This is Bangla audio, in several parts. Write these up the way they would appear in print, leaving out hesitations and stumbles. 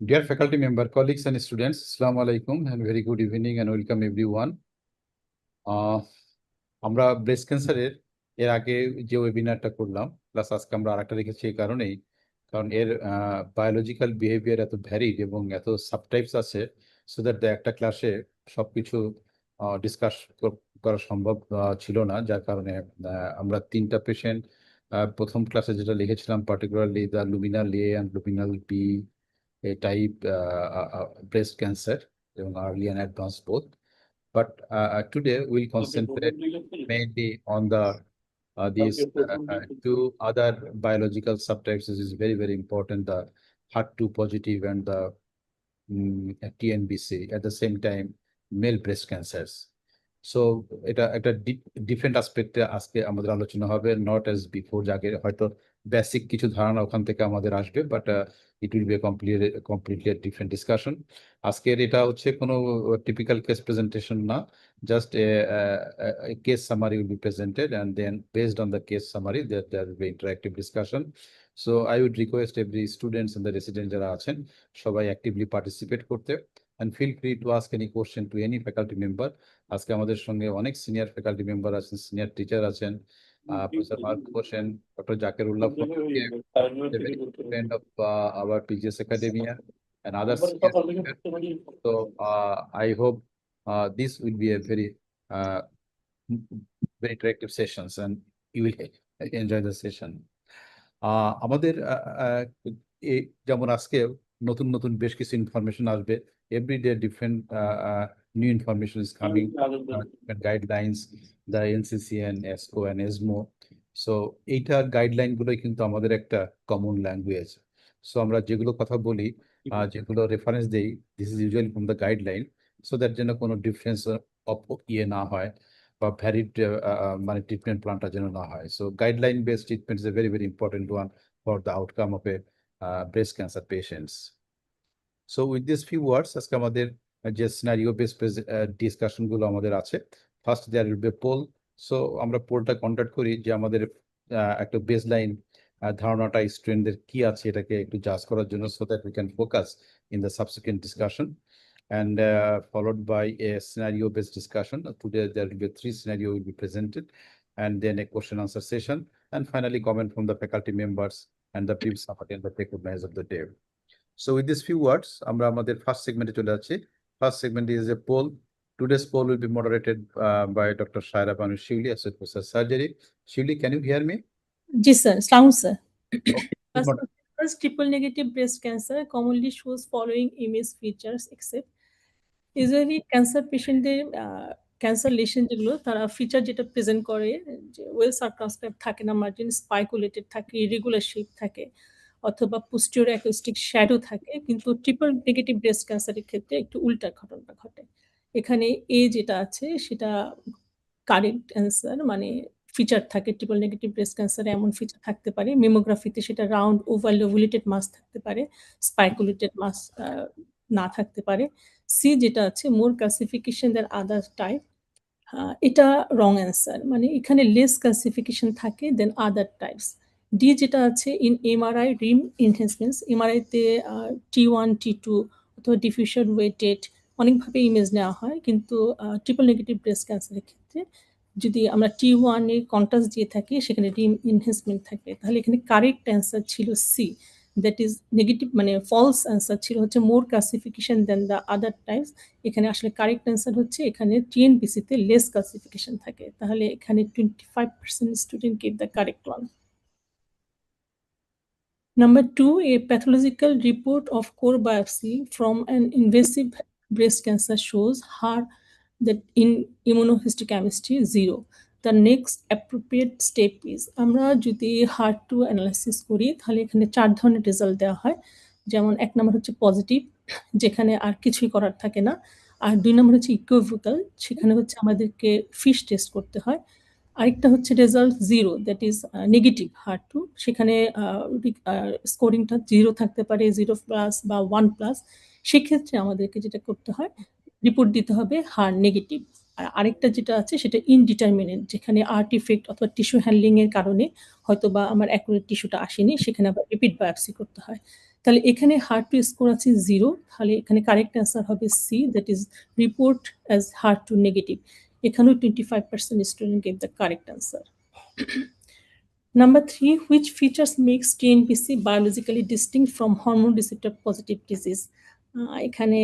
Dear faculty member, colleagues and students, Assalamu alaikum and very good evening and welcome everyone. আমরা ব্রেস্ট ক্যান্সারের এর আগে যে ওয়েবিনারটা করলাম প্লাস আজকে আমরা আরেকটা রেখেছি এই কারণেই, কারণ এর বায়োলজিক্যাল বিহেভিয়ার এত ভ্যারিড এবং এত সাবটাইপস আছে, সো দ্যাট একটা ক্লাসে সবকিছু ডিসকাস করা সম্ভব ছিল না, যার কারণে আমরা তিনটা পেশেন্ট প্রথম ক্লাসে যেটা লিখেছিলাম, particularly the luminal A and luminal B type breast cancer এবং early and advanced both. But today we'll concentrate mainly on these two other biological subtypes. This is very, very important, the HER2 positive and the TNBC, at the same time male breast cancers. So এটা একটা ডিফারেন্ট আসপেক্টে আজকে আমাদের আলোচনা হবে, নট অ্যাজ বিফোর, যাকে হয়তো বেসিক কিছু ধারণা ওখান থেকে আমাদের আসবে, but it will be completely different discussion. আজকের এটা হচ্ছে কোনো টিপিক্যাল কেস প্রেজেন্টেশন না, just case summary will be presented and then based on the case summary there will be interactive discussion. So I would request every students and the resident যারা আছেন সবাই অ্যাক্টিভলি পার্টিসিপেট করতে, and feel free to ask any question to any faculty member. আজকে আমাদের সঙ্গে অনেক সিনিয়র ফ্যাকাল্টি মেম্বার আছেন, সিনিয়র টিচার আছেন, professor Maruf Hossain, doctor Zakirullah friend of our PGS Academia and others. So I hope this will be a very interactive sessions and you will enjoy the session. আমাদের যেমন আজকে নতুন নতুন বেশ কিছু ইনফরমেশন আসবে, everyday different new information is coming, different guidelines, the NCCN, ESCO and ESMO. So এইটা গাইডলাইন গুলোই কিন্তু আমাদের একটা কমন ল্যাঙ্গুয়েজ। সো আমরা যেগুলো কথা বলি, যেগুলো রেফারেন্স দেই, this is usually from the guideline, so that যেন কোনো ডিফারেন্স না হয় বা ভ্যারিড মানে ট্রিটমেন্ট প্ল্যানটা যেন না হয়। So guideline based treatment is a very very important one for the outcome of a breast cancer patients. So with this few words আজকে আমাদের যে সিনারিও বেসড ডিসকাশন গুলো আমাদের আছে, first there will be poll. So আমরা পোলটা কন্ডাক্ট করি যে আমাদের একটা বেসলাইন ধারণাটা স্টুডেন্টদের কি আছে এটাকে একটু জাজ করার জন্য, so that we can focus in the subsequent discussion and followed by a scenario based discussion. Today there will be 3 scenario will be presented and then a question answer session and finally comment from the faculty members and the previous and the take home of the day. So with these few words, আমরা আমাদের first segment চলে যাচ্ছি. First segment is a poll. Today's poll will be moderated by Dr. Shaira Banu Shivli, Associate Professor Surgery. Shivli, can you hear me? Yes, sir. Sound, sir. Okay. First, triple negative breast cancer commonly shows following image features except usually cancer পেশেন্টদের ক্যান্সার লেশন যেগুলো তারা ফিচার যেটা প্রেজেন্ট করে যে ওয়েল সার্কামস্ক্রাইব থাকে না, মার্জিন স্পাইকুলেটেড থাকে, ইরেগুলার শেপ থাকে অথবা পোস্টিরিয়র অ্যাকোস্টিক শ্যাডো থাকে, কিন্তু ট্রিপল নেগেটিভ ব্রেস্ট ক্যান্সারের ক্ষেত্রে একটু উল্টা ঘটনা ঘটে। এখানে এ যেটা আছে সেটা কারেক্ট অ্যান্সার, মানে ফিচার থাকে ট্রিপল নেগেটিভ ব্রেস্ট ক্যান্সারে এমন ফিচার থাকতে পারে, মেমোগ্রাফিতে সেটা রাউন্ড ওভাল ওভুলেটেড মাস থাকতে পারে, স্পাইকুলেটেড মাস না থাকতে পারে। সি যেটা আছে মোর ক্লাসিফিকেশন দ্যান আদার টাইপ, এটা রং অ্যান্সার, মানে এখানে লেস ক্লাসিফিকেশন থাকে দেন আদার টাইপস। ডি যেটা আছে ইন এমআরআই রিম এনহ্যান্সমেন্টস, এমআরআইতে T1 T2 অথবা ডিফিউশন ওয়েটেড অনেকভাবে ইমেজ নেওয়া হয়, কিন্তু ট্রিপল নেগেটিভ ব্রেস্ট ক্যান্সারের ক্ষেত্রে যদি আমরা T1 এর কন্ট্রাস্ট দিয়ে থাকি সেখানে রিম এনহ্যান্সমেন্ট থাকে, তাহলে এখানে কারেক্ট অ্যান্সার ছিল সি, দ্যাট ইজ নেগেটিভ, মানে ফলস অ্যান্সার ছিল হচ্ছে more classification then the other types. এখানে আসলে কারেক্ট অ্যান্সার হচ্ছে এখানে টিএনপিসিতে লেস ক্লাসিফিকেশন থাকে, তাহলে এখানে 25% student gave the correct one. Number 2, a pathological report of core biopsy from an invasive breast cancer shows HER that in immunohistochemistry 0. The next appropriate step is, আমরা যদি HER2 অ্যানালাইসিস করি তাহলে এখানে 4 ধরনের রেজাল্ট দেওয়া হয়, যেমন 1 নম্বর হচ্ছে পজিটিভ, যেখানে আর কিছুই করার থাকে না, আর 2 নম্বর হচ্ছে ইকুইভোকাল, সেখানে হচ্ছে আমাদেরকে ফিশ টেস্ট করতে হয়, আরেকটা হচ্ছে result 0, that is negative HER2, সেখানে স্কোরিংটা 0 থাকতে পারে, 0+ বা 1+, সেক্ষেত্রে আমাদেরকে যেটা করতে হয় রিপোর্ট দিতে হবে HER নেগেটিভ। আর আরেকটা যেটা আছে সেটা ইনডিটারমিনেন্ট, যেখানে আর্টিফেক্ট অথবা টিস্যু হ্যান্ডলিং এর কারণে হয়তো বা আমার অ্যাকুরেট টিস্যুটা আসেনি, সেখানে আবার রিপিট বায়োপসি করতে হয়। তাহলে এখানে HER2 স্কোর আছে 0, তাহলে এখানে কারেক্ট অ্যান্সার হবে C, that is report as HER2 negative. এখানেও 25% student gave the correct answer. Number 3, which features makes TNBC biologically distinct from hormone receptor positive disease? এখানে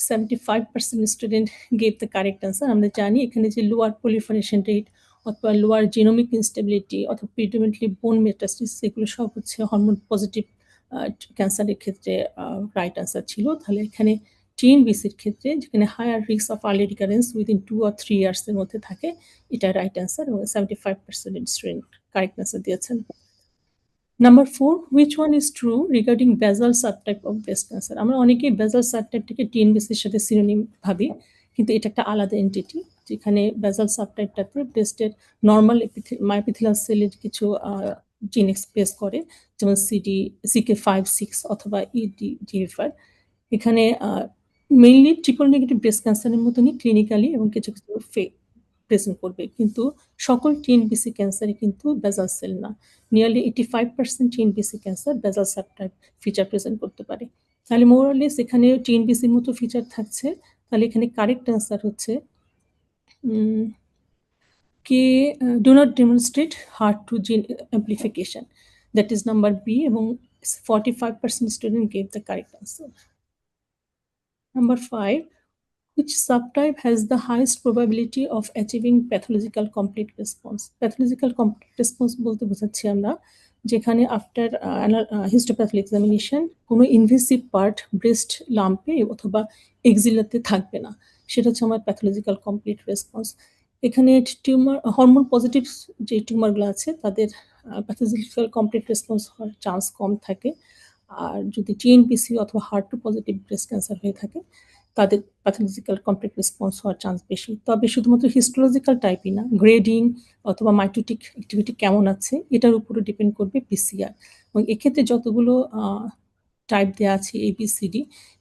75% student gave the correct answer. আমরা জানি এখানে যে লোয়ার proliferation রেট অথবা লোয়ার জিনোমিক ইনস্টেবিলিটি অথবা প্রিডমিনেন্টলি বোন মেটাস্টাসিস, এগুলো সব হচ্ছে হরমোন পজিটিভ ক্যান্সারের ক্ষেত্রে রাইট অ্যান্সার ছিল। তাহলে এখানে টিএনবিসির ক্ষেত্রে যেখানে higher risk of early recurrence within 2 or 3 ইয়ার্সের মধ্যে থাকে, এটা রাইট অ্যান্সার এবং 75% স্টুডেন্ট কারেক্ট অ্যান্সার দিয়েছেন। Number 4, which one is true regarding basal subtype of breast cancer? আমরা অনেকেই basal subtypeটাকে টিএনবিসির সাথে সিনোনিম ভাবি, কিন্তু এটা একটা আলাদা এন্টিটি, যেখানে basal subtypeটাতে ব্রেস্টের নর্মাল মায়োপিথেলিয়াল সেলের কিছু জিন এক্সপ্রেস করে, যেমন CK5-6 অথবা EDGFR। এখানে মেইনলি ট্রিপল নেগেটিভ ব্রেস্ট ক্যান্সারের মতনই ক্লিনিক্যালি এবং কিছু কিছু প্রেজেন্ট করবে, কিন্তু সকল টিএনবিসি ক্যান্সারে কিন্তু বেজাল সেল না। নিয়ারলি 85% টিএনবিসি ক্যান্সার বেজাল সাবটাইপ ফিচার প্রেজেন্ট করতে পারে। তাহলে মোরালেস এখানে টিএনবিসির মতো ফিচার থাকছে। তাহলে এখানে কারেক্ট অ্যান্সার হচ্ছে কে do not demonstrate HER2 gene amplification, that is number B, এবং 45% student gave the correct answer. Number 5, which subtype has the highest probability of achieving pathological complete response? Pathological complete response বলতে বোঝাচ্ছি আমরা যেখানে আফটার হিস্টোপ্যাথি এক্সামিনেশন কোনো ইনভেসিভ পার্ট ব্রেস্ট লাম্পে অথবা এক্সিলাতে থাকবে না, সেটা হচ্ছে আমার প্যাথোলজিক্যাল কমপ্লিট রেসপন্স। এখানে টিউমার হরমোন পজিটিভ যে টিউমারগুলো আছে তাদের প্যাথোলজিক্যাল কমপ্লিট রেসপন্স হওয়ার চান্স কম থাকে, আর যদি টিএনপিসি অথবা HER2 পজিটিভ ব্রেস্ট ক্যান্সার হয়ে থাকে তাদের প্যাথোলজিক্যাল কমপ্লিট রেসপন্স হওয়ার চান্স বেশি। তবে শুধুমাত্র হিস্টোলজিক্যাল টাইপই না, গ্রেডিং অথবা মাইটোটিক অ্যাক্টিভিটি কেমন আছে এটার উপরে ডিপেন্ড করবে পিসিআর। এবং এক্ষেত্রে যতগুলো টাইপ দেওয়া আছে ABCD,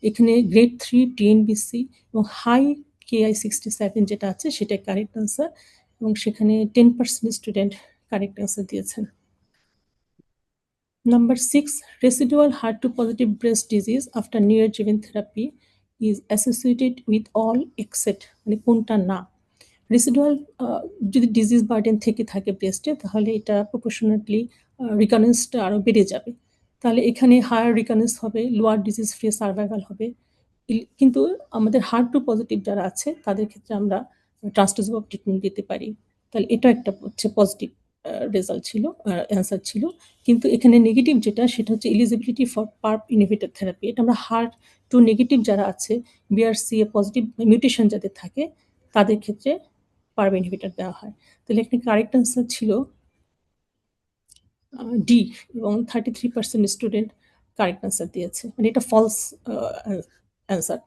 এখানে গ্রেড 3 টিএনবিসি এবং হাই KI67 যেটা আছে সেটা কারেক্ট অ্যান্সার, এবং সেখানে 10% স্টুডেন্ট কারেক্ট অ্যান্সার দিয়েছেন। Number 6, residual HER2 positive breast disease after neoadjuvant therapy is associated with all except মানে কোনটা না। রেসিডুয়াল যদি ডিজিজ বার্ডেন থেকে থাকে ব্রেস্টে, তাহলে এটা প্রপোর্শনেটলি রিকারেন্সটা আরও বেড়ে যাবে। তাহলে এখানে হায়ার রিকারেন্স হবে, লোয়ার ডিজিজ ফ্রি সার্ভাইভাল হবে। কিন্তু আমাদের HER2 পজিটিভ যারা আছে তাদের ক্ষেত্রে আমরা ট্রান্সটিউজিভ ট্রিটমেন্ট দিতে পারি। তাহলে এটা একটা হচ্ছে পজিটিভ রেজাল্ট ছিল, অ্যান্সার ছিল। কিন্তু এখানে নেগেটিভ যেটা সেটা হচ্ছে eligibility for PARP inhibitor therapy. এটা আমরা HER2 নেগেটিভ যারা আছে, BRCA পজিটিভ মিউটেশন যাদের থাকে তাদের ক্ষেত্রে পার্প ইনহিবিটর দেওয়া হয়। তাহলে এখানে কারেক্ট অ্যান্সার ছিল ডি, এবং 33% স্টুডেন্ট কারেক্ট অ্যান্সার দিয়েছে, মানে এটা false answer.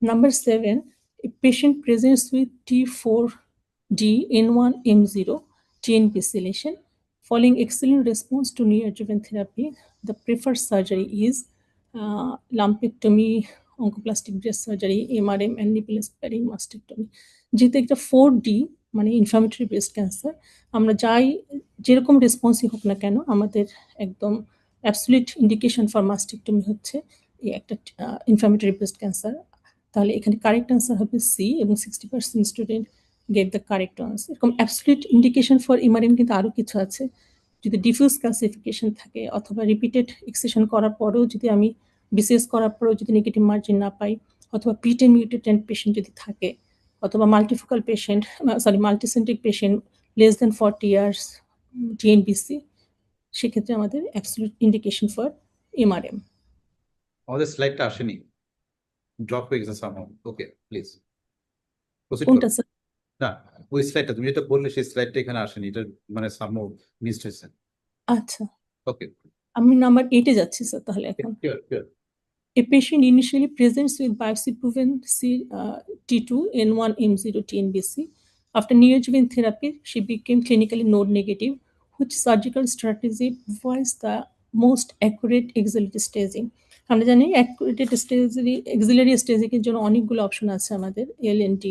Number 7, a patient presents with T4D N1M0 TNBC lesion. Following excellent response to neoadjuvant therapy, the preferred surgery is lumpectomy, oncoplastic breast surgery, MRM, and nipple sparing mastectomy. যেহেতু একটা 4D মানে ইনফ্লামেটরি ব্রেস্ট ক্যান্সার, আমরা যাই যেরকম রেসপন্সই হোক না কেন, আমাদের একদম অ্যাবসলিউট ইন্ডিকেশন ফর মাস্টেক্টমি হচ্ছে এই একটা ইনফ্লামেটরি ব্রেস্ট ক্যান্সার। তাহলে এখানে কারেক্ট অ্যান্সার হবে সি, এবং 60% student gave the correct answer. এরকম অ্যাবসলিউট ইন্ডিকেশন ফর এমআরএম কিন্তু আরও কিছু আছে, যদি ডিফিউজ ক্লাসিফিকেশন থাকে অথবা রিপিটেড এক্সেশন করার পরেও যদি আমি বিসিএস করার পরেও যদি নেগেটিভ মার্জিন না পাই, অথবা P10 মিউটেন্ট পেশেন্ট যদি থাকে, অথবা multifocal patient multicentric patient less than 40 years TNBC, সেক্ষেত্রে আমাদের অ্যাবসলিউট ইন্ডিকেশন ফর এমআরএম। আমাদের স্লাইডটা আসেনি, ড্রপ হয়ে গেছে সামহাউ। ওকে প্লিজ প্রসিড কোনটা করুন। স্যার? না, ওই স্লাইডটা তুমি যেটা বললে সেই স্লাইডটা এখানে আসেনি, এটা মানে সামহাউ মিসড হয়েছে। আচ্ছা, ওকে আমি নাম্বার 8 এ যাচ্ছি স্যার তাহলে এখন। Sure sure. A patient initially presents with biopsy-proven T2N1M0 TNBC. After neoadjuvant therapy, she became clinically node negative. Which surgical strategy provides the most accurate axillary staging? আমরা জানি accurate axillary staging এর জন্য অনেকগুলো অপশন আছে আমাদের, LNT,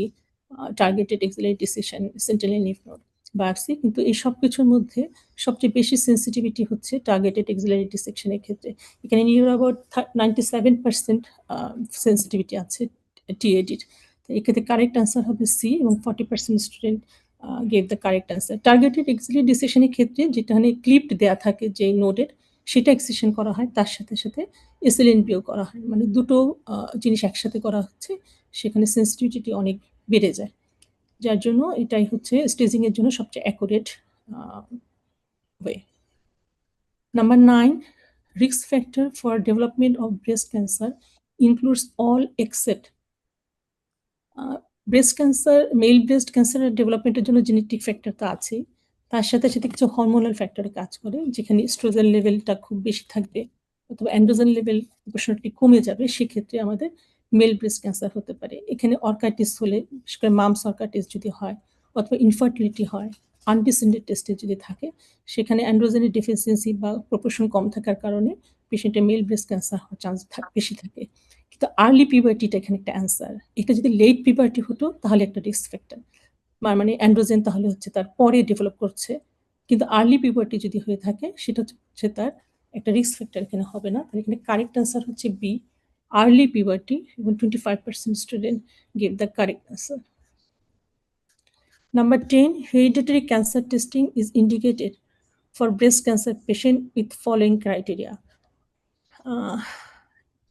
targeted axillary decision, sentinel lymph node. Biopsy, কিন্তু এই সবকিছুর মধ্যে সবচেয়ে বেশি সেনসিটিভিটি হচ্ছে টার্গেটেড এক্সিলারি ডিসেকশনের ক্ষেত্রে। এখানে নিয়ার অ্যাবাউট 97% সেনসিটিভিটি আছে টিএডির। তো এক্ষেত্রে কারেক্ট অ্যান্সার হবে সি, এবং 40% student gave the correct answer. Targeted axillary ডিসেকশনের ক্ষেত্রে যেখানে ক্লিপড দেয়া থাকে যে নোডের, সেটা এক্সিশন করা হয়, তার সাথে সাথে এসএলএনপিও করা হয়। মানে দুটো জিনিস একসাথে করা হচ্ছে, সেখানে সেনসিটিভিটি অনেক বেড়ে যায়। যার জন্য এটাই হচ্ছে স্টেজিং এর জন্য সবচেয়ে accurate way. Number 9, risk factor for development of breast cancer includes all except breast cancer, male breast ক্যান্সারের ডেভেলপমেন্টের জন্য জেনেটিক ফ্যাক্টর তো আছেই। তার সাথে সাথে কিছু হরমোনাল ফ্যাক্টরে কাজ করে, যেখানে ইস্ট্রোজেন লেভেলটা খুব বেশি থাকবে অথবা অ্যান্ড্রোজেন লেভেল প্রপোর্শনালি কমে যাবে, সেক্ষেত্রে আমাদের মেল ব্রেস্ট ক্যান্সার হতে পারে। এখানে অর্কাইটিস হলে, বিশেষ করে মামস অর্কাইটিস যদি হয়, অথবা ইনফার্টিলিটি হয়, আনডিসেন্ডেড টেস্টে যদি থাকে, সেখানে অ্যান্ড্রোজেনের ডেফিসিয়েন্সি বা প্রপোর্শন কম থাকার কারণে পেশেন্টের মেল ব্রেস্ট ক্যান্সার হওয়ার চান্স বেশি থাকে। কিন্তু আর্লি পিউবার্টিটা এখানে একটা অ্যান্সার। এটা যদি লেট পিউবার্টি হতো তাহলে একটা রিস্ক ফ্যাক্টর, মানে অ্যান্ড্রোজেন তাহলে হচ্ছে তার পরে ডেভেলপ করছে। কিন্তু আর্লি পিউবার্টি যদি হয়ে থাকে, সেটা হচ্ছে তার একটা রিস্ক ফ্যাক্টর এখানে হবে না। তাহলে এখানে কারেক্ট অ্যান্সার হচ্ছে বি, আর্লি পিউবার্টি, এবং 25% student gave the correct answer. Number 10, hereditary cancer testing is indicated for breast cancer patient with following criteria.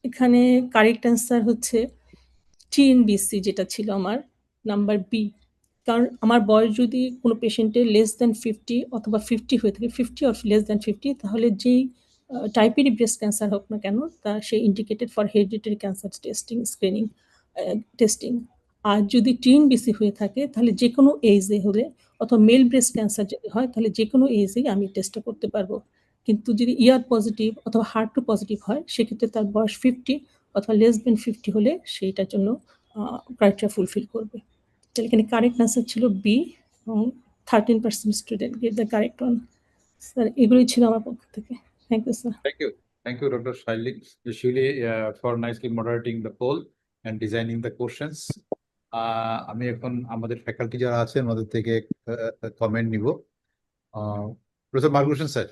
এখানে কারেক্ট অ্যান্সার হচ্ছে টিএনবিসি, যেটা ছিল আমার নাম্বার বি। কারণ আমার বয়স যদি কোনো পেশেন্টের লেস দ্যান 50 অথবা 50 হয়ে থাকে, 50 অর লেস দ্যান 50, তাহলে যেই টাইপেরই ব্রেস্ট ক্যান্সার হোক না কেন, তা সে indicated for hereditary cancer testing, screening testing. আর যদি টিএনবিসি হয়ে থাকে, তাহলে যে কোনো এজে হলে, অথবা মেল ব্রেস্ট ক্যান্সার যদি হয়, তাহলে যে কোনো এজেই আমি টেস্টটা করতে পারবো। কিন্তু যদি ইয়ার পজিটিভ অথবা হার্ট টু পজিটিভ হয়, সেক্ষেত্রে তার বয়স 50 অথবা লেস দেন 50 হলে সেইটার জন্য ক্রাইটেরিয়া ফুলফিল করবে। তাহলে এখানে কারেক্ট আনসার ছিল বি, এবং 13% student gave the correct one. Sir, এগুলোই ছিল আমার পক্ষ থেকে। Thank you sir. Thank you, Dr. Shiley, for nicely moderating the poll and designing the questions. আমি এখন আমাদের ফ্যাকাল্টি যারা আছেন ওদের থেকে কমেন্ট নিব। প্রফেসর মার্গুসন sir,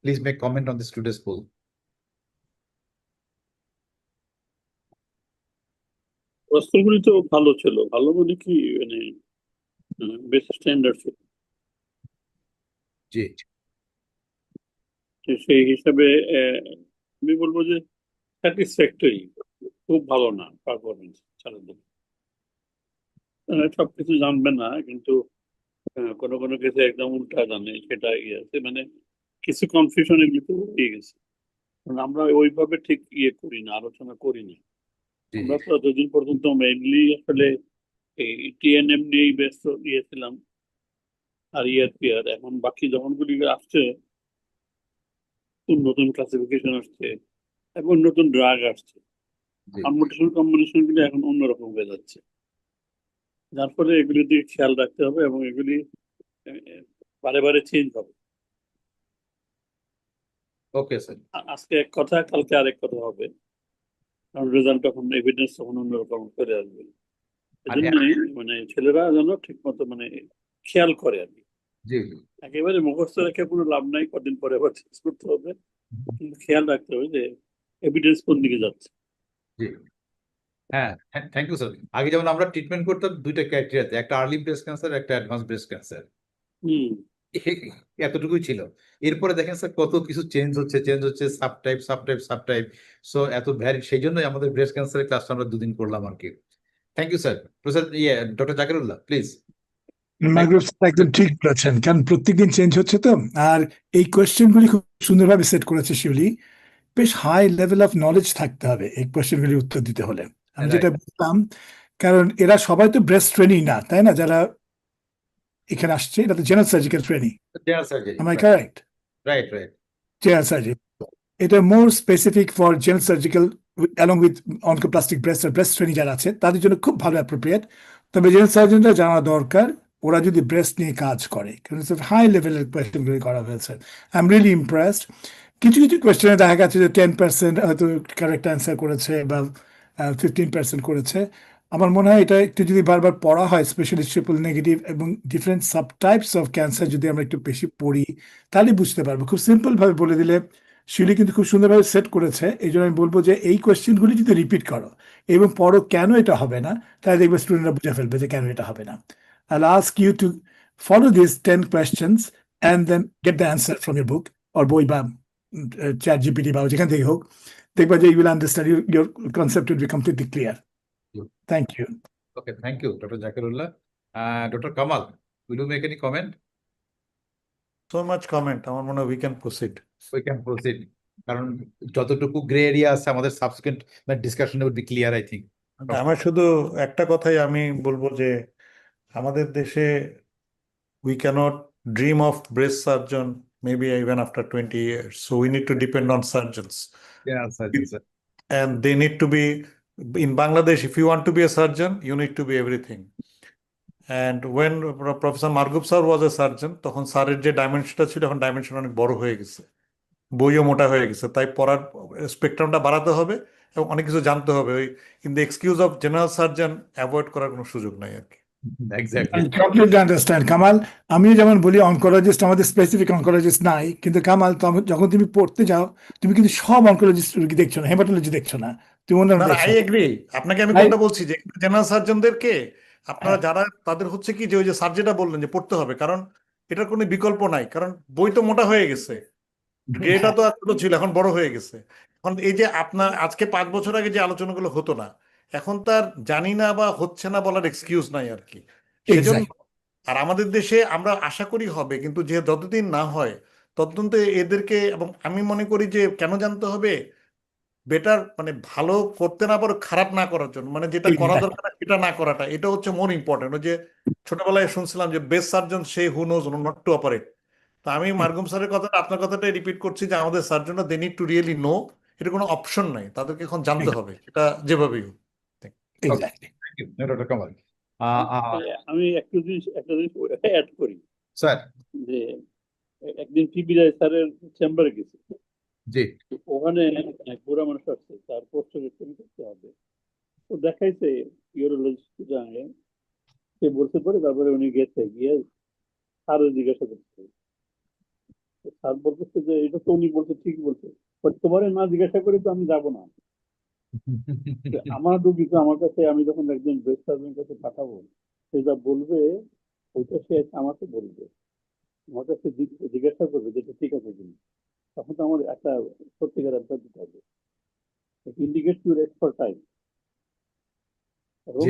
please make comment on this today's poll. প্রশ্নগুলি তো ভালো ছিল, ভালো বলে কি মানে বেশ স্ট্যান্ডার্ড ছিল, জি, সেই হিসাবে আমি বলবো যে স্যাটিসফ্যাক্টরি, খুব ভালো না পারফরমেন্স ছাড়া দিন। সবকিছু জানবে না, কিন্তু কোনো কোনো ক্ষেত্রে একদম উল্টা জানে, সেটা আছে, মানে কিছু কনফিউশন এগুলো তো হয়ে গেছে। আমরা ওইভাবে ঠিক করি না, আলোচনা করি না। আমরা তো এতদিন পর্যন্ত মেইনলি আসলে এই টিএনএম নিয়েই ব্যস্ত ছিলাম, আর ইয়ার এখন বাকি যখনগুলি আসছে, নতুন ক্লাসিফিকেশন আসছে, এখন নতুন ড্রাগ আসছে, পারমুটেশন কম্বিনেশন গুলি এখন অন্যরকম হয়ে যাচ্ছে। যার ফলে এগুলির দিকে খেয়াল রাখতে হবে, এবং এগুলি বারে বারে চেঞ্জ হবে। ওকে স্যার, আজকে এক কথা, কালকে আরেক কথা হবে, কারণ রেজাল্ট তখন, এভিডেন্স তখন অন্যরকম করে আসবে। এজন্যই মানে ছেলেরা যেন ঠিক মতো মানে খেয়াল করে আর কি। একেবারে মুখস্থ রেখে কোনো লাভ নাই, কদিন পরে আবার চেঞ্জ করতে হবে, কিন্তু খেয়াল রাখতে হবে যে এভিডেন্স কোন দিকে যাচ্ছে। জি, হ্যাঁ, থ্যাংক ইউ স্যার। আগে যেমন আমরা ট্রিটমেন্ট করতাম দুইটা ক্রাইটেরিয়াতে, একটা আর্লি ব্রেস্ট ক্যান্সার, একটা অ্যাডভান্স ব্রেস্ট ক্যান্সার, এতটুকুই ছিল। এরপরে দেখেন স্যার কত কিছু চেঞ্জ হচ্ছে, সাবটাইপ। সো এত ভ্যারি, সেই জন্যই আমাদের ব্রেস্ট ক্যান্সারের ক্লাসটা আমরা দুদিন করলাম আর কি। Thank you sir. Professor doctor Zakirullah, please. একদম ঠিক বলেছেন, কারণ প্রত্যেকদিন চেঞ্জ হচ্ছে তো। আর এই কোয়েশ্চেনগুলি খুব সুন্দরভাবে সেট করেছে শিউলি। বেশ হাই লেভেল অফ নলেজ থাকতে হবে এই কোয়েশ্চেনগুলি উত্তর দিতে হলে। আমি যেটা বলতাম, কারণ এরা সবাই তো ব্রেস্ট ট্রেনিং না, তাই না? যারা এখানে আসছে, এটা তো general surgical training. Am I correct? Right. General surgery. এটা more specific for general surgical along with oncoplastic breast আর ব্রেস্ট ট্রেনিং যারা আছে, তাদের জন্য খুব ভালো অ্যাপ্রোপ্রিয়েট। তবে জেনারেল সার্জনরা জানা দরকার, ওরা যদি ব্রেস্ট নিয়ে কাজ করে, কারণ হাই লেভেলের কোয়েশ্চেনগুলি করা হয়েছে। I am really impressed. কিছু কোয়েশ্চেনে দেখা গেছে যে 10% হয়তো কারেক্ট অ্যান্সার করেছে, বা 15% করেছে। আমার মনে হয় এটা একটু যদি বারবার পড়া হয়, স্পেশালি ট্রিপল নেগেটিভ এবং ডিফারেন্ট সাবটাইপস অফ ক্যান্সার যদি আমরা একটু বেশি পড়ি, তাহলে বুঝতে পারবো। খুব সিম্পল ভাবে বলে দিলে শিউলি কিন্তু খুব সুন্দরভাবে সেট করেছে। এই জন্য আমি বলবো যে এই কোয়েশ্চেনগুলি যদি রিপিট করো এবং পড়ো কেন এটা হবে না, তাহলে দেখবে স্টুডেন্টরা বুঝে ফেলবে যে কেন এটা হবে না। I'll ask you to follow these 10 questions and then get the answer from your book or বই বা chat GPT বা যেখান থেকে হোক। দেখবা যে you will understand, your concept will be completely clear. Thank you. Okay, thank you, Dr. Zakirullah. Dr. Kamal, will you make any comment? So much comment. আমার মনে হয় we can proceed. We can proceed. কারণ যতটুকু গ্রে এরিয়া আছে আমাদের সাবসিকুয়েন্ট ডিসকাশনে would be clear, I think. আমার শুধু একটা কথাই আমি বলবো যে আমাদের দেশে we cannot dream of breast surgeon maybe even after 20 years. So we need to depend on surgeons. Sir. And they need to be, in Bangladesh, if you want to be a surgeon, you need to be everything. And when Professor Margup sir was a surgeon, তখন স্যারের যে ডাইমেনশনটা ছিল এখন ডাইমেনশন অনেক বড় হয়ে গেছে, বইও মোটা হয়ে গেছে। তাই পড়ার স্পেকট্রামটা বাড়াতে হবে এবং অনেক কিছু জানতে হবে। ওই in the excuse of general surgeon avoid করার কোনো সুযোগ নাই আর কি। Exactly. I completely understand, Kamal. আমিও যেমন বলি অনকোলজিস্ট, আমাদের স্পেসিফিক অনকোলজিস্ট নাই, কিন্তু কামাল যখন তুমি পড়তে যাও তুমি কিন্তু সব অনকোলজিস্ট রোগী দেখছো না, হেমাটোলজি দেখছো না, তুমি অন্যান্য না, দেখছো। I agree. আপনাকে আমি Right. কোনটা বলছি যে জেনারেল সার্জনদেরকে আপনারা হ্যাঁ। যারা তাদের হচ্ছে কি যে ওই যে সার্জেটা বললেন যে পড়তে হবে, কারণ এটার কোনো বিকল্প নাই, কারণ বই তো মোটা হয়ে গেছে, গ্রেটা তো ছোট ছিল এখন বড় হয়ে গেছে। এখন এই যে আপনার আজকে 5 বছর আগে যে আলোচনাগুলো হতো না, এখন তার জানি না বা হচ্ছে না বলার এক্সকিউজ নাই আর কি। সেজন্য আর আমাদের দেশে আমরা আশা করি হবে, কিন্তু যে যতদিন না হয় ততদিন তো এদেরকে, এবং আমি মনে করি যে কেন জানতে হবে, বেটার মানে ভালো করতে না পারো খারাপ না করার জন্য, মানে যেটা করা দরকার সেটা না করাটা, এটা হচ্ছে মোর ইম্পর্টেন্ট। ওই যে ছোটবেলায় শুনছিলাম যে best surgeon say who knows not to operate. তো আমি মার্গুম স্যারের কথাটা আপনার কথাটাই রিপিট করছি যে আমাদের সার্জনরা they need to really know, এটা কোনো অপশন নাই, তাদেরকে এখন জানতে হবে এটা যেভাবেই হোক। Exactly. Thank you, Dr. Kamal. আমি একটা জিনিস অ্যাড করি স্যার। যে একদিন টিবি রায় স্যারের চেম্বারে গেছি, জি। ওখানে বুড়া মানুষ আসছে, তার পোস্টারেশন করতে হবে, তো দেখাইছে ইউরোলজিস্ট জানে, সে বলতে পারে, তারপরে উনি গেছে, গিয়ে স্যারের জিজ্ঞাসা করছে, স্যার বলতেছে যে এটা তো উনি বলছে ঠিক বলছে, তোমার না জিজ্ঞাসা করে তো আমি যাবো না। আমার রুগী তো আমার কাছে, আমি যখন একজন ব্রেস্ট সার্জনের কাছে পাঠাবো, সে যা বলবে ওইটা সে আমাকে বলবে, আমার কাছে জিজ্ঞাসা করবে যেটা ঠিক আছে কিনা, তখন তো আমার একটা সত্যিকার অ্যান্সার দিতে হবে। Indicate your expertise. এবং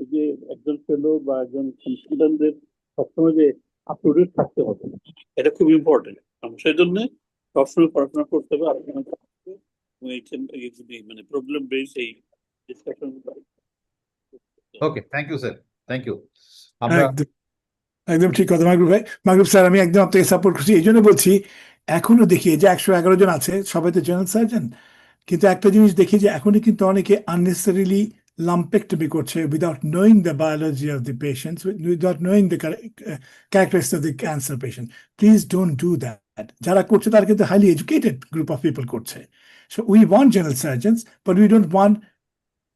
এই যে একজন ফেলো বা একজন কনসালটেন্টদের সবসময় যে আপ টু ডেট থাকতে হবে, এটা খুব ইম্পর্টেন্ট। সেই জন্য সবসময় পড়াশোনা করতে হবে, আলোচনা করতে হবে, মানে প্রবলেম বেস এই discussion. Okay, thank you sir, thank you. আমরা একদম ঠিক কথা মাহবুব ভাই। মাহবুব স্যার, আমি একদম আপনাকে সাপোর্ট করছি। এই জন্য বলছি, এখনো দেখি যে 111 জন আছে, সবাই তো জেনারেল সার্জন, কিন্তু একটা জিনিস দেখি যে এখনই কিন্তু অনেকে আননেসেসারিলি lumpectomy করছে without knowing the biology of the patients, without knowing the characteristics of the cancer patient. Please don't do that. যারা করছে তারা কিন্তু highly educated group of people করছে. So we want general surgeons, but we don't want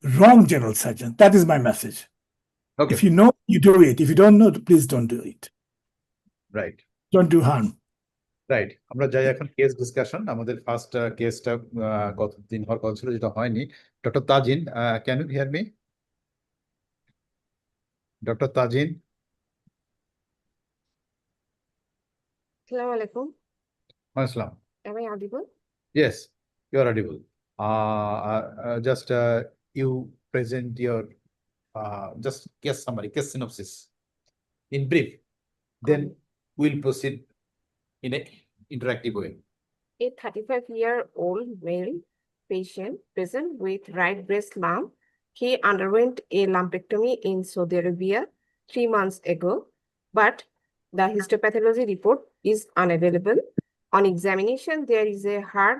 wrong general surgeons. That is my message. Okay. If you know, you do it. If you don't know, please don't do it. Right. Don't do harm. Right, আমরা যাই এখন কেস ডিসকাশন। আমাদের ফার্স্ট কেসটা গতদিন হওয়ার কথা ছিল, যেটা হয়নি। Doctor Tazin, can you hear me? Doctor Tazin. Assalamu alaikum. আসসালাম। Am I audible? Yes, you are audible. Just you present your just case summary, case synopsis in brief. Then we'll proceed in an interactive way. A 35-year-old male patient present with right breast lump. He underwent a lumpectomy in Saudi Arabia 3 months ago, but the histopathology report is unavailable. On examination, there is a hard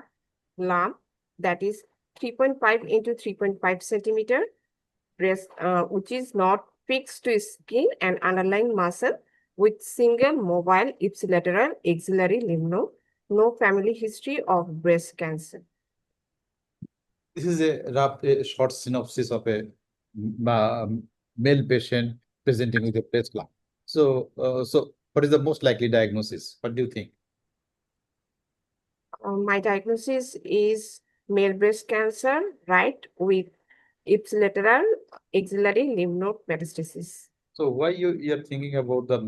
lump that is 3.5 into 3.5 centimeter breast, which is not fixed to skin and underlying muscle, with single mobile ipsilateral axillary lymph node. No family history of breast cancer. This is a short synopsis of a male patient presenting with a breast lump. So what is the most likely diagnosis? What do you think? My diagnosis is male breast cancer, right, with ipsilateral axillary lymph node metastasis. So why you're thinking about the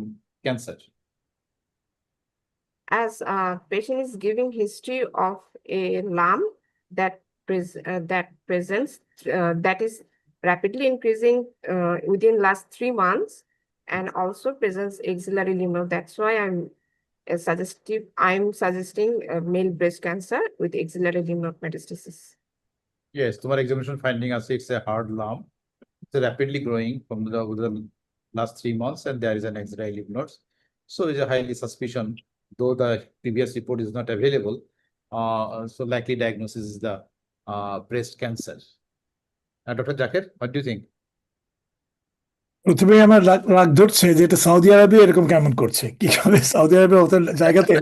cancer? As a patient is giving history of a lump that presents that is rapidly increasing within last 3 months, and also presents axillary lymph node. That's why I'm suggesting male breast cancer with axillary lymph node metastasis. Yes, তোমার examination finding আছে it's a hard lump. It's rapidly growing from the last 3 months, and there is an axillary lymph nodes. So it's a highly suspicion, though the previous report is not available. So likely diagnosis is the breast cancer. Dr. Zakir, what do you think? প্রথমে আমার রাগ ধরছে যে এটা সৌদি আরবে এরকম কেমন করছে, কি হবে সৌদি আরবে অত জায়গাতে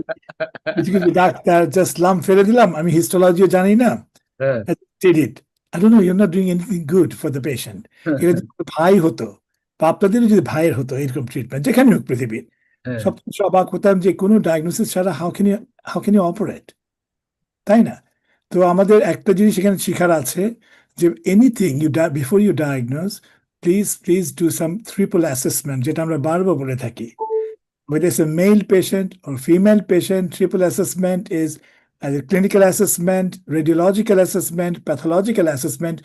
কিছু কিছু ডাক্তার জাস্ট লাম ফেলে দিলাম, আমি হিস্টোলজিও জানি না, did it. I don't know, you're not doing anything good for the patient. এটা যদি ভাই হতো বা আপনাদেরও যদি ভাইয়ের হতো এরকম ট্রিটমেন্ট, যেখানে হোক পৃথিবীর, সবচেয়ে অবাক হতাম যে কোনো ডায়াগনোসিস ছাড়া হাউ ক্যান ইউ অপারেট, তাই না? তো আমাদের একটা জিনিস এখানে শিখার আছে যে anything before you diagnose, please do some triple assessment, যেটা আমরা বারবার বলে থাকি। Whether it's a male patient or female patient, triple assessment is a clinical assessment, radiological assessment, pathological assessment.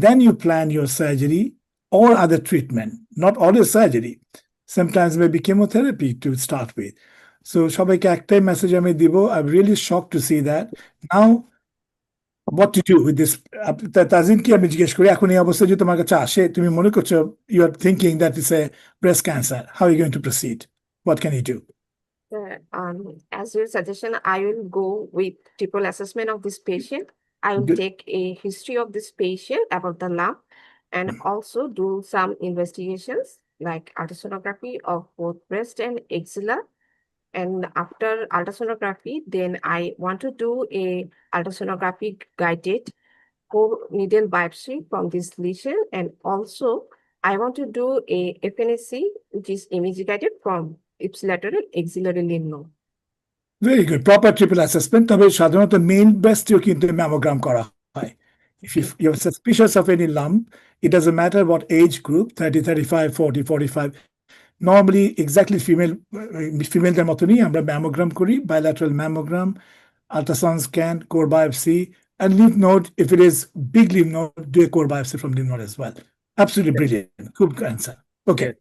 Then you plan your surgery or other treatment, not always surgery. Sometimes maybe chemotherapy to start with. So সবাইকে একটাই মেসেজ আমি দিব, I'm really shocked to see that. Now, what to do with this? তাজিমকে আমি জিজ্ঞেস করি, এখন এই অবস্থায় যদি তোমার কাছে আসে, তুমি মনে করছো you are thinking that it's a breast cancer, how are you going to proceed? What can you do? As your suggestion, I will go with triple assessment of this patient. I will Good. take a history of this patient about the lump, and also do some investigations like ultrasonography of both breast and axilla. And after ultrasonography, then I want to do a ultrasonography guided core needle biopsy from this lesion, and also I want to do a FNAC, which is image guided from ipsilateral axillary lymph node. Very good. Proper triple assessment. তবে সাধারণত মেইন ব্রেস্টেও কিন্তু ম্যামোগ্রাম করা হয়। If you're suspicious of any lump, it doesn't matter what age group, 30, 35, 40, 45. Normally, exactly female মতনই আমরা ম্যামোগ্রাম করি, bilateral mammogram, ultrasound scan, core biopsy, and lymph node. If it is big lymph node, do a core biopsy from lymph node as well. Absolutely brilliant. Good answer. Okay.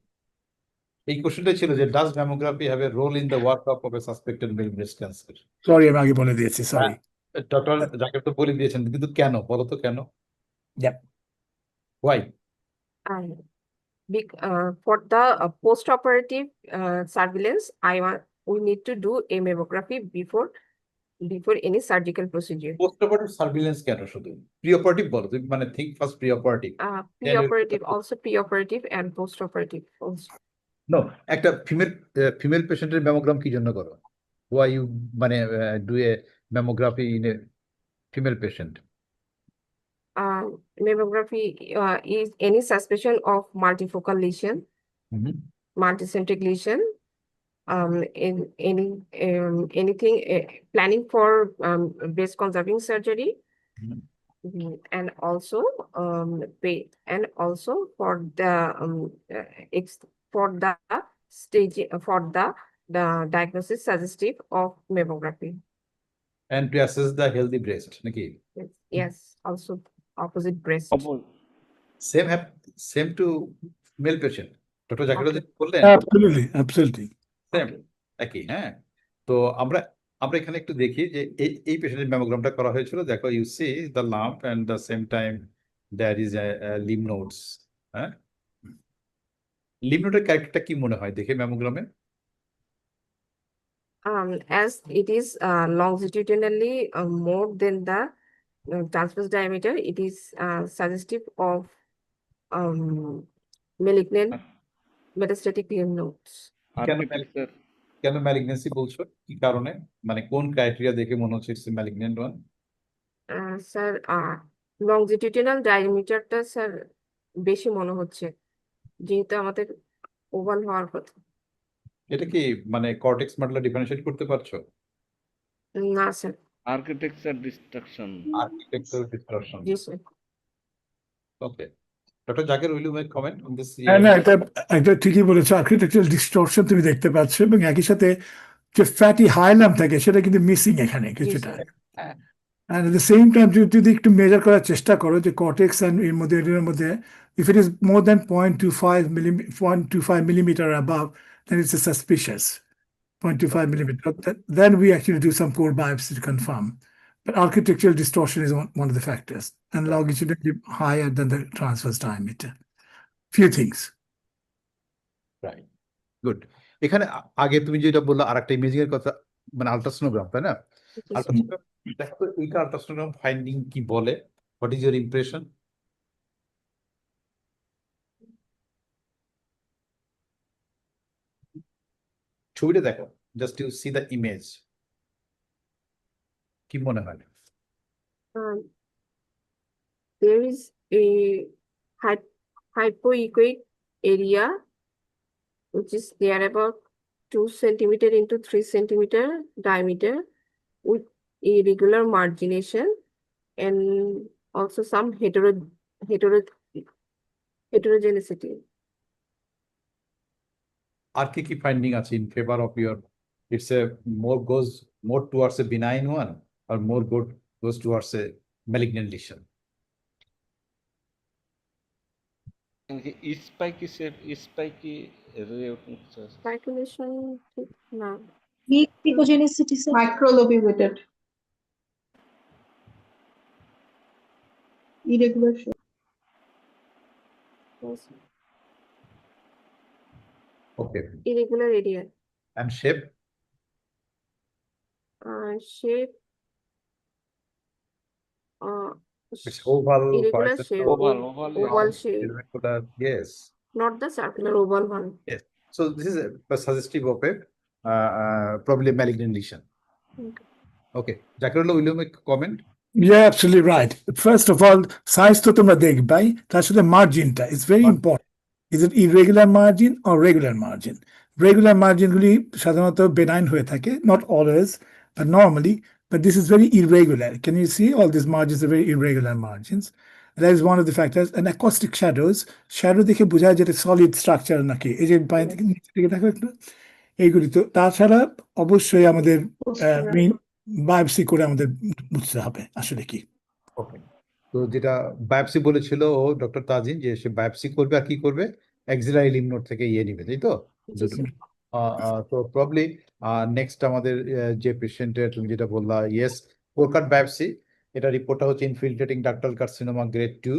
এই কোশ্চেনটা ছিল যে does mammography have a role in the workup of a suspected male breast cancer? Sorry, আমি আগে বলে দিয়েছি, sorry. ডক্টর জাকির তো বলে দিয়েছেন, কিন্তু কেন বলো তো কেন? Yep. Why? For the post-operative surveillance, we need to do a mammography before any surgical procedure. Post operative surveillance কেন শুধু? প্রি অপারেটিভ বলো তুমি, মানে think first pre operative. Pre-operative and post-operative also. No, একটা ফিমেল পেশেন্টের ম্যামোগ্রাম কি জন্য করো? Why you মানে do a mammography in a female patient? Mammography is any suspicion of multifocal lesion, multicentric lesion, in anything planning for breast conserving surgery, and also for the diagnosis suggestive of mammography. And to assess the healthy breast নাকি? Yes, also opposite breast. Same to male patient. Doctor Zakir বললেন Absolutely. সেম একই। হ্যাঁ, তো আমরা এখানে একটু দেখি যে এই পেশেন্টের ম্যামোগ্রামটা করা হয়েছিল। দেখো, you see the lump and the same time there is lymph nodes. হ্যাঁ, লিম্ফ নোডের ক্যারেক্টারটা কি মনে হয় দেখে ম্যামোগ্রামে? As it is longitudinally more than the transverse diameter, it is suggestive of malignant metastatic lymph nodes. কেন ম্যালিগনেন্সি বলছো? কি কারণে, মানে কোন ক্রাইটেরিয়া দেখে মনে হচ্ছে it's malignant one? Sir, longitudinal ডায়ামিটারটা স্যার বেশি মনে হচ্ছে, যেহেতু আমাদের ওভাল হওয়ার কথা। এটা কি মানে কর্টেক্স মডেল ডিফারেন্সিয়েট করতে পারছো? না sir. Architecture destruction. Architecture distortion. জি sir. Okay, doctor Zakir, will you make comment on this? হ্যাঁ, না, এটা ঠিকই বলেছো, আর্কিটেকচারাল ডিস্টরশন তুমি দেখতে পাচ্ছ, এবং একই সাথে যে ফ্যাটি হাইলাম থাকে সেটা কিন্তু মিসিং এখানে জি কিছুটা। Sir. And at the same time, যদি একটু মেজার করার চেষ্টা করো যে কর্টেক্স এন্ড এর মধ্যে এর মধ্যে, if it is more than 0.25 millimeter above, then it's a suspicious 0.25 millimeter. Then we actually do some core biopsy to confirm. But architectural distortion is one of the factors, and longitudinally higher than the transverse diameter. Few things. Right, good. এখানে আগে তুমি যেটা বললা আরেকটা ইমেজিং এর কথা, মানে আলট্রাসোনোগ্রাম, তাই না? জি স্যার। আলট্রাসোনোগ্রাম দেখো তো, এইটা আলট্রাসোনোগ্রাম ফাইন্ডিং কি বলে? What is your impression? ছবিটা দেখো, just you see the image, কি মনে হয়? There is a hypoechoic area which is there about 2 centimeter into 3 centimeter diameter with irregular margination and also some heterogeneity. আর কি কি ফাইন্ডিং আছে in favour of your, it's a goes more towards a benign one আর goes towards a malignant lesion? Spiky Speculation, no. Weak picogenicity, sir. Microlobulated. Irregular shape. Yes. Okay, Irregular area. And shape? Shape. It's oval, Irregular shape. Oval shape. irregular, yes. Not the circular oval one. So this is a suggestive of a probably malignant lesion. Okay. Okay, Jacarolo, will you make a comment? Yeah, absolutely right. First of all, size to তোমরা দেখবাই, তার সাথে মার্জিনটা is very important. Is it irregular margin or regular margin? Regular margin গুলি সাধারণত benign হয়ে থাকে, not always, but normally, but this is very irregular. Can you see all these margins are very irregular margins? That is one of the factors. And acoustic shadow দেখে বোঝা যায় যেটা solid structure নাকি, এই যে বাইরে থেকে নিচে দিকে দেখো একটু, এইগুলি। তো তাছাড়া অবশ্যই আমাদের বায়োপসি করে আমাদের বুঝতে হবে আসলে কি। ওকে, তো যেটা বায়োপসি বলেছিল ও ডক্টর তাজিন, যে সে বায়োপসি করবে আর কি করবে, অ্যাক্সিলারি লিম্ফ নোড থেকে ইয়ে নিবে, তাই তো? তো প্রবলি নেক্সট আমাদের যে পেশেন্টের তুমি যেটা বললা, ইয়েস, কোরকাট বায়োপসি, এটা রিপোর্টটা হচ্ছে infiltrating ductal carcinoma grade 2,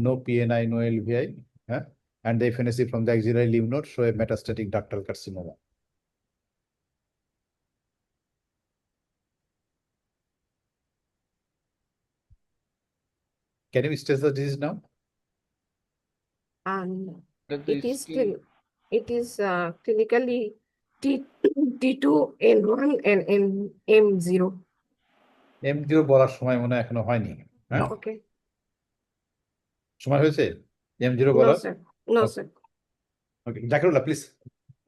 no PNI, no LVI, হ্যাঁ, and the FNAC from the axillary lymph node show a metastatic ductal carcinoma. Can you state the disease now? It is clinically T2N1 and M0. M0 বলার সময় মনে হয় এখনো হয়নি, হ্যাঁ? Okay. সময় হয়েছে M0 No, বলার? sir. No, sir. Okay, Jacarullah, please.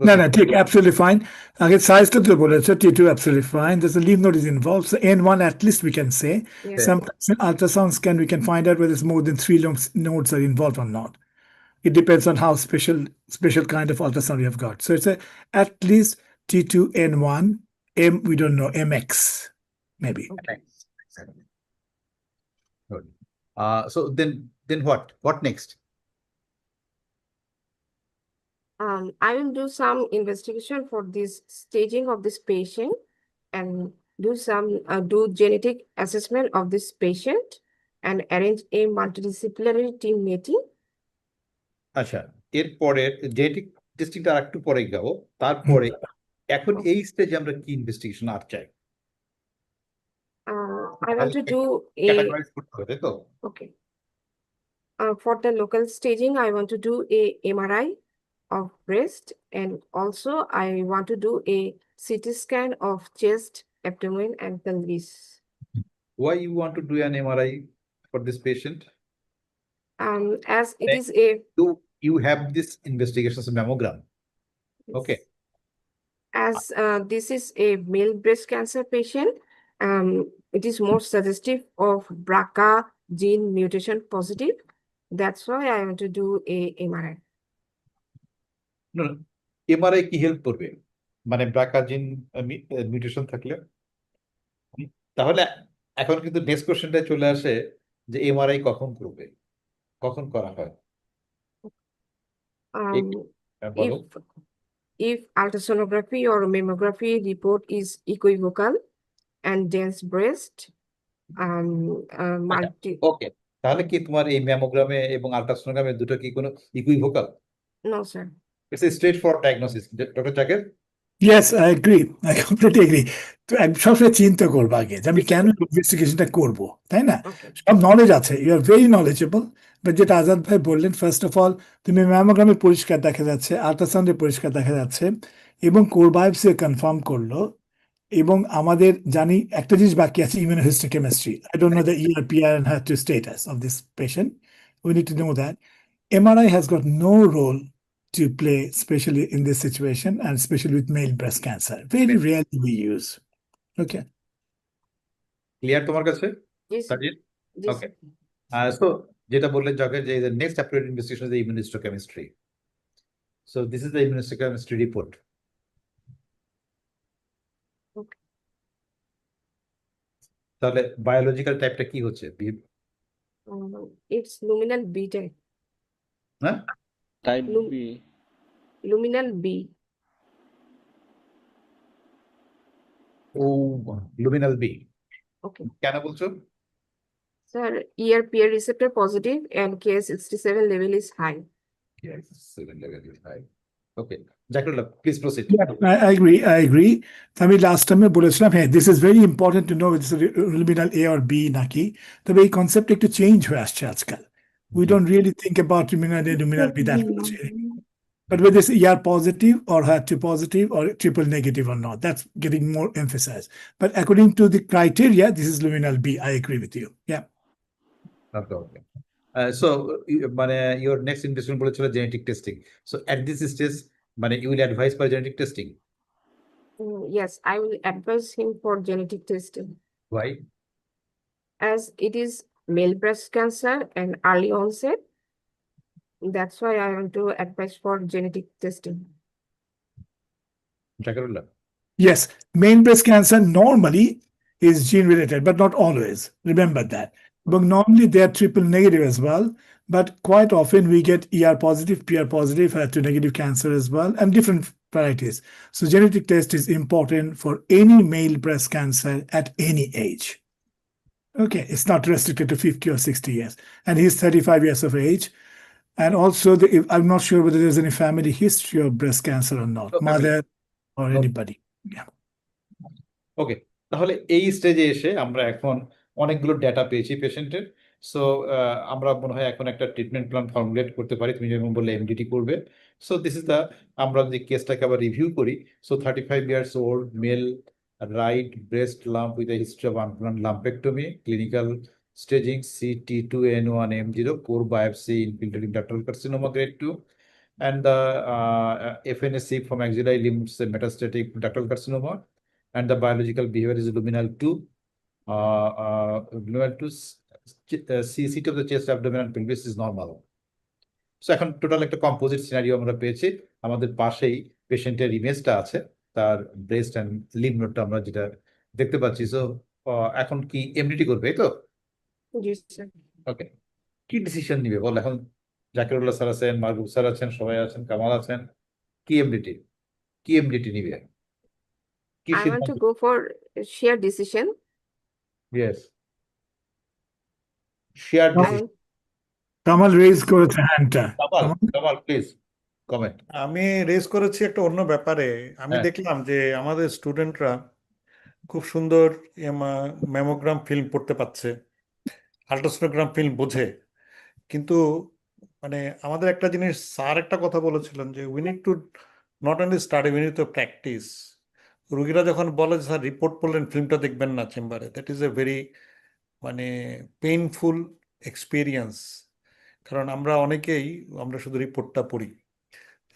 No, take absolutely fine. Again, size to the bullet, so T2 absolutely fine. There's a lymph node is involved, so N1 at least we can say. Yes. Sometimes in ultrasound scan we can find out whether it's more than 3 nodes are involved or not. It depends on how special kind of ultrasound you have got. So it's at least T2N1, M we don't know, MX maybe. Okay. Exactly. Good. So then what? What next? I will do some investigation for this staging of this patient and do genetic assessment of this patient and arrange a multidisciplinary team meeting. আচ্ছা, এরপরে জেনেটিক টেস্টিংটা আর একটু পরে যাবো, তারপরে এখন এই স্টেজে আমরা কি ইনভেস্টিগেশন আর চাই? I want to do a categorise করতে হবে, তাই তো? okay. For the local staging, I want to do a MRI of breast, and also I want to do a CT scan of chest, abdomen, and pelvis. Why you want to do an MRI for this patient? As it Thank is a You have this investigations mammogram. Okay. as this is a male breast cancer patient, it is more suggestive of BRCA gene mutation positive. That's why I want to do a MRI. No, MRI কি হেল্প করবে? মানে ব্রাকা জিন মিউটেশন থাকলে? তাহলে এখন কিন্তু নেক্সট কোশ্চেনটা চলে আসে যে এমআরআই কখন করবে, কখন করা হয়? বলো। If ultrasonography or mammography report is equivocal and dense breast, ওকে, তাহলে কি তোমার এই ম্যামোগ্রামে এবং আল্ট্রাসোনোগ্রামে দুটো কি কোনো equivocal? no, sir. It's a straight forward diagnosis, doctor Zakir. Yes, I agree. I completely agree. তো আমি সবসময় চিন্তা করবো আগে যে আমি কেন ইনভেস্টিগেশনটা করব, তাই না? Okay. সব নলেজ আছে, you are very knowledgeable, but যেটা আজাদ ভাই বললেন, ফার্স্ট অফ অল তুমি ম্যামোগ্রামে পরিষ্কার দেখা যাচ্ছে, আল্ট্রাসাউন্ডে পরিষ্কার দেখা যাচ্ছে, এবং কোর বায়োপসি কনফার্ম করলো, এবং আমাদের জানি একটা জিনিস বাকি আছে, immunohistochemistry. I don't know the ER/PR and HER2 status of this patient. We need to know that. MRI has got no role to play, especially in this situation, and especially with male breast cancer. Very rarely we use. Okay. Clear তোমার কাছে? Yes, sir. Sajid? Yes, Okay. sir. So যেটা বললেন জাকির যে the next appropriate investigation is the immunohistochemistry. So this is the immunohistochemistry report. Okay. তাহলে বায়োলজিক্যাল টাইপটা কি হচ্ছে? It's luminal B type. হ্যাঁ? Type Lum- B. Luminal B. ও লুমিনাল বি। Okay. কেন বলছো? Sir, ER/PR receptor positive and Ki-67 level is high. Yes, 7 level is high. Okay, Jacarullah, please proceed. Yeah, I agree. I agree. আমি লাস্ট টাইমে বলেছিলাম, হ্যাঁ, this is very important to know it's luminal A or B নাকি। তবে এই কনসেপ্ট একটু চেঞ্জ হয়ে আসছে আজকাল। We don't really think about luminal A, luminal B that much. But whether it's ER positive or HER2 positive or triple negative or not, that's getting more emphasized. But according to the criteria, this is luminal B. I agree with you. Yeah. Okay, okay. So মানে your next investigation বলেছিল genetic testing. So at this stage মানে you will advise for genetic testing. Yes, I will advise him for genetic testing. Why? As it is male breast cancer and early onset. That's why I want to advise for genetic testing. Jacarullah. Yes, main breast cancer normally is gene related, but not always. Remember that. But normally they are triple negative as well. But quite often we get ER positive, PR positive, HER2 negative cancer as well, and different varieties. So genetic test is important for any male breast cancer at any age. Okay, it's not restricted to 50 or 60 years. And he's 35 years of age. And also, I'm not sure whether there's any family history of breast cancer or not, No family. mother or No. anybody. Yeah. ওকে, তাহলে এই স্টেজে এসে আমরা এখন অনেকগুলো ডেটা পেয়েছি পেশেন্টের। সো আমরা মনে হয় এখন একটা ট্রিটমেন্ট প্ল্যান ফর্মুলেট করতে পারি। তুমি যেমন বললে এমডিটি করবে। সো দিস ইজ দ্য, আমরা যদি কেসটাকে আবার রিভিউ করি, so 35 years old male, right breast lump with a history of unplanned lumpectomy, clinical staging CT2N1M0, core biopsy infiltrating ductal carcinoma grade 2, and the FNSC from axillary limbs metastatic ductal carcinoma, and the biological behavior is luminal 2, CT of the chest, abdomen, and pelvis is normal. So এখন টোটাল একটা কম্পোজিট সিনারিও আমরা পেয়েছি। আমাদের পাশেই পেশেন্টের ইমেজটা আছে, তার ব্রেস্ট অ্যান্ড লিম্ব নোডটা আমরা যেটা দেখতে পাচ্ছি। সো এখন কি এমডিটি করবে, এই তো? Yes, sir. ওকে, কি ডিসিশন নিবে বল এখন? জাকিরুল্লাহ স্যার আছেন, মাহবুব স্যার আছেন, সবাই আছেন, কামাল আছেন, কি এমডিটি নিবে? কি I want to go for a shared decision. Yes, share decision. Kamal raised করেছে হ্যান্ডটা। Kamal please comment. আমি রেজ করেছি একটা অন্য ব্যাপারে। আমি হ্যাঁ। দেখলাম যে আমাদের স্টুডেন্টরা খুব সুন্দর ম্যামোগ্রাম ফিল্ম পড়তে পারছে, আল্ট্রাসোনোগ্রাম ফিল্ম বোঝে, কিন্তু মানে আমাদের একটা জিনিস স্যার একটা কথা বলেছিলেন যে we need to not only study, we need two practice. রুগীরা যখন বলে যে স্যার রিপোর্ট পড়লেন ফিল্মটা দেখবেন না চেম্বারে, দ্যাট ইজ এ ভেরি মানে পেইনফুল এক্সপিরিয়েন্স, কারণ আমরা শুধু রিপোর্টটা পড়ি।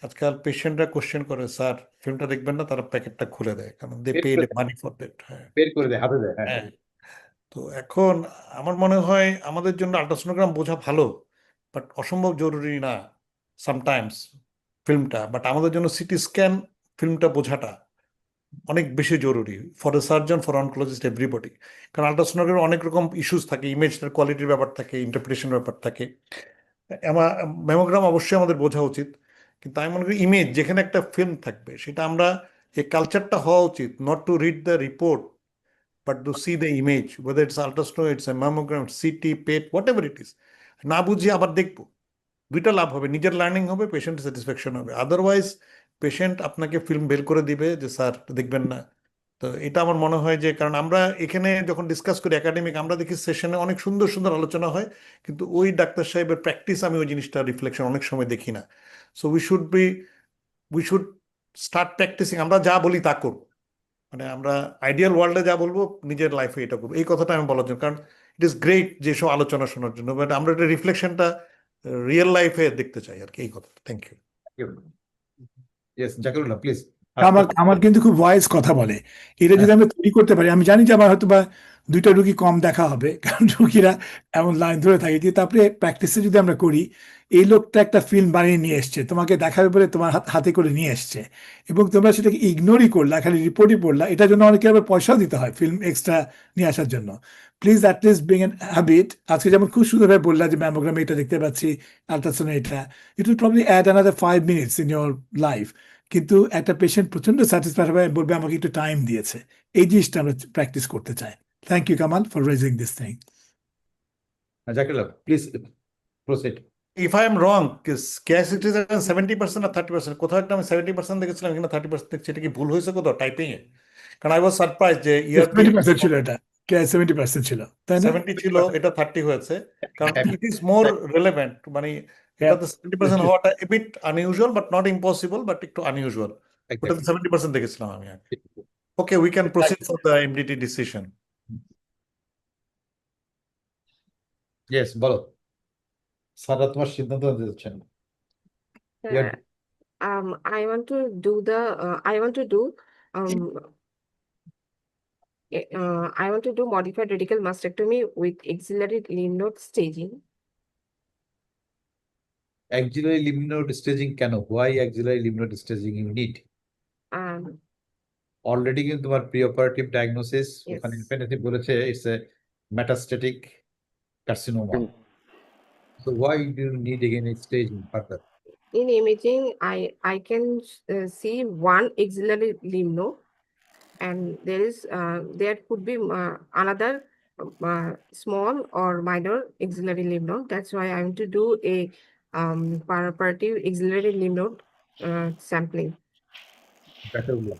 আজকাল পেশেন্টরা কোশ্চেন করে, স্যার ফিল্মটা দেখবেন না, তারা প্যাকেটটা খুলে দেয়, কারণ দে বের পেড করে দেয়। Money for that. হ্যাঁ, বের করে দেয়, হাতে দেয়, হ্যাঁ। হ্যাঁ। তো এখন আমার মনে হয় আমাদের জন্য আল্ট্রাসোনোগ্রাম বোঝা ভালো, বাট অসম্ভব জরুরি না সামটাইমস ফিল্মটা। বাট আমাদের জন্য সিটি স্ক্যান ফিল্মটা বোঝাটা অনেক বেশি জরুরি for a surgeon, for oncologist, everybody. কারণ আল্ট্রাসোনোগ্রামে অনেক রকম ইস্যুস থাকে, ইমেজটার কোয়ালিটির ব্যাপার থাকে, ইন্টারপ্রিটেশন ব্যাপার থাকে। ম্যামোগ্রাম অবশ্যই আমাদের বোঝা উচিত, কিন্তু আমি মনে করি ইমেজ যেখানে একটা ফিল্ম থাকবে, সেটা আমরা এই কালচারটা হওয়া উচিত, not to read the report but to see the image, whether it's ultrasound, it's a mammogram, CT, PET, whatever it is. না বুঝিয়ে আবার দেখবো, দুইটা লাভ হবে, নিজের লার্নিং হবে, পেশেন্ট স্যাটিসফ্যাকশন হবে। আদারওয়াইজ পেশেন্ট আপনাকে ফিল্ম বের করে দিবে যে স্যার দেখবেন না। তো এটা আমার মনে হয় যে, কারণ আমরা এখানে যখন ডিসকাস করি একাডেমিক, আমরা দেখি সেশনে অনেক সুন্দর সুন্দর আলোচনা হয়, কিন্তু ওই ডাক্তার সাহেবের প্র্যাকটিস আমি ওই জিনিসটা রিফ্লেকশন অনেক সময় দেখি না। So we should start practicing. আমরা যা বলি তা করবো, মানে আমরা আইডিয়াল ওয়ার্ল্ডে যা বলবো নিজের লাইফে এটা করবো, এই কথাটা আমি বলার জন্য। কারণ ইট ইস গ্রেট যেসব আলোচনা শোনার জন্য, বাট আমরা এটা রিফ্লেকশনটা রিয়েল লাইফে দেখতে চাই আর কি, এই কথা। Thank you. Yes, Zakirullah please. আমার কিন্তু খুব ভয়েস কথা বলে, এটা যদি আমরা তৈরি করতে পারি। আমি জানি যে আমার হয়তো বা 2টা রুগী কম দেখা হবে, কারণ রুগীরা এমন লাইন ধরে থাকে, কিন্তু তারপরে প্র্যাকটিসে যদি আমরা করি, এই লোকটা একটা ফিল্ম বানিয়ে নিয়ে এসছে, তোমাকে দেখাবে বলে তোমার হাতে করে নিয়ে এসছে, এবং তোমরা সেটাকে ইগনোরই করলা, খালি রিপোর্টই পড়লা। এটার জন্য অনেকে আবার পয়সাও দিতে হয় ফিল্ম এক্সট্রা নিয়ে আসার জন্য। Please at least being N habit. আজকে যেমন খুব সুন্দরভাবে বললা যে ম্যামোগ্রামে এটা দেখতে পাচ্ছি, আলট্রাসাউন্ডে এটা, it will probably add another 5 minutes in your life. কিন্তু একটা পেশেন্ট প্রচন্ড স্যাটিসফাইড হবে, বলবে আমাকে একটু টাইম দিয়েছে। এই জিনিসটা আমরা প্র্যাকটিস করতে চাই। Thank you Kamal for raising this thing. Zakirullah please proceed. If I am wrong, cash it is 70% আর 30%, কোথাও একটা আমি 70% দেখেছিলাম, এখানে 30% দেখছি, এটা কি ভুল হয়েছে কোথাও টাইপিং এ? কারণ আই ওয়াজ সারপ্রাইজ যে 70% ছিল, এটা 70% ছিল, তাই না? 70 ছিল, এটা 30 হয়েছে। কারণ ইট ইজ মোর রেলেভেন্ট, মানে এটাতে 70% হওয়াটা a bit unusual, but not impossible, but একটু আনইউজুয়াল। ওটাতে 70% দেখেছিলাম আমি। Okay, we can proceed for the MDT decision. Yes, বলো সারা, তোমার সিদ্ধান্ত নিতে যাচ্ছেন। Uh, I want to do I want to do modified radical mastectomy with axillary lymph node staging. Axillary lymph node staging কেন? Why axillary lymph node staging you need? Um, already কিন্তু তোমার প্রি অপারেটিভ ডায়াগনোসিস Yes. ওখানে ইনফিনিটিভ বলেছে it's a metastatic carcinoma. So why do you need again staging further? in imaging, I can see one axillary lymph node, and there could be another small or minor axillary lymph node. That's why I want to do a perioperative axillary lymph node sampling. Zakirullah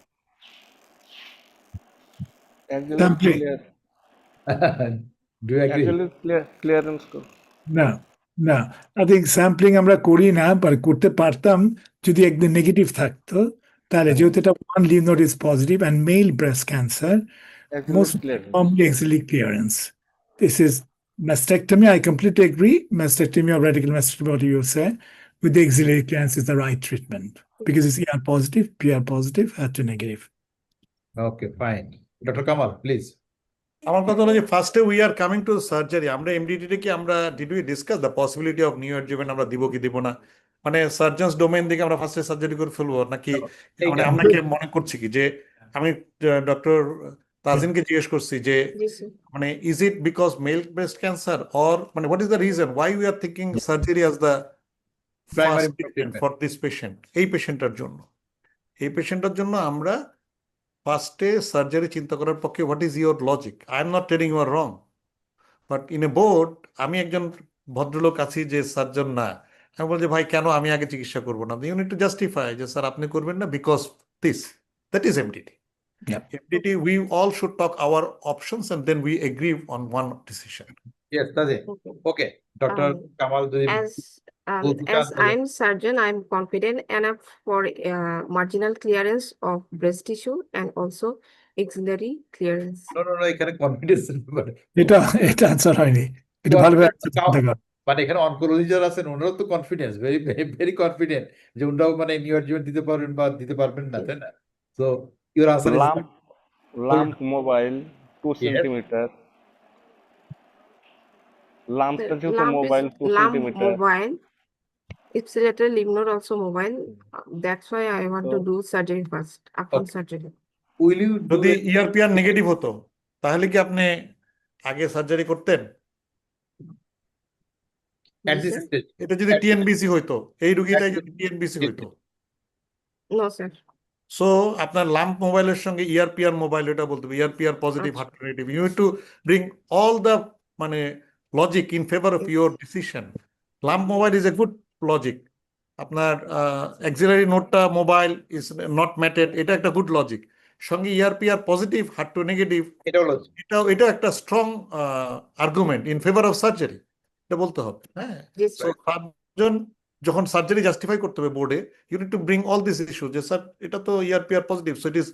Actually, do you agree? clearance করো। না, না, আই থিঙ্ক স্যাম্পলিং আমরা করি না, বা করতে পারতাম যদি একদিন নেগেটিভ থাকতো। তাহলে যেহেতু এটা one lymph node is positive and male breast cancer, most commonly axillary clearance. This is mastectomy. I completely agree. Mastectomy or radical mastectomy, what you say, with the axillary clearance is the right treatment because it's ER positive, PR positive, HER2 negative. Okay fine. Doctor Kamal please. আমার কথা হলো যে ফার্স্টে we are coming to surgery. আমরা এমডিটি কি আমরা did we discuss the possibility of new adjuvant আমরা দিব কি দিব না? মানে সার্জনস ডোমেইন দিকে আমরা ফার্স্টে সার্জারি করে ফেলবো নাকি? মানে আপনাকে মনে করছি কি যে আমি ডক্টর তাজিনকে জিজ্ঞেস করছি যে Yes, sir. মানে is it because male breast cancer or মানে what is the reason why we are thinking surgery as the Primary first treatment for this patient? এই পেশেন্টের জন্য আমরা ফার্স্টে সার্জারি চিন্তা করার পক্ষে। What is your logic? I am not telling you are wrong, but in a board আমি একজন ভদ্রলোক আছি যে সার্জন না, আমি বলছি ভাই কেন আমি আগে চিকিৎসা করবো না? ইউ নিড টু জাস্টিফাই যে স্যার আপনি করবেন না because this, that is MDT. Yeah. MDT we all should talk our options and then we agree on one decision. Yes Tazin. Okay. Okay doctor Kamal যদি বলতে চান As I'm surgeon, I'm confident enough for marginal clearance of breast tissue and also axillary clearance. No no no, এখানে কনফিডেন্স ব্যাপার। এটা আনসার হয়নি। এটা ভালোভাবে answer চিন্তা কর। মানে এখানে অনকোলজি যারা আছেন ওনারাও তো কনফিডেন্স, ভেরি ভেরি কনফিডেন্ট যে ওনারাও মানে নিউ আর্জিমেন্ট দিতে পারবেন বা দিতে পারবেন না, তাই না? So your answer is Lamp mobile 2 Yes. centimeter. Lamp The টা যেহেতু lamp is mobile 2 lamp centimeter. mobile. It's letter lymph node also mobile. That's why I want to So- do surgery first, upon Okay. surgery. Will you যদি ইআরপিআর নেগেটিভ হতো তাহলে কি আপনি আগে সার্জারি করতেন? At Yes, this sir. Stage এটা যদি টিএনবিসি হইতো, এই রুগীটাই যদি টিএনবিসি হইতো, No, sir. সো আপনার লাম্প মোবাইলের সঙ্গে ইআরপিআর মোবাইল এটা বলতে হবে ইআরপিআর পজিটিভ আচ্ছা। হার্ট negative, you have to bring all the মানে logic in favour of your decision. Lump mobile is a good logic. আপনার অ্যাক্সিলারি নোটটা মোবাইল ইজ নট ম্যাটেড, এটা একটা গুড লজিক। সঙ্গে ইআরপিআর পজিটিভ হার্ট টু নেগেটিভ, এটা হলো এটা একটা strong argument in favour of surgery, এটা বলতে হবে। হ্যাঁ, Yes, সো sir. সার্জন যখন সার্জারি জাস্টিফাই করতে হবে বোর্ডে, you need to bring all this issue যে স্যার এটা তো ERPR positive, so it is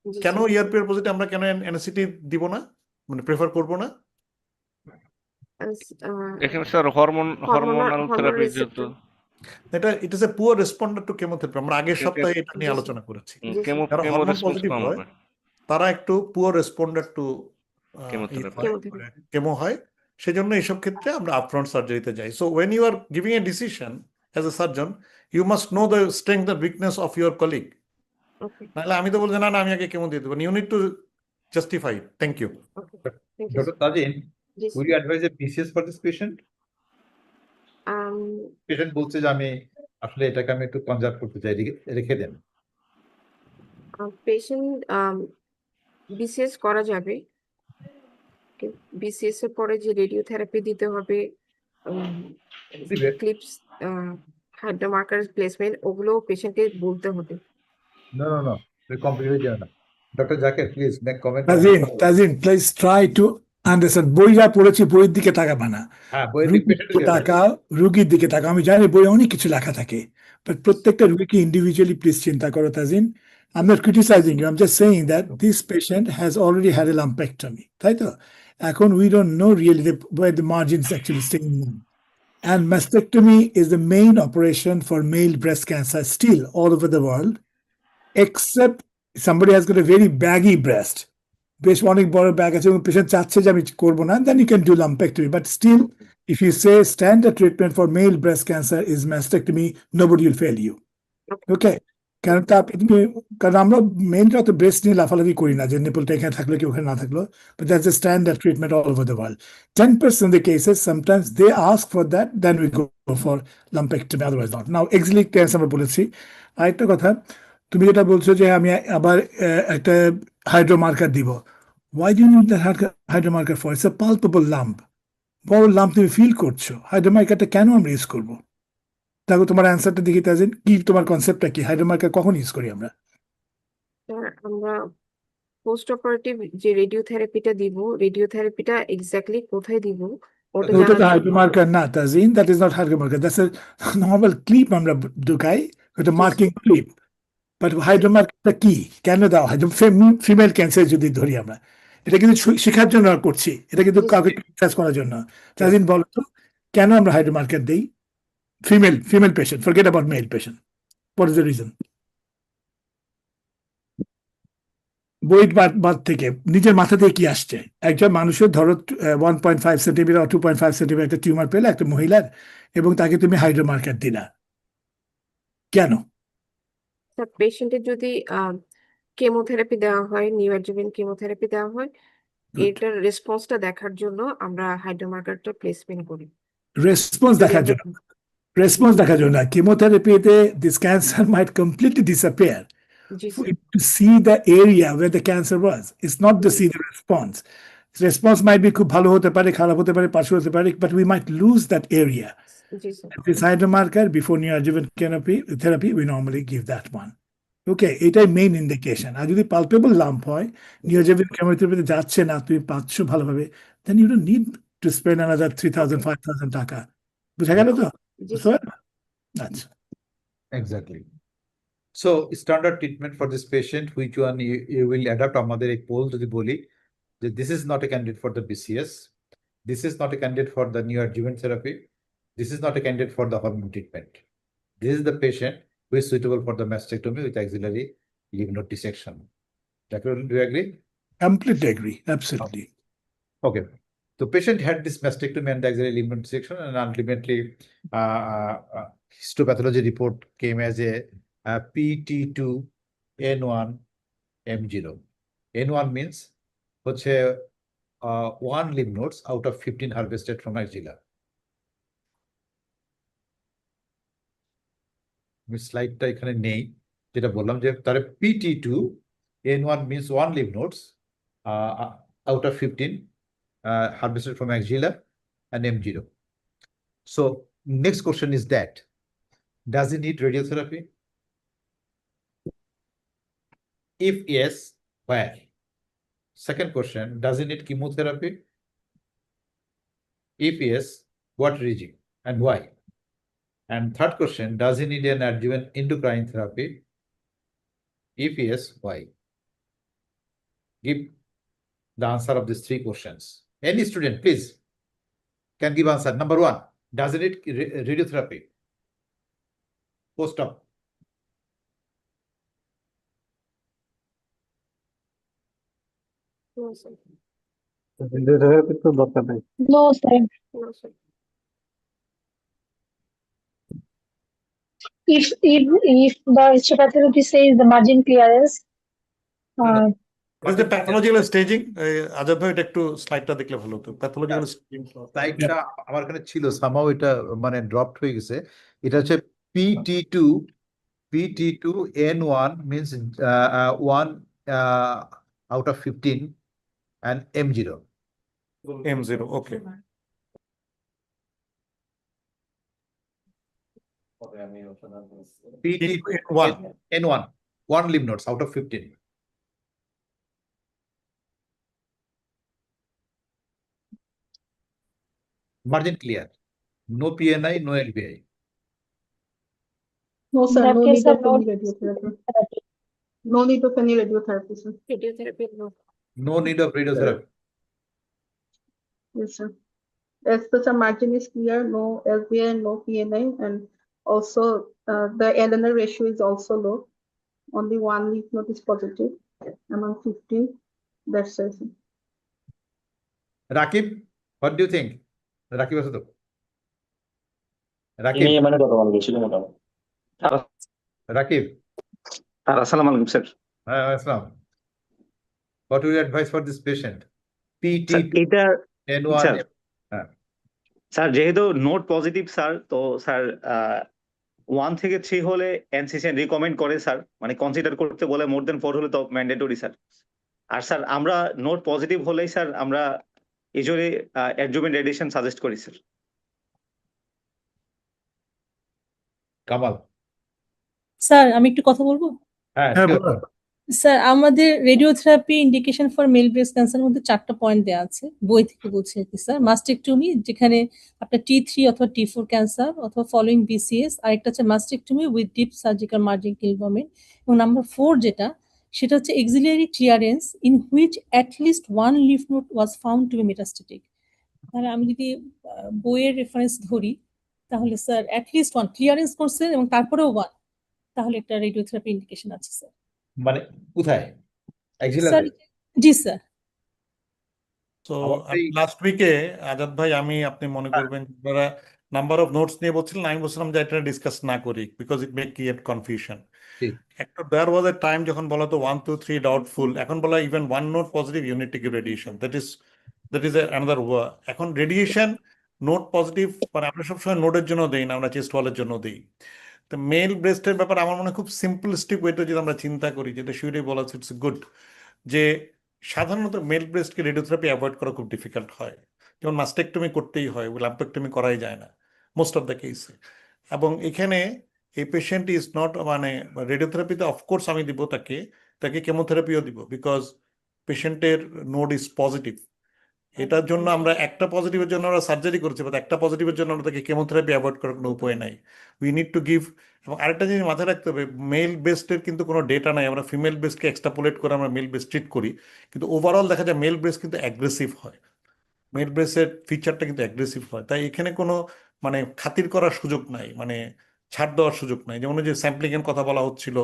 Yes, কেন sir. ইআরপিআর পজিটিভ আমরা কেন এনএসিটি দিব না, মানে প্রেফার করব না? As, এখানে স্যার হরমোনাল থেরাপি যেহেতু এটা it is a poor responder to chemotherapy, আমরা আগের সপ্তাহে এটা নিয়ে Yes, sir. আলোচনা করেছি। কেমো যারা কেমো হরমোন রেসপন্স পজিটিভ কম হয় হবে তারা একটু poor responder to Chemotherapy. Chemo হয়, সেজন্য এইসব ক্ষেত্রে আমরা আপফ্রন্ট সার্জারিতে যাই। So when you are giving a decision as a surgeon, you must know the strength the weakness of your colleague. Okay, নাহলে আমি তো বলছি না না আমি আগে কেমো দিয়ে দেবো, you need to justify. Thank you. okay. Thank you, doctor sir. Tazin, Yes, will sir. You advise a PCS for this patient? Um, patient বলছে যে আমি আসলে এটাকে আমি একটু কনজার্ভ করতে চাই, রেখে দেন। patient BCS করা যাবে। BCS এর পরে যে রেডিওথেরাপি দিতে হবে, দিবে। ক্লিপস, হাইড্রোমার্কার প্লেসমেন্ট, ওগুলো পেশেন্টকে বলতে হবে। No, no, no. We completely different. Dr. Zakir, please make comment. Tajin please try to understand. বইটা পড়েছি, বইয়ের দিকে তাকাবা না, হ্যাঁ, বইয়ের রুগীর patient দিকে কে তাকাও, রুগীর দিকে তাকাও। আমি জানি বইয়ে অনেক কিছু লেখা থাকে, বাট প্রত্যেকটা রুগীকে ইন্ডিভিজুয়ালি প্লিজ চিন্তা করো Tajin. I'm not criticizing you, I'm just saying that this patient has already had a lumpectomy, তাই তো? এখন we don't know really where the margins actually staying in. And mastectomy is the main operation for male breast cancer still all over the world, except somebody has got a very baggy breast, বেশ অনেক বড় ব্যাগ আছে এবং পেশেন্ট চাচ্ছে যে আমি করবো না, then you can do lumpectomy. But still, if you say standard treatment for male breast cancer is mastectomy, nobody will fail you. Okay? কারণ আমরা মেনরা তো ব্রেস্ট নিয়ে লাফালাফি করি না যে নিপলটা এখানে থাকলো কি ওখানে না থাকলো, but that's the standard treatment all over the world. 10% of the cases, sometimes they ask for that, then we go for lumpectomy, otherwise not. Now, axillary cancer আমরা বলেছি। আরেকটা কথা, তুমি যেটা বলছো যে আমি আবার একটা হাইড্রোমার্কার দিব, why do you need that হাইড্রোমার্কার for? It's a palpable lump. বড় লাম্প তুমি ফিল করছো, হাইড্রোমার্কারটা কেন আমরা ইউজ করবো? দেখো তোমার অ্যান্সারটা দেখি তাজিন, কি তোমার কনসেপ্টটা কি? হাইড্রোমার্কার কখন ইউজ করি আমরা? আমরা পোস্ট অপারেটিভ যে রেডিওথেরাপিটা দিব, রেডিওথেরাপিটা এক্স্যাক্টলি কোথায় দিব ওটা ওটা তো জানার জন্য। হাইড্রোমার্কার না Tazin, that is not hydromarker, that's a normal clip আমরা ঢুকাই, ওটা মার্কিং ক্লিপ। বাট হাইড্রোমার্কারটা কি, কেন দেওয়া হয়? ফিমেল ক্যান্সার যদি ধরি আমরা, এটা কিন্তু শেখার জন্য করছি, এটা কিন্তু কাউকে ক্রিটিসাইজ করার জন্য। তাজিন বলো তো, কেন আমরা হাইড্রোমার্কার দেই female patient, forget about male patient, what is the reason? বইট বাদ থেকে নিজের মাথা থেকে কি আসছে? একজন মানুষের ধরো 1.5 সেন্টিমিটার 2.5 সেন্টিমিটার একটা টিউমার পেলে একটা মহিলার, এবং তাকে তুমি হাইড্রোমার্কার দিলা কেন? পেশেন্টের যদি কেমোথেরাপি দেওয়া হয়, নিউঅ্যাডজুভেন্ট কেমোথেরাপি দেওয়া হয়, এটার রেসপন্সটা দেখার জন্য আমরা হাইড্রোমার্কারটা প্লেসমেন্ট করি। রেসপন্স দেখার জন্য না, কেমোথেরাপিতে this cancer might completely disappear, জি to see the area where the cancer was. It's not to see the response. Response might be খুব ভালো হতে পারে, খারাপ হতে পারে, পার্শ্ব হতে পারে, but we might lose that area. G sir. This hydromarker before neoadjuvant therapy, we normally give that one. Okay, এটাই মেইন ইন্ডিকেশন। আর যদি পালপেবল লাম্প হয়, neoadjuvant chemotherapy যাচ্ছে না, তুমি পাচ্ছ ভালোভাবে, then you don't need to spend another 3,000, 5,000 টাকা। বুঝা গেল তো? আচ্ছা। Exactly. So standard treatment for this patient, which one you will adapt আমাদের এই পোল যদি বলি যে this is not a candidate for the BCS. This is not a candidate for the neoadjuvant therapy. This is not a candidate for the hormone treatment. This is the patient who is suitable for the mastectomy with axillary lymph node dissection. Dr. Do you agree? Completely agree. Absolutely. Okay. The patient had this mastectomy and axillary lymph node dissection, and ultimately, histopathology report came as a PT2N1 M0. N1 means one lymph nodes out of 15 harvested from axilla. স্লাইডটা এখানে নেই, যেটা বললাম যে তার PT2N1 means one lymph nodes out of 15 harvested from axilla and M0. So next question is that, does he need radiotherapy? If yes, where? Second question, does he need chemotherapy? If yes, what regime and why? And third question, does he need an adjuvant endocrine therapy? If yes, why? Give the answer of these three questions. Any student, please, can give answer. Number one, does he need radiotherapy? Post-op. No, sir. No, sir. No, sir. If the histopathology says the margin clearance, What is the pathological staging? Azad ভাই এটা একটু স্লাইডটা দেখলে ভালো হতো। Pathological staging. স্লাইডটা আমার এখানে ছিল, সামহাও এটা মানে ড্রপড হয়ে গেছে। এটা হচ্ছে PT2N1 means 1 out of 15 and M0. M0, okay. PT2N1, 1 lymph nodes out of 15. Margin clear. No PNI, no LBI. no, sir, that no case, need of sir, no any radiotherapy. No need of any radiotherapy, sir. Radiotherapy, no. No need of radiotherapy. Yes, sir. As such a margin is clear, no LBI, no PNI, and also the LNR ratio is also low. Only one lymph node is positive among 15. That's it. Rakib, what do you think? Rakib Asad. Rakib, Rakib. Assalamu alaikum, sir. Assalam. What would you advise for this patient? Sir, এটা PT2N1. স্যার স্যার যেহেতু নোট পজিটিভ স্যার, তো স্যার 1 থেকে 3 হলে এনসিসিএন রিকমেন্ড করে স্যার, মানে কনসিডার করতে বলে, মোর দেন 4 হলে তো ম্যান্ডেটরি স্যার। আর স্যার আমরা নোট পজিটিভ হলেই স্যার আমরা ইউজুয়ালি অ্যাডজুভেন্ট রেডিয়েশন সাজেস্ট করি স্যার। কামাল। স্যার আমি একটু কথা বলবো? হ্যাঁ, হ্যাঁ, sure. বলুন। স্যার আমাদের radiotherapy indication for male breast cancer মধ্যে 4টা পয়েন্ট দেওয়া আছে, বই থেকে বলছি আর কি স্যার। মাস্টেকটমি, যেখানে আপনার T3 অথবা T4 ক্যান্সার অথবা ফলোইং BCS, আরেকটা হচ্ছে mastectomy with deep surgical margin কিলবমেন, এবং নাম্বার 4 যেটা, সেটা হচ্ছে axillary clearance in which at least one lymph node was found to be metastatic. তাহলে আমি যদি বইয়ের রেফারেন্স ধরি, তাহলে স্যার অ্যাটলিস্ট ওয়ান ক্লিয়ারেন্স করছে এবং তারপরেও ওয়ান, তাহলে একটা রেডিওথেরাপি ইন্ডিকেশন আছে স্যার। মানে কোথায়? Sir Axillary? জি স্যার। So আমার এই- লাস্ট উইকে আজাদ ভাই, আপনি মনে করবেন যারা নাম্বার অফ নোটস নিয়ে বলছিলেন, আমি বলছিলাম যে এটা ডিসকাস না করি, because it make create confusion. ঠিক। একটা দেয়ার ওয়াজ এ টাইম যখন বলা তো 1 2 3 ডাউটফুল, এখন বলা even 1 note positive unit to give radiation, that is another ওয়া। এখন রেডিয়েশন নোট পজিটিভ মানে আমরা সবসময় নোটের জন্য দেই না, আমরা চেস্ট ওয়ালের জন্য দিই। তো মেল ব্রেস্টের ব্যাপার আমার মনে হয় খুব সিম্পলিস্টিক ওয়েতে যদি আমরা চিন্তা করি, যেটা শিউরে বলা ইটস গুড, যে সাধারণত মেল ব্রেস্টকে রেডিওথেরাপি অ্যাভয়েড করা খুব ডিফিকাল্ট হয়। যেমন মাস্টেকটমি করতেই হয়, লাম্পেক্টমি করাই যায় না মোস্ট অফ দ্য কেসে। এবং এখানে এই পেশেন্ট ইজ নট, মানে রেডিওথেরাপিতে অফকোর্স আমি দিব তাকে কেমোথেরাপিও দিব, বিকজ পেশেন্টের নোড ইজ পজিটিভ। এটার জন্য আমরা একটা পজিটিভের জন্য আমরা সার্জারি করছি, বাট একটা পজিটিভের জন্য আমরা তাকে কেমোথেরাপি অ্যাভয়েড করার কোনো উপায় নাই। We need to give. এবং আরেকটা জিনিস মাথায় রাখতে হবে, মেল বেস্টের কিন্তু কোনো ডেটা নাই, আমরা ফিমেল বেস্টকে এক্সট্রাপোলেট করে আমরা মেল বেস্ট ট্রিট করি, কিন্তু ওভারঅল দেখা যায় মেল বেস্ট কিন্তু অ্যাগ্রেসিভ হয়। মেল ব্রেসের ফিচারটা কিন্তু অ্যাগ্রেসিভ হয়, তাই এখানে কোনো মানে খাতির করার সুযোগ নাই, মানে ছাড় দেওয়ার সুযোগ নাই, যেমন ওই যে স্যাম্পলিং এর কথা বলা হচ্ছিল।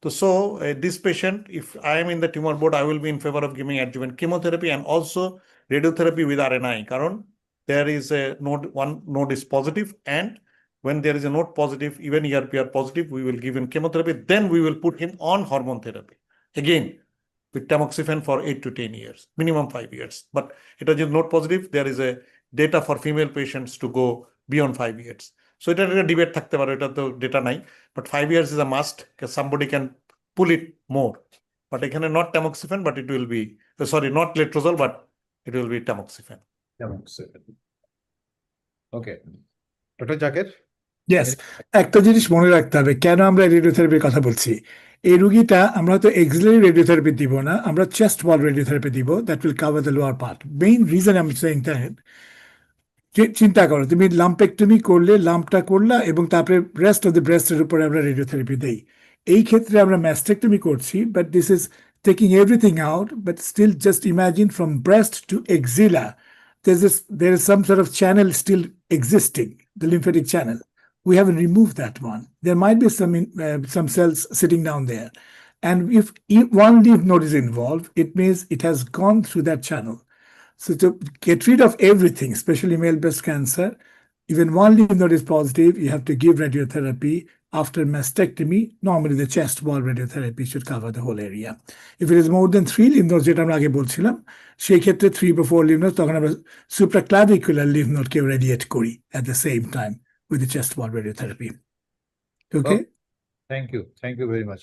তো so this patient, if I am in the tumour board, I will be in favour of giving adjuvant chemotherapy and also radiotherapy with RNI, কারণ there is a node, one node is positive, and when there is a node positive, even ERPR positive, we will give him chemotherapy, then we will put him on hormone therapy again with tamoxifen for 8 to 10 years, minimum 5 years. But it is node positive, there is a data for female patients to go beyond 5 years. So it is a debate থাকতে পারে, এটা তো ডেটা নাই, but 5 years is a must, because somebody can pull it more. But এখানে not tamoxifen, but it will be, sorry, not letrozole, but it will be tamoxifen. Okay, doctor Zakir. Yes, একটা জিনিস মনে রাখতে হবে কেন আমরা রেডিওথেরাপির কথা বলছি। এই রুগীটা আমরা হয়তো এক্সিলারি রেডিওথেরাপি দিব না, আমরা চেস্ট ওয়াল রেডিওথেরাপি দিব, that will cover the lower part. Main reason আমি সেইং দ্যাট, চিন্তা করো তুমি লাম্পেক্টমি করলে, লাম্পটা করলা এবং তারপরে রেস্ট অফ দ্য ব্রেস্টের উপরে আমরা রেডিওথেরাপি দেই। এই ক্ষেত্রে আমরা ম্যাস্টেক্টমি করছি, but this is taking everything out, but still just imagine from breast to axilla there is some sort of channel still existing, the lymphatic channel. We haven't removed that one. There might be some cells sitting down there, and if one lymph node is involved, it means it has gone through that channel. So to get rid of everything, especially male breast cancer, even one lymph node is positive, you have to give radiotherapy. After mastectomy, normally the chest wall radiotherapy should cover the whole area. If it is more than 3 lymph nodes, যেটা আমরা আগে বলছিলাম, সেই ক্ষেত্রে 3 বা 4 lymph nodes, তখন আমরা supraclavicular lymph node কে radiate করি at the same time with the chest wall radiotherapy. Okay? Thank you very much.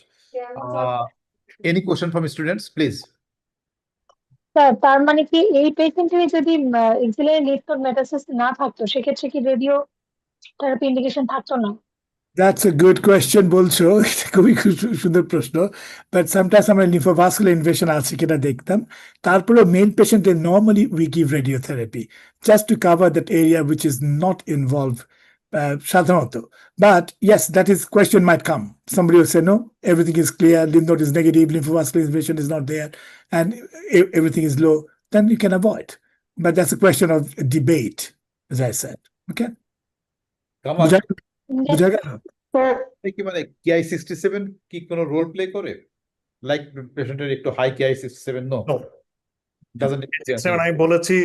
Any question from students, please? Sir, তার মানে কি এই পেশেন্টের যদি এক্সিলারি লিম্ফ নোড মেটাসিস না থাকতো, সেক্ষেত্রে কি রেডিও থেরাপি ইন্ডিকেশন থাকতো না? That's a good question, বলছো। খুবই সুন্দর প্রশ্ন। But sometimes আমরা লিম্ফোভাস্কুলার ইনভেশন আছে কিনা দেখতাম। তারপরে mail পেশেন্টে normally we give radiotherapy just to cover that area which is not involved সাধারণত। But yes, that is question might come. Somebody will say, no, everything is clear, lymph node is negative, lymphovascular invasion is not there, and everything is low, then you can avoid. But that's a question of debate, as I said. Okay? বুঝা গেল? কি মানে Ki-67 কি কোনো রোল প্লে করে? লাইক পেশেন্টের একটু high Ki-67? No, No. Doesn't. আমি বলেছি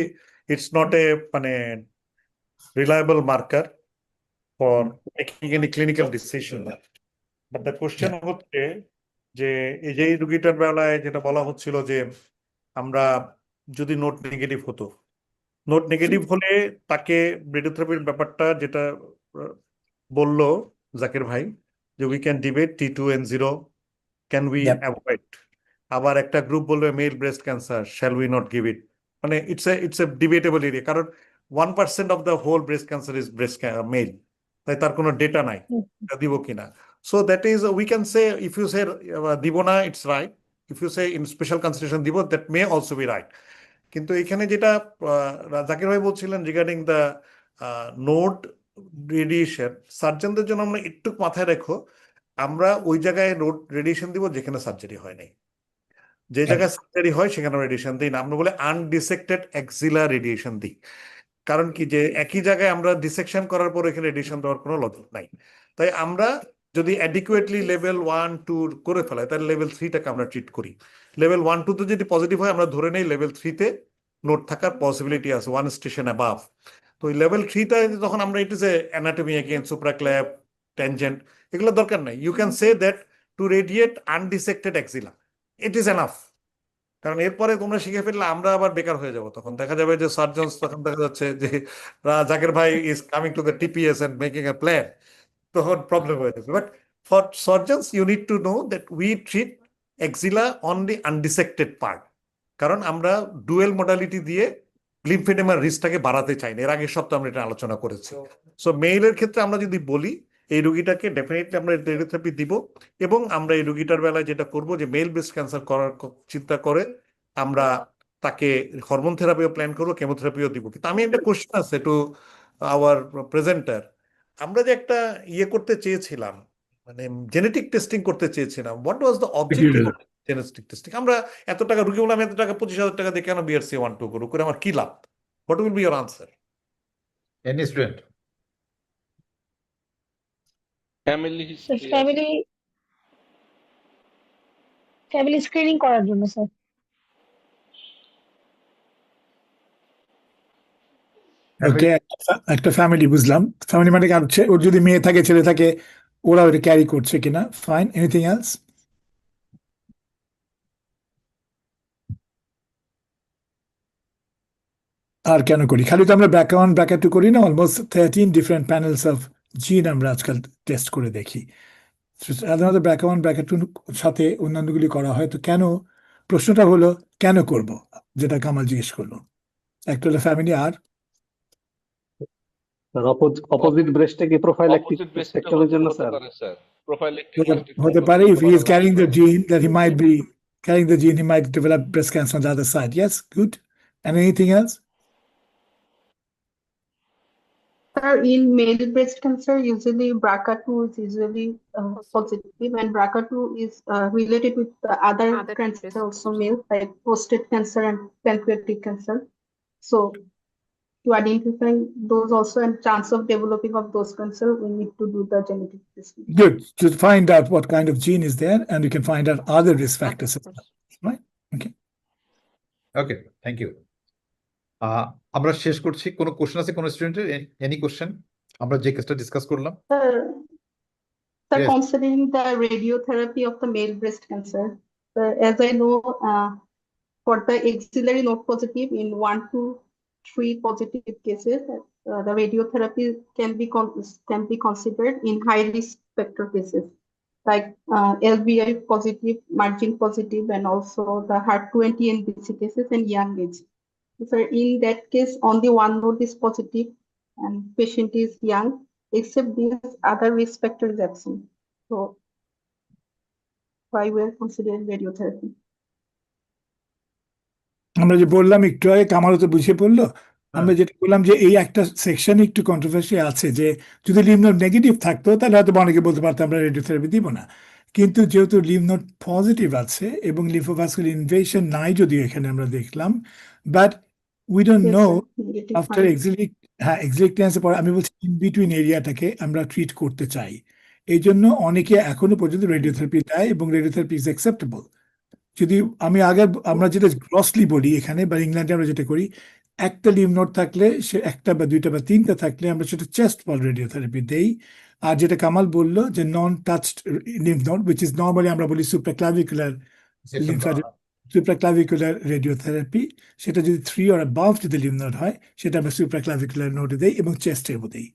it's not a মানে reliable marker for making any clinical decision. But the question হচ্ছে যে এই যে রোগীটার বেলায় যেটা বলা হচ্ছিল যে আমরা যদি নোট নেগেটিভ হতো, নোট নেগেটিভ হলে তাকে রেডিওথেরাপির ব্যাপারটা যেটা বললো জাকির ভাই, যে we can debate T2 and 0 can we avoid. আবার একটা গ্রুপ বলবে male breast cancer, shall we not give it. মানে ইটস এ ডিবেটেবল এরিয়া, কারণ 1% of the whole breast cancer is breast male, তাই তার কোনো ডেটা নাই দিব কিনা। So that is we can say, if you সে দিব না, it's right. If you say in special consideration দিব, that may also be right. কিন্তু এখানে যেটা জাকির ভাই বলছিলেন রিগার্ডিং দ্য নোড রেডিয়েশন, সার্জনদের জন্য আমরা একটু মাথায় রেখো, আমরা ওই জায়গায় নোড রেডিয়েশন দিব যেখানে সার্জারি হয় নাই। যে জায়গায় সার্জারি হয় সেখানে রেডিয়েশন দিই না, আমরা বলে আনডিসেক্টেড এক্সিলা রেডিয়েশন দিই। কারণ কি, যে একই জায়গায় আমরা ডিসেকশন করার পর এখানে রেডিয়েশন দেওয়ার কোনো লজিক নাই। তাই আমরা যদি অ্যাডিকুয়েটলি লেভেল 1, 2 করে ফেলাই, তাহলে লেভেল 3টাকে আমরা ট্রিট করি। লেভেল 1, 2 তে যদি পজিটিভ হয়, আমরা ধরে নেই লেভেল 3তে নোট থাকার পসিবিলিটি আছে, 1 স্টেশন অ্যাবাভ। তো ওই লেভেল 3টা তখন আমরা it is a anatomy again, supraclav, tangent, এগুলো দরকার নাই। You can say that to radiate undissected axilla, it is enough. কারণ এরপরে তোমরা শিখে ফেললে আমরা আবার বেকার হয়ে যাব। তখন দেখা যাবে যে সার্জনস, তখন দেখা যাচ্ছে যে জাকির ভাই is coming to the TPS and making a plan, তখন প্রবলেম হয়ে যাবে। But for surgeons you need to know that we treat axilla on the undissected part, কারণ আমরা ডুয়েল মডালিটি দিয়ে লিম্ফেডেমার রিস্কটাকে বাড়াতে চাই না। এর আগের সপ্তাহে আমরা এটা আলোচনা করেছি। সো মেইলের ক্ষেত্রে আমরা যদি বলি, এই রোগীটাকে ডেফিনেটলি আমরা রেডিওথেরাপি দিব, এবং আমরা এই রোগীটার বেলায় যেটা করব, যে মেল ব্রেস্ট ক্যান্সার করার চিন্তা করে আমরা তাকে হরমোন থেরাপিও প্ল্যান করবো, কেমোথেরাপিও দিব। কিন্তু আমি একটা কোশ্চেন আছে টু আওয়ার প্রেজেন্টার, আমরা যে একটা ইয়ে করতে চেয়েছিলাম, মানে জেনেটিক টেস্টিং করতে চেয়েছিলাম, what was the objective of genetic testing? আমরা এত টাকা, রুগী বললাম এত টাকা, 25,000 টাকা দিয়ে কেন BRCA1/2 করবো, করে আমার কি লাভ? what will be your answer? Any student? Family history family screening করার জন্য স্যার। ওকে, একটা ফ্যামিলি বুঝলাম। ফ্যামিলি মানে কি, ওর যদি মেয়ে থাকে ছেলে থাকে ওরা ওটা ক্যারি করছে কিনা। Fine, anything else? আর কেন করি? খালি তো আমরা BRCA1 BRCA2 করি না, অলমোস্ট 13 ডিফারেন্ট প্যানেলস অফ জিন আমরা আজকাল টেস্ট করে দেখি। সাধারণত BRCA1 BRCA2 সাথে অন্যান্যগুলি করা হয়। তো কেন, প্রশ্নটা হলো কেন করব, যেটা কামাল জিজ্ঞেস করলো। একটা হলো ফ্যামিলি, আর অপোজিট ব্রেস্টে কি প্রোফাইল্যাকটিক স্পেকট্রামের জন্য স্যার? হতে পারে if he is carrying the gene that he might be carrying the gene, he might develop breast cancer on the other side. Yes, good. And anything else? Sir, in male breast cancer, usually BRCA2 is usually positive, and BRCA2 is related with the other cancer breast also male, like prostate cancer and pancreatic cancer. So to identify those also and chance of developing of those cancer, we need to do the genetic testing. Good. To find out what kind of gene is there, and you can find out other risk factors as well. Right? Okay. Okay, thank you. আমরা শেষ করছি। কোনো কোশ্চেন আছে কোনো স্টুডেন্টের? Any question? আমরা যে কেসটা ডিসকাস করলাম। Sir, Yes. considering the radiotherapy of the male breast cancer, as I know, for the axillary node positive in 1 to 3 positive cases, the radiotherapy can be considered in high risk factor cases like LBI positive, margin positive, and also the HER20 and BC cases and young age. So in that case, only one node is positive and patient is young, except these other risk factor is absent. So why we are considering radiotherapy? আমরা যে বললাম একটু আগে, কামালও তো বুঝে পড়লো। আমরা যেটা বললাম যে এই একটা সেকশন একটু কন্ট্রোভার্সি আছে, যে যদি লিম্ফ নোড নেগেটিভ থাকতো তাহলে হয়তো অনেকে বলতে পারতাম আমরা রেডিওথেরাপি দিব না। কিন্তু যেহেতু লিম্ফ নোড পজিটিভ আছে এবং লিম্ফোভাস্কুলার ইনভেশন নাই যদিও এখানে আমরা দেখলাম, but we don't Yes, no sir. Negative after margin. Axillary ক্লিয়ারেন্সের পর আমি বলছি ইন বিটুইন এরিয়াটাকে আমরা ট্রিট করতে চাই। এই জন্য অনেকে এখনো পর্যন্ত রেডিওথেরাপি দেয় এবং রেডিওথেরাপি ইজ অ্যাকসেপ্টেবল। যদি আমরা যেটা গ্রসলি বলি এখানে বা ইংল্যান্ডে আমরা যেটা করি, একটা লিম্ফ নোড থাকলে, সে একটা বা দুইটা বা তিনটা থাকলে আমরা সেটা চেস্ট বল রেডিওথেরাপি দেই। আর যেটা কামাল বললো যে non touched lymph node, which is normally আমরা বলি সুপ্রাক্লাভিকুলার রেডিওথেরাপি, সেটা যদি 3 or above যদি লিম্ফ নোড হয় সেটা আমরা সুপ্রাক্লাভিকুলার নোডে দেই এবং চেস্টেও দেই।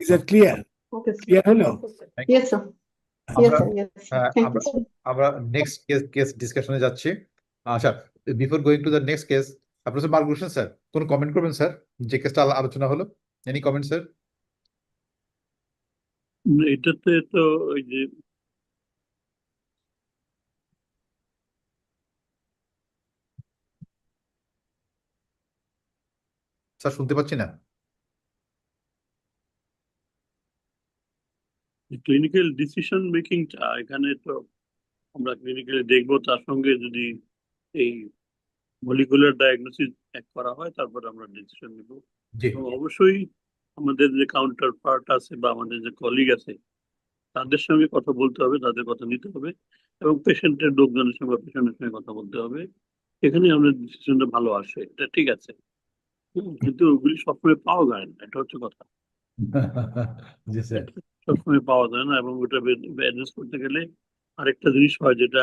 Is that clear? Okay, sir. Clear হলো? Yes, sir. Yes, sir. Yes, sir. Thank you, sir. আমরা নেক্সট কেস ডিসকাশনে যাচ্ছি। আচ্ছা, before going to the next case, professor mark Roshan sir কোনো কমেন্ট করবেন স্যার যে কেসটা আলোচনা হলো? Any comment sir? এটাতে তো ওই যে স্যার শুনতে পাচ্ছি না। ক্লিনিক্যাল ডিসিশন মেকিং এখানে তো আমরা ক্লিনিক্যালি দেখবো, তার সঙ্গে যদি এই মলিকুলার ডায়াগনোসিস এক করা হয় তারপর আমরা ডিসিশন নেব। এবং অবশ্যই আমাদের যে কাউন্টার পার্ট আছে বা আমাদের যে কলিগ আছে তাদের সঙ্গে কথা বলতে হবে, তাদের কথা নিতে হবে এবং পেশেন্টের লোকজনের সঙ্গে পেশেন্টের সঙ্গে কথা বলতে হবে। এখানে আমাদের ডিসিশনটা ভালো আসে, এটা ঠিক আছে। কিন্তু ওগুলি সবসময় পাওয়া যায় না, এটা হচ্ছে কথা। জি স্যার। সবসময় পাওয়া যায় না এবং ওটা অ্যাডজাস্ট করতে গেলে আরেকটা জিনিস হয় যেটা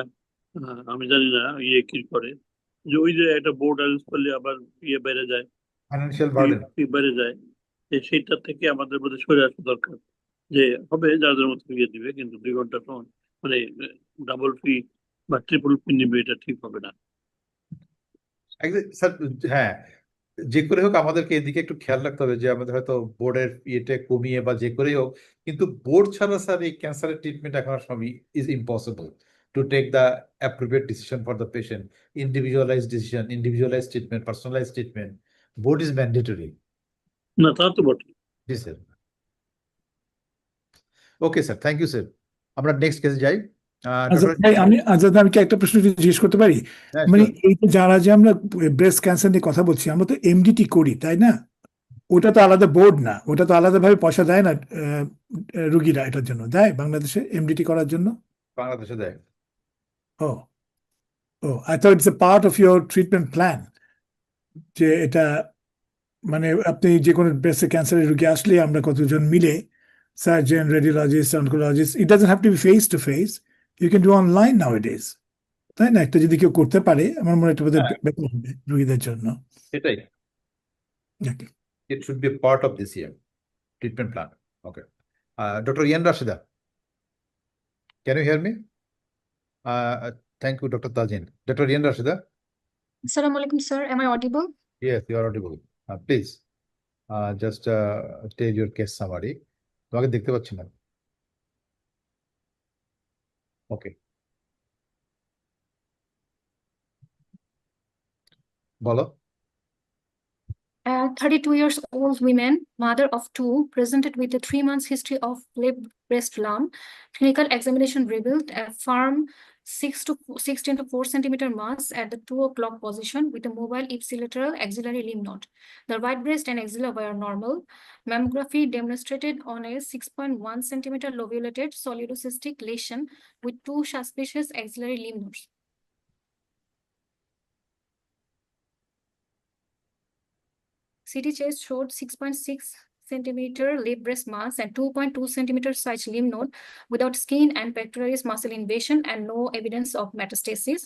আমি জানি না কি করে, যে ওই যে একটা বোর্ড অ্যারেঞ্জ করলে আবার বেড়ে যায়, ফাইনান্সিয়াল বার্ডেন বেড়ে যায়। সেইটা থেকে আমাদের মধ্যে সরে আসা দরকার, যে হবে যাদের মতো দিবে, কিন্তু 2 ঘন্টা সময় মানে ডাবল ফি বা ট্রিপল ফি নিবে, এটা ঠিক হবে না। স্যার হ্যাঁ, যে করে হোক আমাদেরকে এদিকে একটু খেয়াল রাখতে হবে যে আমাদের হয়তো বোর্ডের ইয়েটা কমিয়ে বা যে করেই হোক, কিন্তু বোর্ড ছাড়া স্যার এই ক্যান্সারের ট্রিটমেন্ট এখন সবই is impossible to take the appropriate decision for the patient. Individualize decision, individualize treatment, personalize treatment, board is mandatory. না তা তো বটে। জি sir. Okay sir, thank you sir. আমরা নেক্সট কেসে যাই। আচ্ছা ডক্টর ভাই, আমি আমি কি একটা প্রশ্ন জিজ্ঞেস করতে পারি? হ্যাঁ, মানে sure. এই যে আমরা ব্রেস্ট ক্যান্সার নিয়ে কথা বলছি, আমরা তো এমডিটি করি, তাই না? ওটা তো আলাদা বোর্ড না, ওটা তো আলাদাভাবে পয়সা দেয় না রুগীরা এটার জন্য, দেয় বাংলাদেশে এমডিটি করার জন্য? বাংলাদেশে দেয়। ও ও, I thought it's a part of your treatment plan, যে এটা মানে আপনি যে কোনো ব্রেস্ট ক্যান্সারের রুগী আসলে আমরা কতজন মিলে, surgeon, radiologist, oncologist, it doesn't have to be face to face, you can do online now it is, তাই না? একটা যদি কেউ করতে পারে, আমার মনে হয় এটা বোধহয় হ্যাঁ। বেটার হবে রুগীদের জন্য। এটাই, Okay. it should be a part of this year treatment plan. Okay. Dr. Ian Rashida, can you hear me? Thank you, Dr. Tajin. Dr. Ian Rashida? Assalamu alaikum, sir. Am I audible? Yes, you are audible. Please, just state your case summary. তোমাকে দেখতে পাচ্ছি না। ওকে, বলো। 32 years old woman, mother of two, presented with a 3 months history of left breast lump. Clinical examination revealed a firm 16 to 4 centimeter mass at the 2 o'clock position with a mobile ipsilateral axillary lymph node. The right breast and axilla were normal. Mammography demonstrated on a 6.1 centimeter lobulated solidocystic lesion with 2 suspicious axillary lymph nodes. CT chest showed 6.6 centimeter left breast mass and 2.2 centimeter size lymph node without skin and pectoralis muscle invasion and no evidence of metastasis.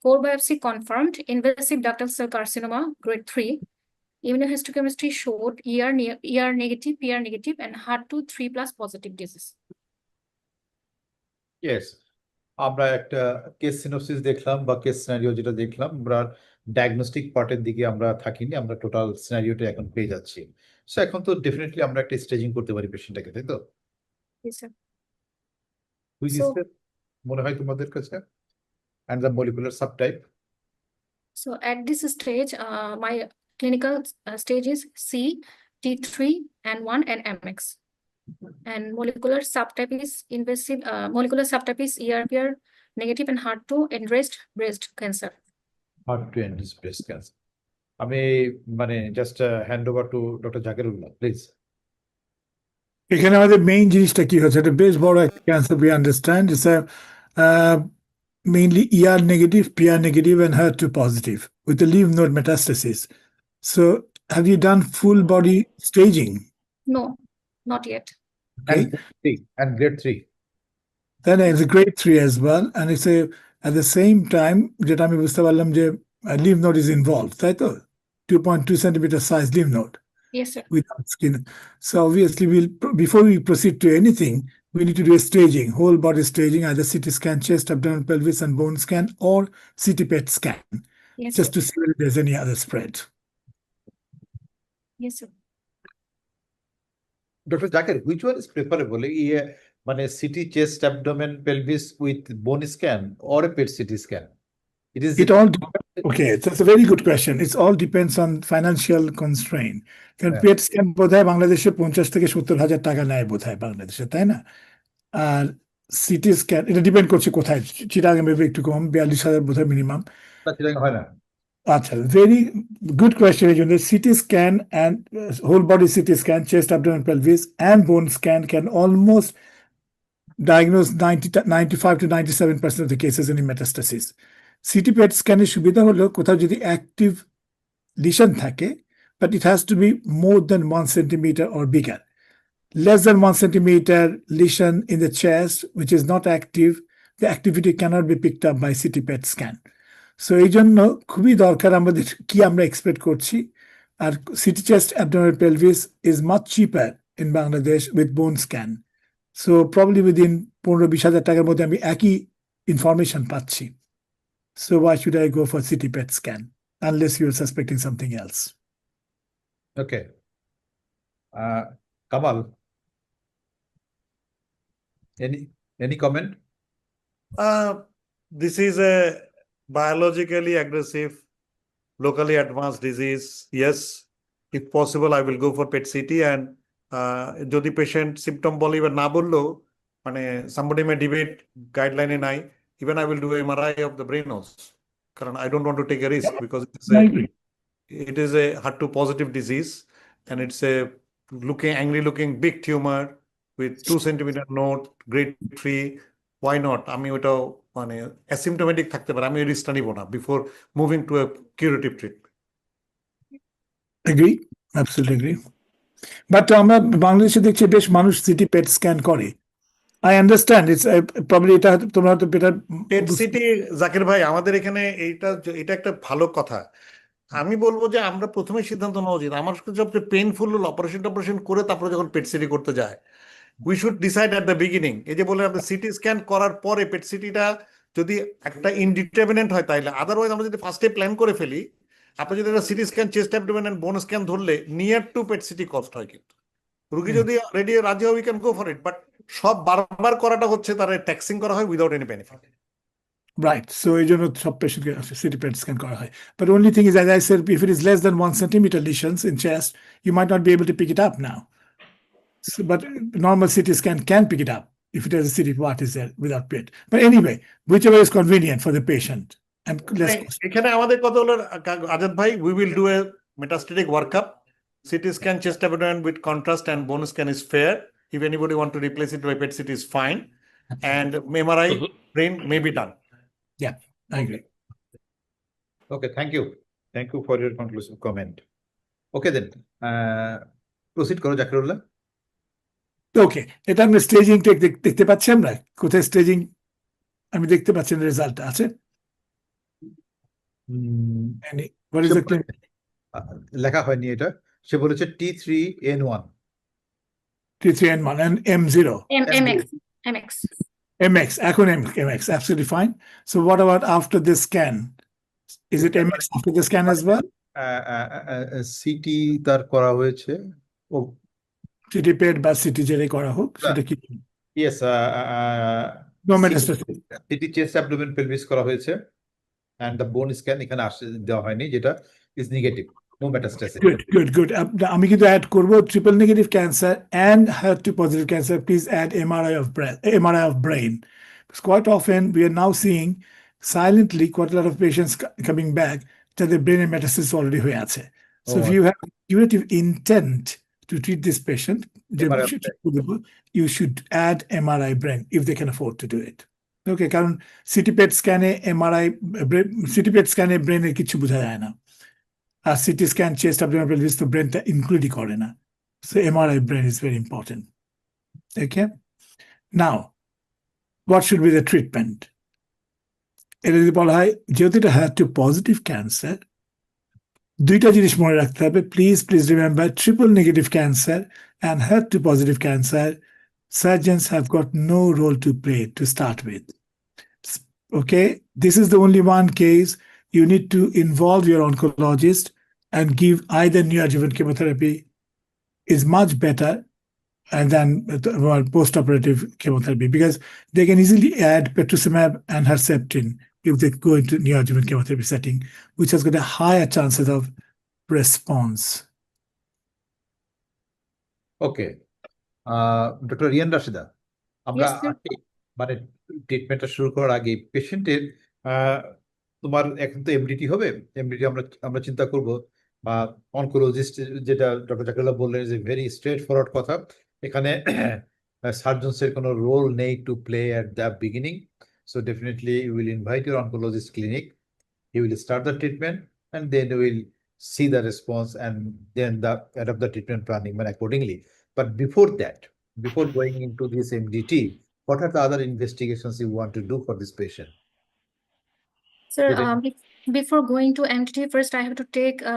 Core biopsy confirmed invasive ductal cell carcinoma grade 3. Immunohistochemistry showed ER negative, PR negative, and HER2 3+ positive disease. Yes, আমরা একটা কেস সিনোপসিস দেখলাম বা কেস সিনারিও যেটা দেখলাম, আমরা ডায়াগনস্টিক পার্টের দিকে আমরা থাকিনি, আমরা টোটাল সিনারিওটা এখন পেয়ে যাচ্ছি। সো এখন তো ডেফিনেটলি আমরা একটা স্টেজিং করতে পারি পেশেন্টটাকে, তাই তো? Yes, sir. Which So- is মনে হয় তোমাদের কাছে, and the molecular subtype? So at this stage, my clinical stage is C, T3, and 1, and MX. And molecular subtype is invasive. Molecular subtype is ER/PR negative and HER2 enriched breast cancer. Hard to end this breast cancer. আমি মানে just hand over to doctor Zakirullah, please. এখানে আমাদের মেইন জিনিসটা কি হচ্ছে, এটা বেশ বড় একটা cancer, we understand it's a mainly ER negative, PR negative, and HER2 positive with the lymph node metastasis. So have you done full body staging? No, not yet. Okay, And grade 3. then it's a grade 3 as well, and it's a at the same time যেটা আমি বুঝতে পারলাম যে lymph node is involved, তাই তো? 2.2 centimeter size lymph node Yes, sir. without skin. So obviously before we proceed to anything, we need to do a staging, whole body staging, either CT scan, chest, abdomen, pelvis, and bone scan, or CT PET scan, Yes, just sir. to see whether there's any other spread. Yes, sir. Doctor Zakir, which one is preferable, মানে CT chest abdomen pelvis with bone scan or a PET CT scan? It all okay, that's a very good question. It all depends on financial constraint. কারণ Yeah. পেট স্ক্যান বোধহয় বাংলাদেশে 50 থেকে 70,000 টাকা নেয় বোধহয় বাংলাদেশে, তাই না? আর সিটি স্ক্যান এটা ডিপেন্ড করছে কোথায়, চিটাগাং মেবি একটু কম, 42,000 বোধহয় মিনিমাম। হয় না। Acha, very good question. CT scan and whole body CT scan, chest, abdomen, pelvis, and bone scan can almost diagnose 95 to 97% of the cases in metastasis. CT PET scan is সুবিধা হলো কোথাও যদি active lesion থাকে, but it has to be more than 1 centimeter or bigger. Less than 1 centimeter lesion in the chest, which is not active, the activity cannot be picked up by CT PET scan. So এই জন্য খুবই দরকার আমাদের কি আমরা এক্সপেক্ট করছি। আর CT chest abdomen pelvis is much cheaper in Bangladesh with bone scan. So probably within 15-20 হাজার টাকার মধ্যে আমি একই ইনফরমেশন পাচ্ছি। So why should I go for CT PET scan unless you are suspecting something else? Okay, Kamal, any comment? This is a biologically aggressive, locally advanced disease. Yes, if possible, I will go for PET CT, and যদি পেশেন্ট সিমটম বলে বা না বললেও মানে somebody may debate guideline নাই, even I will do MRI of the brain also, কারণ I don't want to take a risk because I agree. it is a HER2 positive disease and it's a angry looking big tumor with 2 centimeter node, grade 3. Why not? আমি ওটাও মানে asymptomatic থাকতে পারে, আমি রিস্কটা নিব না before moving to a curative treatment. Agree, absolutely agree. But আমরা বাংলাদেশে দেখছি বেশ মানুষ সিটি পেট স্ক্যান করে। I understand it's probably এটা তোমরা তো বেটার পেট সিটি জাকির ভাই আমাদের এখানে এটা একটা ভালো কথা। আমি বলবো যে আমরা প্রথমে সিদ্ধান্ত নেওয়া উচিত, আমার সবচেয়ে পেইনফুল হলো অপারেশন করে তারপরে যখন পেট সিটি করতে যায়। We should decide at the beginning. এই যে বলে আপনি সিটি স্ক্যান করার পরে পেট সিটিটা যদি একটা ইনডিটারমিনেন্ট হয় তাইলে, আদারওয়াইজ আমরা যদি ফার্স্টে প্ল্যান করে ফেলি, আপনি যদি একটা CT scan, chest abdomen, bone scan ধরলে near to PET CT cost হয়, কিন্তু রুগী যদি রেডি রাজি হয় we can go for it, but সব বারবার করাটা হচ্ছে তার ট্যাক্সিং করা হয় without any benefit. Right. So এই জন্য সব পেশেন্টকে সিটি পেট স্ক্যান করা হয়। But only thing is, as I said, if it is less than 1 centimeter lesions in chest, you might not be able to pick it up now. So, but normal CT scan can pick it up if it has a CT part is there without pit. But anyway, whichever is convenient for the patient. And let's এখানে আমাদের কথা হলো আজাদ ভাই, we will do a metastatic workup. CT scan, chest abdomen with contrast and bone scan is fair. If anybody want to replace it by PET CT is fine. And MRI brain may be done. Yeah, I agree. Okay, thank you. Thank you for your conclusive comment. Okay then, proceed করো জাকিরুল্লাহ। ওকে, এটা আমরা স্টেজিং দেখতে পাচ্ছি, আমরা কোথায় স্টেজিং আমি দেখতে পাচ্ছি রেজাল্ট আছে। What is the claim? লেখা হয়নি এটা, সে বলেছে T3N1 T3N1 and M0 MX এখন MX absolutely fine. So what about after this scan? Is it MX after the scan as well? CT তার করা হয়েছে, ও CT পেট বা CT যেটাই করা হোক সেটা কি? Yes, No metastasis. CT chest abdomen pelvis করা হয়েছে and the bone scan এখানে আসে দেওয়া হয়নি, যেটা is negative, no metastasis. Good. আমি কিন্তু অ্যাড করব triple negative cancer and HER2 positive cancer. Please add MRI of brain. Because quite often we are now seeing silently quite a lot of patients coming back that the brain metastasis already হয়ে আছে. So if you have curative intent to treat this patient, you should add MRI brain if they can afford to do it. Okay, কারণ সিটি পেট স্ক্যানে ব্রেনের কিছু বোঝা যায় না, আর CT scan chest abdomen pelvis তো ব্রেনটা ইনক্লুডই করে না। So MRI brain is very important. Okay, now what should be the treatment? এটা যদি বলা হয় যেহেতু এটা HER2 পজিটিভ ক্যান্সার, দুইটা জিনিস মনে রাখতে হবে। Please remember, triple negative cancer and HER2 positive cancer, surgeons have got no role to play to start with. Okay, this is the only one case you need to involve your oncologist and give either neoadjuvant chemotherapy is much better and than post-operative chemotherapy, because they can easily add pertuzumab and Herceptin if they go into neoadjuvant chemotherapy setting, which has got a higher chances of response. Okay, doctor Rian Rashida, আমরা মানে ট্রিটমেন্টটা শুরু করার আগে পেশেন্টের তোমার এখন তো এমডিটি হবে, এমডিটি আমরা চিন্তা করব, বা অনকোলজিস্ট যেটা ডক্টর জাকিরুল্লাহ বললেন যে ভেরি স্ট্রেট ফরওয়ার্ড কথা, এখানে সার্জনসের কোনো রোল নেই to play at the beginning. So definitely you will invite your oncologist clinic, he will start the treatment and then we will see the response and then adopt the treatment planning accordingly. But before that, before going into this MDT, what are the other investigations you want to do for this patient? Sir, before going to MDT, first I have to take a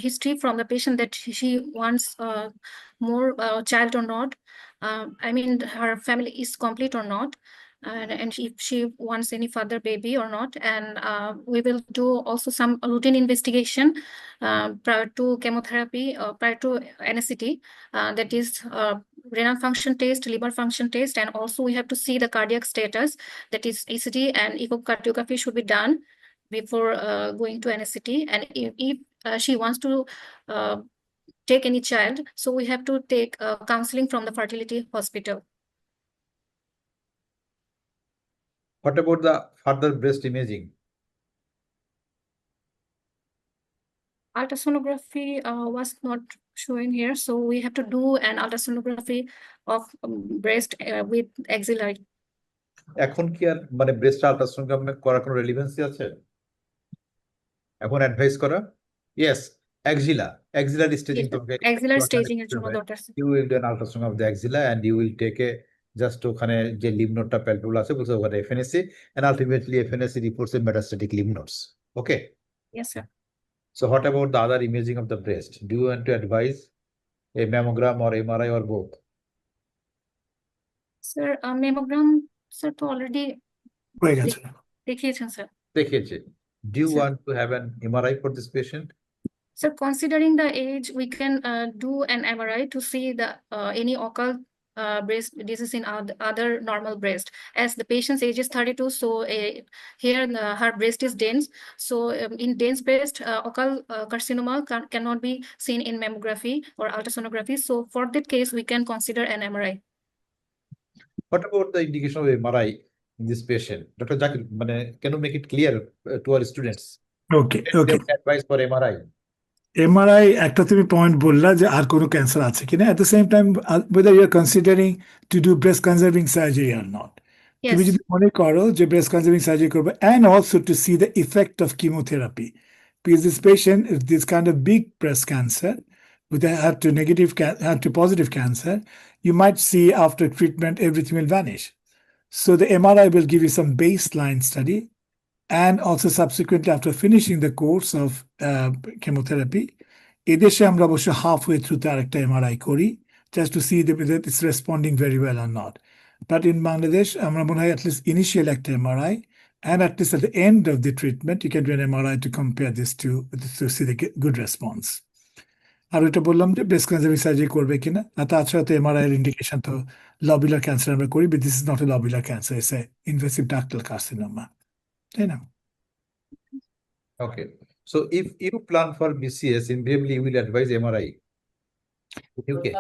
history from the patient that she wants more child or not. I mean, her family is complete or not, and if she wants any further baby or not. And we will do also some routine investigation prior to chemotherapy, prior to NSCT, that is renal function test, liver function test, and also we have to see the cardiac status, that is ECG and echocardiography should be done before going to NSCT. And if she wants to take any child, so we have to take counseling from the fertility hospital. What about the further breast imaging? Ultrasonography was not shown here, so we have to do an ultrasonography of breast with axillary. এখন কি আর মানে ব্রেস্ট আল্ট্রাসাউন্ড করার কোনো রেলিভেন্সি আছে এখন অ্যাডভাইস করা? ইয়েস, axillary staging Yes, তোমাকে axillary staging এর জন্য দরকার sir. you will do an ultrasound of the axilla and you will take a just ওখানে যে lymph node palpable আছে বলছে ওখানে FNAC and ultimately FNAC reports a metastatic lymph nodes. Okay. Yes, sir. So what about the other imaging of the breast? Do you want to advise a mammogram or MRI or both? Sir, mammogram sir তো already হয়ে গেছে। দেখিয়েছেন স্যার। দেখিয়েছে। Do you Sir. want to have an MRI for this patient? So considering the age, we can do an MRI to see the any occult breast disease in other normal breast. As the patient's age is 32, so here her breast is dense. So in dense breast, occult carcinoma cannot be seen in mammography or ultrasonography. So for that case, we can consider an MRI. What about the indication of MRI in this patient? Dr. Zakir, can you make it clear to our students? Okay Can okay they advise for MRI? MRI একটা তুমি পয়েন্ট বললা যে আর কোনো ক্যান্সার আছে কিনা at the same time whether you are considering to do breast conserving surgery or not. তুমি Yes. যদি মনে করো যে breast conserving surgery করবে and also to see the effect of chemotherapy because this patient if this kind of big breast cancer with a HER2 positive cancer you might see after treatment everything will vanish. So the MRI will give you some baseline study and also subsequently after finishing the course of chemotherapy এদেশে আমরা অবশ্য halfway through তার একটা MRI করি just to see whether it's responding very well or not. But in Bangladesh আমরা মনে হয় at least initial একটা MRI and at least at the end of the treatment you can do an MRI to compare this to see the good response. আর ওইটা বললাম যে ব্রেস্ট ক্যান্সার সার্জারি করবে কিনা আর তাছাড়া তো এমআরআই এর ইন্ডিকেশন তো লবিউলার ক্যান্সার আমরা করি but this is not a lobular cancer it's a invasive ductal carcinoma তাই না? Okay. So if you plan for BCS, invariably you will advise MRI. Okay.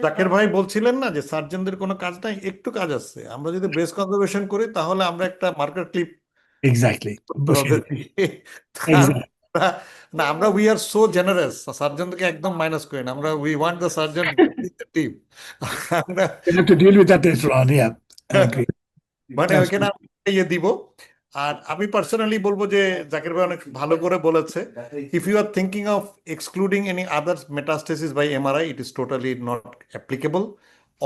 Zakir ভাই বলছিলেন না যে সার্জনদের কোনো কাজ নাই, একটু কাজ আছে। আমরা যদি ব্রেস্ট কনজারভেশন করি তাহলে আমরা একটা মার্কার ক্লিপ এক্স্যাক্টলি না আমরা উই আর সো জেনারেস, সার্জনদেরকে একদম মাইনাস করি না, আমরা we want the surgeon team. আমরা to deal with that later on, yeah. I agree. মানে ওইখানে ইয়ে দিব। আর আমি পার্সোনালি বলবো যে জাকির ভাই অনেক ভালো করে বলেছে, if you are thinking of excluding any other metastasis by MRI it is totally not applicable.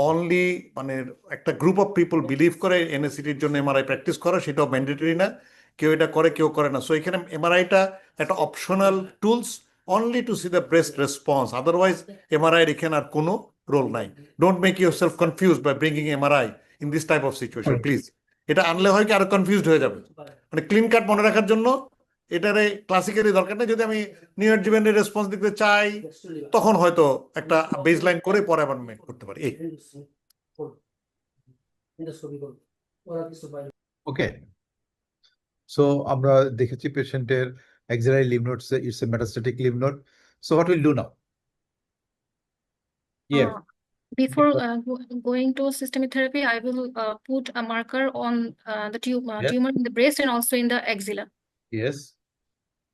Only মানে একটা গ্রুপ অফ পিপল বিলিভ করে এনএসিটির জন্য এমআরআই প্র্যাকটিস করা, সেটাও ম্যান্ডেটরি না, কেউ এটা করে কেউ করে না। সো এখানে এমআরআইটা একটা optional tools only to see the breast response, otherwise MRI এর এখানে আর কোনো রোল নাই। Don't make yourself confuse by bringing MRI in this type of situation please. এটা আনলে হয় কি আরো কনফিউজড হয়ে যাবে। মানে ক্লিন কাট মনে রাখার জন্য এটারে ক্লাসিক্যালি দরকার নেই। যদি আমি নিউ অ্যাডজুভেন্টের রেসপন্স দিতে চাই তখন হয়তো একটা বেস লাইন করে পরে আবার মেক করতে পারি। ওকে, সো আমরা দেখেছি পেশেন্টের axillary lymph nodes, it's a metastatic lymph node. So what we'll do now? Yeah. Before going to systemic therapy, I will put a marker on the Yeah. tumor in the breast and also in the axilla. Yes.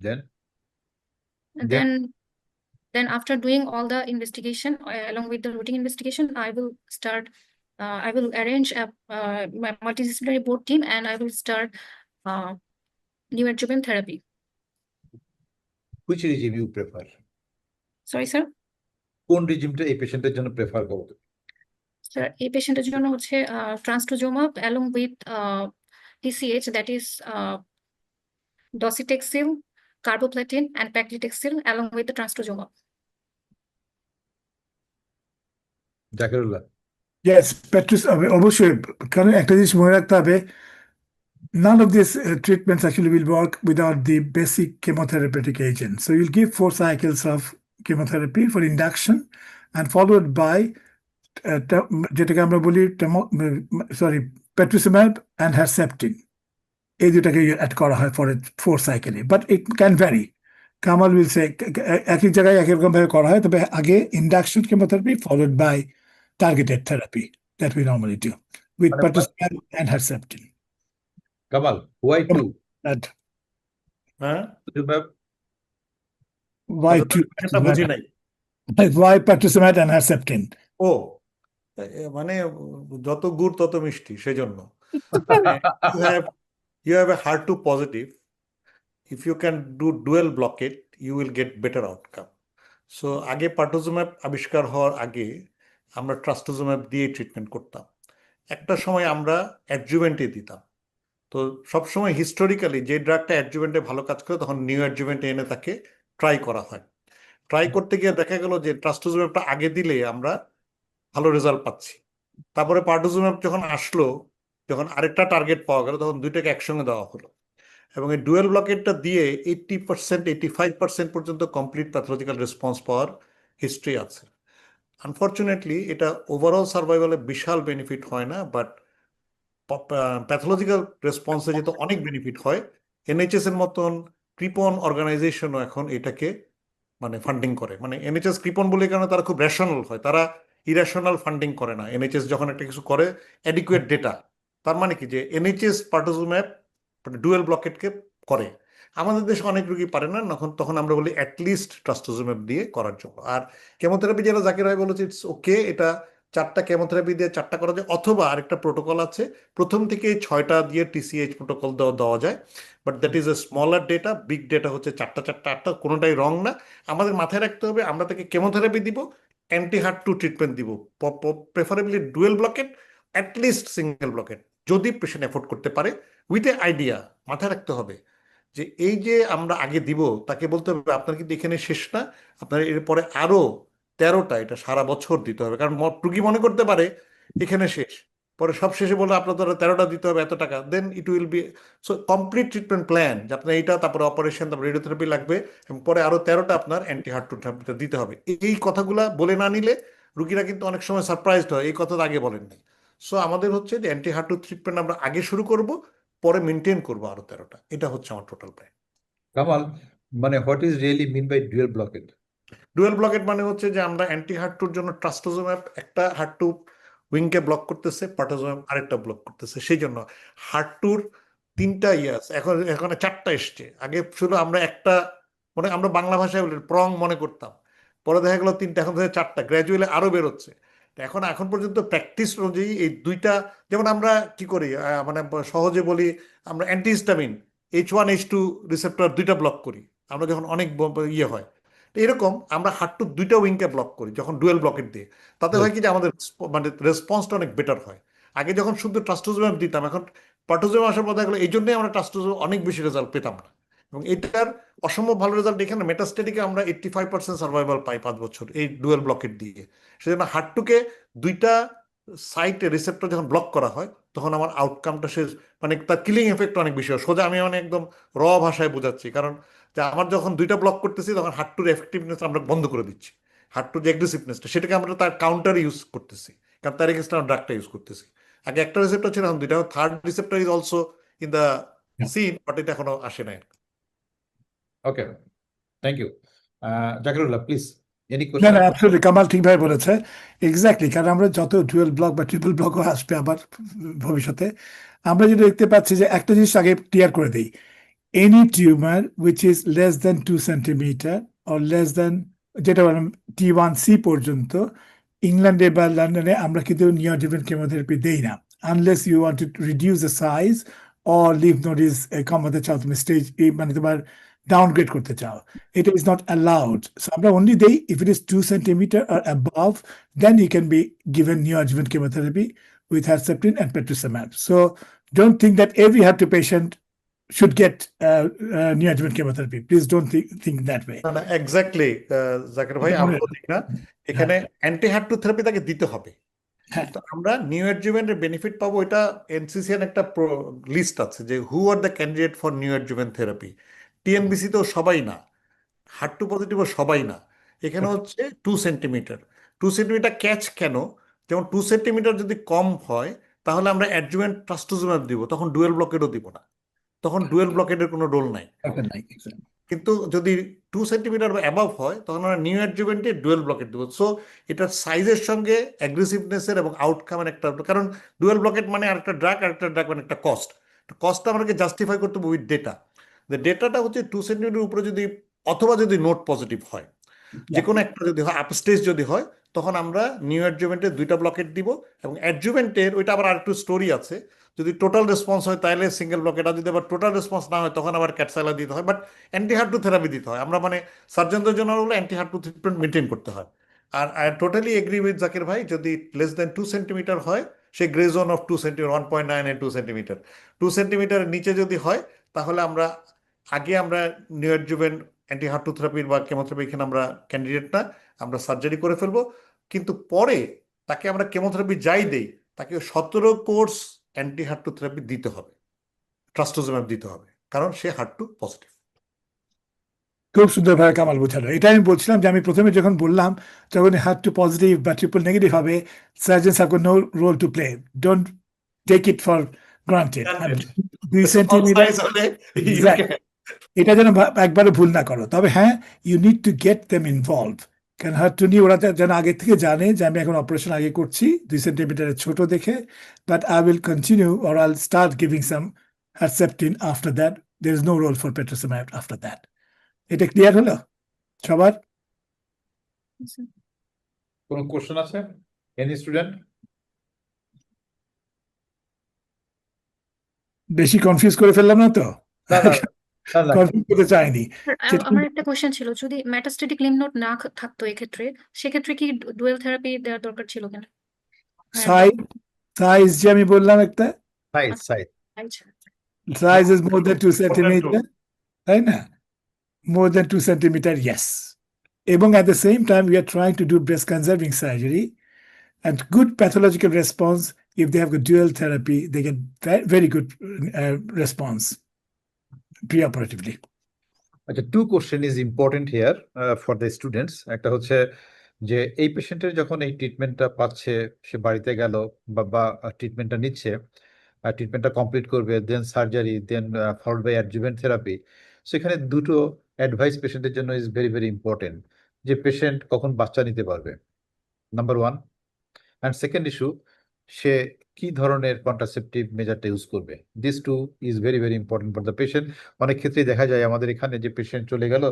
Then And Yeah. then after doing all the investigation along with the routine investigation, I will start. I will arrange a multidisciplinary board team and I will start neoadjuvant therapy. which regime you prefer? Sorry, sir. কোন রিজিমটা এই পেশেন্টের জন্য প্রেফার করব? Sir, এই পেশেন্টের জন্য হচ্ছে trastuzumab along with TCH, that is docetaxel, carboplatin and paclitaxel along with the trastuzumab. জাকিরুল্লাহ। Yes, Petrus, অবশ্যই কারণ একটা জিনিস মনে রাখতে হবে, none of these treatments actually will work without the basic chemotherapeutic agent. So you'll give 4 cycles of chemotherapy for induction and followed by যেটাকে আমরা বলি petrusumab and Herceptin. এই দুটাকে অ্যাড করা হয় for 4 cycle, but it can vary. Kamal will say এক এক জায়গায় এক রকম ভাবে করা হয়, তবে আগে induction chemotherapy followed by targeted therapy that we normally do with petrusumab and Herceptin. Kamal, why two? That হ্যাঁ why two? এটা বুঝি নাই Why pertuzumab and herceptin? ও মানে যত গুড় তত মিষ্টি সেজন্য you have a HER2 positive. If you can do dual blockade, you will get better outcome. So আগে পার্টুজুম্যাব আবিষ্কার হওয়ার আগে আমরা ট্রাস্টুজুম্যাব দিয়ে ট্রিটমেন্ট করতাম। একটা সময় আমরা অ্যাডজুভেন্টে দিতাম। তো সবসময় হিস্টোরিক্যালি যে ড্রাগটা অ্যাডজুভেন্টে ভালো কাজ করে তখন নিউ অ্যাডজুভেন্টে এনে তাকে ট্রাই করা হয়। ট্রাই করতে গিয়ে দেখা গেল যে ট্রাস্টুজুম্যাবটা আগে দিলে আমরা ভালো রেজাল্ট পাচ্ছি। তারপরে পার্টুজুম্যাব যখন আসলো, যখন আরেকটা টার্গেট পাওয়া গেল, তখন দুইটাকে একসঙ্গে দেওয়া হলো এবং এই ডুয়েল ব্লকেটটা দিয়ে 80% 85% পর্যন্ত কমপ্লিট প্যাথোলজিক্যাল রেসপন্স পাওয়ার হিস্ট্রি আছে। আনফর্চুনেটলি এটা ওভারঅল সার্ভাইভালে বিশাল বেনিফিট হয় না, বাট প্যাথোলজিক্যাল রেসপন্সে যেহেতু অনেক বেনিফিট হয়, এনএইচএস এর মতন কৃপন অর্গানাইজেশনও এখন এটাকে মানে ফান্ডিং করে। মানে এনএইচএস কৃপন বলে কারণে তারা খুব রেশনাল হয়, তারা ইরেশনাল ফান্ডিং করে না। এনএইচএস যখন একটা কিছু করে অ্যাডিকুয়েট ডেটা, তার মানে কি যে এনএইচএস পার্টুজুম্যাব ডুয়েল ব্লকেটকে করে। আমাদের দেশে অনেক রোগী পারে না, তখন আমরা বলি অ্যাটলিস্ট ট্রাস্টুজুম্যাব দিয়ে করার জন্য। আর কেমোথেরাপি যেটা জাকির ভাই বলেছে ইটস ওকে, এটা 4টা কেমোথেরাপি দিয়ে 4টা করা যায়, অথবা আরেকটা প্রোটোকল আছে প্রথম থেকে 6টা দিয়ে টিসিএইচ প্রোটোকল দেওয়া যায়। But that is a smaller data, big data হচ্ছে 4টা 4টা 8টা, কোনোটাই রং না। আমাদের মাথায় রাখতে হবে আমরা তাকে কেমোথেরাপি দিব, অ্যান্টি HER2 ট্রিটমেন্ট দিব, preferably dual blockade, at least single blockade যদি পেশেন্ট এফোর্ড করতে পারে, উইথ এ আইডিয়া। মাথায় রাখতে হবে যে এই যে আমরা আগে দিব, তাকে বলতে হবে আপনার কিন্তু এখানে শেষ না, আপনার এরপরে আরো 13টা এটা সারা বছর দিতে হবে। কারণ রুগী মনে করতে পারে এখানে শেষ, পরে সব শেষে বলে আপনার ধরো 13টা দিতে হবে এত টাকা, then it will be so complete treatment plan যে আপনার এইটা, তারপরে অপারেশন, তারপরে রেডিওথেরাপি লাগবে, এবং পরে আরো 13টা আপনার অ্যান্টি HER2 থেরাপিটা দিতে হবে। এই কথাগুলা বলে না নিলে রুগীরা কিন্তু অনেক সময় সারপ্রাইজড হয়, এই কথা আগে বলেন নাই। সো আমাদের হচ্ছে যে অ্যান্টি HER2 ট্রিটমেন্ট আমরা আগে শুরু করব, পরে মেনটেন করবো আরো 13টা। এটা হচ্ছে আমার টোটাল প্ল্যান। Kamal, মানে what is really mean by dual blockade? Dual blockade মানে হচ্ছে যে আমরা অ্যান্টি HER2-র জন্য ট্রাস্টুজুম্যাব একটা HER2 উইংকে ব্লক করতেছে, পার্টুজুম্যাব আরেকটা ব্লক করতেছে। সেই জন্য HER2-র 3টা আছে, এখন 4টা এসছে। আগে শুধু আমরা একটা, মানে আমরা বাংলা ভাষায় বলি প্রং মনে করতাম, পরে দেখা গেল 3টা, এখন 4টা, গ্র্যাজুয়ালি আরো বেরোচ্ছে। এখন পর্যন্ত প্র্যাকটিস অনুযায়ী এই 2টা, যেমন আমরা কি করি মানে সহজে বলি আমরা অ্যান্টিহিস্টামিন H1 H2 রিসেপ্টর 2টা ব্লক করি আমরা যখন অনেক ইয়ে হয়। এরকম আমরা HER2 2টা উইংকে ব্লক করি যখন ডুয়েল ব্লকেট দিয়ে, তাতে হয় কি যে আমাদের মানে রেসপন্সটা অনেক বেটার হয়। আগে যখন শুধু ট্রাস্টুজুম্যাব দিতাম, এখন পার্টুজুম্যাব আসার পর দেখা গেলো এই জন্যই আমরা ট্রাস্টুজুম্যাব অনেক বেশি রেজাল্ট পেতাম না, এবং এটার অসম্ভব ভালো রেজাল্ট। এখানে মেটাস্টেটিকে আমরা 85% সার্ভাইভাল পাই 5 বছর এই ডুয়েল ব্লকেট দিয়ে। সেজন্য HER2-কে 2টা সাইটে রিসেপ্টর যখন ব্লক করা হয়, তখন আমার আউটকামটা মানে তার কিলিং এফেক্ট অনেক বেশি হয়। সোজা আমি মানে একদম র ভাষায় বোঝাচ্ছি, কারণ যে আমার যখন 2টা ব্লক করতেছি তখন HER2-র এফেক্টিভনেস আমরা বন্ধ করে দিচ্ছি, HER2-র যে অ্যাগ্রেসিভনেসটা সেটাকে আমরা তার কাউন্টার ইউজ করতেছি, কারণ তার এগেনস্টে আমরা ড্রাগটা ইউজ করতেছি। আগে একটা রিসেপ্টর ছিল, এখন 2টা। Third receptor is also in the scene, but এটা এখনো আসে নাই। Okay, thank you. Zakirullah, please, any না question? না অ্যাবসলিউটলি, কামাল ঠিকভাবে বলেছে, এক্স্যাক্টলি। কারণ আমরা যত ডুয়েল ব্লক বা ট্রিপল ব্লকও আসবে আবার ভবিষ্যতে, আমরা যেটা দেখতে পাচ্ছি যে একটা জিনিস আগে ক্লিয়ার করে দিই, any tumour which is less than 2 centimetre or less than, যেটা বললাম T1C পর্যন্ত, ইংল্যান্ডে বা লন্ডনে আমরা কিন্তু নিওঅ্যাডজুভেন্ট কেমোথেরাপি দেই না, unless you want to reduce the size or live nodes কমাতে চাও, তুমি স্টেজ মানে তোমার ডাউনগ্রেড করতে চাও, এটা ইজ নট অ্যালাউড। সো আমরা অনলি দেই ইফ ইট ইজ 2 সেন্টিমিটার আর above, then you can be given neoadjuvant chemotherapy with herceptin and pertuzumab. So don't think that every HER2 patient should get neoadjuvant chemotherapy. Please don't think that way. না এক্স্যাক্টলি জাকির ভাই, আমরা ঠিক না, এখানে অ্যান্টি HER2 থেরাপি তাকে দিতে হবে। তো আমরা নিউ অ্যাডজুভেন্টের বেনিফিট পাবো, এটা NCCN একটা লিস্ট আছে যে who are the candidate for neoadjuvant therapy. TNBC তো সবাই না, HER2 পজিটিভও সবাই না। এখানে হচ্ছে 2 সেন্টিমিটার। 2 সেন্টিমিটার ক্যাচ কেন? যেমন 2 সেন্টিমিটার যদি কম হয় তাহলে আমরা অ্যাডজুভেন্ট ট্রাস্টুজুম্যাব দিব, তখন ডুয়েল ব্লকেটও দিব না, তখন ডুয়েল ব্লকেটের কোনো রোল নাই। কিন্তু যদি 2 সেন্টিমিটার বা অ্যাবাভ হয় তখন আমরা নিউ অ্যাডজুভেন্টে ডুয়েল ব্লকেট দেবো। সো এটার সাইজের সঙ্গে অ্যাগ্রেসিভনেসের এবং আউটকামের একটা, কারণ ডুয়েল ব্লকেট মানে আরেকটা ড্রাগ মানে একটা কস্ট। কস্টটা আমাকে জাস্টিফাই করতে হবে উইথ ডেটা। ডেটাটা হচ্ছে 2 সেন্টিমিটার উপরে যদি অথবা যদি নোট পজিটিভ হয়, যে কোনো একটা যদি হয়, আপস্টেজ যদি হয়, তখন আমরা নিউ অ্যাডজুভেন্টের 2টা ব্লকেট দিব, এবং অ্যাডজুভেন্টের ওইটা আবার আরেকটু স্টোরি আছে, যদি টোটাল রেসপন্স হয় তাহলে সিঙ্গেল ব্লকেট, আর যদি আবার টোটাল রেসপন্স না হয় তখন আবার ক্যাটসাইলা দিতে হয়, বাট অ্যান্টি হার্টু থেরাপি দিতে হয়। আমরা মানে সার্জনদের জন্য হলো অ্যান্টি হার্টু ট্রিটমেন্ট মেনটেন করতে হয়। আর I totally agree with Zakir ভাই, যদি লেস দেন 2 সেন্টিমিটার হয়, say grey zone of 2 centimetre, 1.9 and 2 centimetre, 2 সেন্টিমিটারের নিচে যদি হয়, তাহলে আমরা নিউ অ্যাডজুভেন্ট অ্যান্টি হার্টু থেরাপির বা কেমোথেরাপি এখানে আমরা ক্যান্ডিডেট না, আমরা সার্জারি করে ফেলবো। কিন্তু পরে তাকে আমরা কেমোথেরাপি যাই দেই, তাকে 17 কোর্স অ্যান্টি হার্টু থেরাপি দিতে হবে, ট্রাস্টোজেমাব দিতে হবে, কারণ সে হার্টু পজিটিভ। খুব সুন্দর ভাবে কামাল বোঝালো। এটা আমি বলছিলাম যে আমি প্রথমে যখন বললাম যখন হার্ট পজিটিভ বা ট্রিপল নেগেটিভ হবে, surgeons have no role to play, don't take it for granted. 2 centimetre এটা যেন একবারও ভুল না করো। তবে হ্যাঁ, you need to get them involve, কারণ হার্টু নিয়ে ওরা যেন আগে থেকে জানে যে আমি এখন অপারেশন আগে করছি 2 সেন্টিমিটারের ছোট দেখে, but I will continue or I'll start giving some Herceptin after that, there is no role for pertuzumab after that. এটা ক্লিয়ার হলো সবার? কোনো কোশ্চেন আছে? Any student? বেশি কনফিউজ করে ফেললাম না তো? না, না, না, না। কনফিউজ করতে চাইনি। আমার একটা কোশ্চেন ছিল, যদি মেটাস্টেটিক লিম্ফ নোড না থাকতো এক্ষেত্রে, সেক্ষেত্রে কি ডুয়েল থেরাপি দেওয়ার দরকার ছিল কেন? সাইজ যে আমি বললাম একটা, সাইজ আচ্ছা, size is more than 2 centimeter, তাই না? More than 2 centimeter, yes. এবং at the same time, we are trying to do breast conserving surgery, and good pathological response. If they have a dual therapy, they get very good response preoperatively. আচ্ছা, 2 question is important here for the students. একটা হচ্ছে যে এই পেশেন্টের যখন এই ট্রিটমেন্টটা পাচ্ছে, সে বাড়িতে গেল বা ট্রিটমেন্টটা নিচ্ছে, ট্রিটমেন্টটা কমপ্লিট করবে, then surgery, then followed by adjuvant therapy. সেখানে দুটো অ্যাডভাইস পেশেন্টের জন্য ইজ ভেরি ভেরি ইম্পর্টেন্ট, যে পেশেন্ট কখন বাচ্চা নিতে পারবে, নাম্বার 1, অ্যান্ড সেকেন্ড ইস্যু, সে কি ধরনের কন্ট্রাসেপটিভ মেজারটা ইউজ করবে। This two is very very important for the patient. অনেক ক্ষেত্রেই দেখা যায় আমাদের এখানে যে পেশেন্ট চলে গেল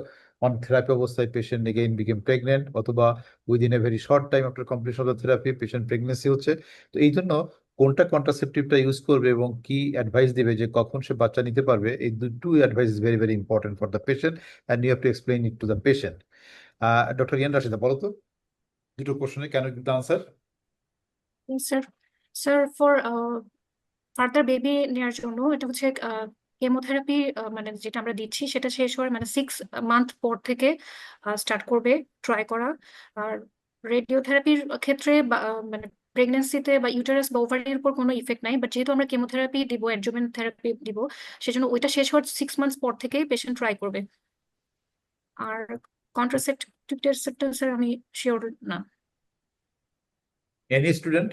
অন থেরাপি অবস্থায়, পেশেন্ট এগেইন বিকেম প্রেগনেন্ট, অথবা within a very short time after completion of the therapy patient pregnancy হচ্ছে। তো এই জন্য কোনটা কন্ট্রাসেপটিভটা ইউজ করবে এবং কি অ্যাডভাইস দিবে যে কখন সে বাচ্চা নিতে পারবে, এই দুটো advice is very very important for the patient, and you have to explain it to the patient. Doctor Iyan Rashida, বলো তো দুটো কোশ্চেনে can you give the answer? Sir for further baby নেওয়ার জন্য এটা হচ্ছে কেমোথেরাপি, মানে যেটা আমরা দিচ্ছি সেটা শেষ হওয়ার মানে 6 মান্থ পর থেকে স্টার্ট করবে ট্রাই করা। আর রেডিওথেরাপির ক্ষেত্রে মানে প্রেগনেন্সিতে বা ইউটারাস বা ওভারির উপর কোনো ইফেক্ট নাই, বাট যেহেতু আমরা কেমোথেরাপি দিব, অ্যাডজুভেন্ট থেরাপি দিব, সেজন্য ওইটা শেষ হওয়ার 6 মান্থস পর থেকেই পেশেন্ট ট্রাই করবে। আর কন্ট্রাসেপটিভ স্যার আমি শিওর না। Any student?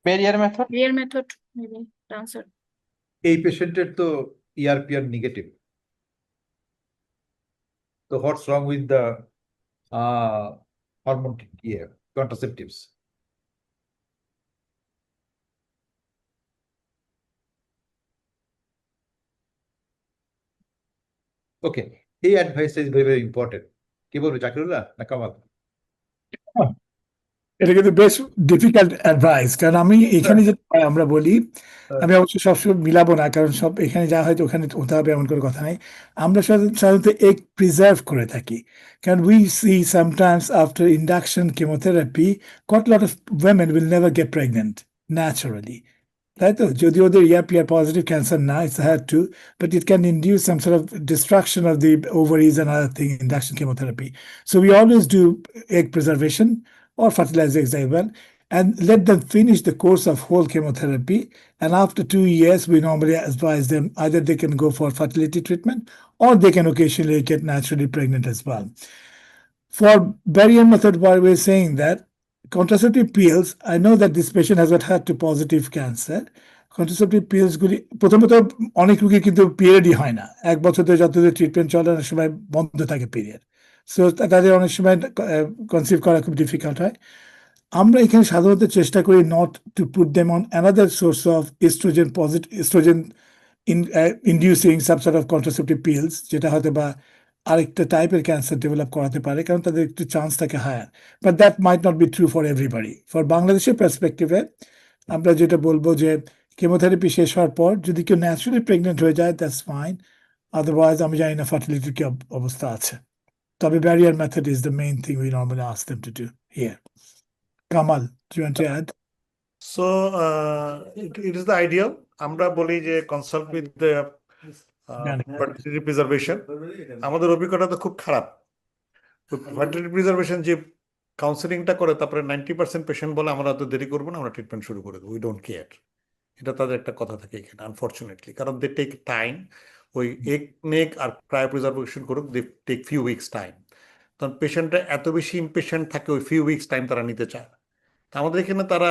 Barrier method? Real method maybe answer. এই পেশেন্টের তো ERPR নেগেটিভ, তো what's wrong with the hormone contraceptives? Okay, এই অ্যাডভাইসটা ইজ ভেরি ভেরি ইম্পর্টেন্ট। কি বলবে জাকিরুল্লাহ না কামাল? এটা কিন্তু বেশ ডিফিকাল্ট অ্যাডভাইস, কারণ আমি এখানে যে আমরা বলি, আমি অবশ্যই সবসময় মিলাবো না, কারণ সব এখানে যা হয়তো ওখানে হতে হবে এমন কোনো কথা নাই। আমরা সাধারণত এগ প্রিজার্ভ করে থাকি, কারণ we see sometimes after induction chemotherapy quite lot of women will never get pregnant naturally, তাই তো? যদি ওদের ERPR পজিটিভ ক্যান্সার না, it's hard to, but it can induce some sort of destruction of the ovaries and other thing, induction chemotherapy. So we always do egg preservation or fertilize eggs as well, and let them finish the course of whole chemotherapy. And after 2 years, we normally advise them either they can go for fertility treatment or they can occasionally get naturally pregnant as well. For barrier method, while we're saying that contraceptive pills, I know that this patient has got HER2 positive cancer. Contraceptive pills গুলি প্রথমত অনেক রোগী কিন্তু পিরিয়ডই হয় না, 1 বছর ধরে যত ট্রিটমেন্ট চলে অনেক সময় বন্ধ থাকে পিরিয়ড, সো তাদের অনেক সময় কনসিভ করা খুব ডিফিকাল্ট হয়। আমরা এখানে সাধারণত চেষ্টা করি not to put them on another source of oestrogen inducing sub sort of contraceptive pills, যেটা হয়তো বা আরেকটা টাইপের ক্যান্সার ডেভেলপ করাতে পারে, কারণ তাদের একটু চান্স থাকে higher, but that might not be true for everybody. For বাংলাদেশের পার্সপেক্টিভে আমরা যেটা বলবো যে কেমোথেরাপি শেষ হওয়ার পর যদি কেউ ন্যাচারালি প্রেগনেন্ট হয়ে যায়, দ্যাটস ফাইন, আদারওয়াইজ আমি জানি না ফার্টিলিটির কি অবস্থা আছে। তবে barrier method is the main thing we normally ask them to do here. Kamal, do you want to add? So it is the ideal. আমরা বলি যে consult with the fertility preservation. আমাদের অভিজ্ঞতা তো খুব খারাপ। ফার্টিলিটি প্রিজার্ভেশন যে কাউন্সেলিংটা করে তারপরে 90% পেশেন্ট বলে আমরা তো দেরি করবো না, আমরা ট্রিটমেন্ট শুরু করে দেবো, উই ডোন্ট কেয়ার। এটা তাদের একটা কথা থাকে এখানে আনফর্চুনেটলি, কারণ দে টেক টাইম। ওই এগ নেক আর ক্রায়ো প্রিজার্ভেশন করুক, they take few weeks time. তখন পেশেন্টরা এত বেশি ইমপেশেন্ট থাকে, ওই ফিউ উইকস টাইম তারা নিতে চায়। আমাদের এখানে তারা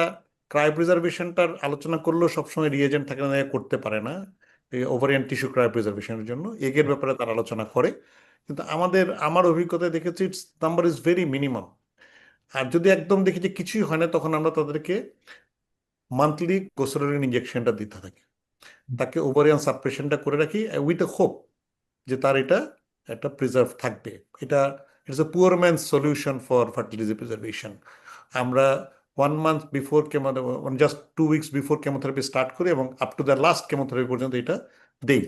ক্রায়ো প্রিজার্ভেশনটার আলোচনা করলেও সবসময় রিয়েজেন্ট থাকে না, করতে পারে না ওভারিয়ান টিস্যু ক্রায়ো প্রিজার্ভেশনের জন্য। এগের ব্যাপারে তারা আলোচনা করে, কিন্তু আমার অভিজ্ঞতায় দেখেছি it's number is very minimum. আর যদি একদম দেখি যে কিছুই হয় না, তখন আমরা তাদেরকে মান্থলি গোসরেলিন ইঞ্জেকশনটা দিতে থাকি, তাকে ওভারিয়ান সাপ্রেশনটা করে রাখি উইথ এ হোপ যে তার এটা একটা প্রিজার্ভ থাকবে। এটা it's a poor man solution for fertility preservation. আমরা 1 month before just 2 weeks before chemotherapy start করি এবং up to the last chemotherapy পর্যন্ত এটা দেই।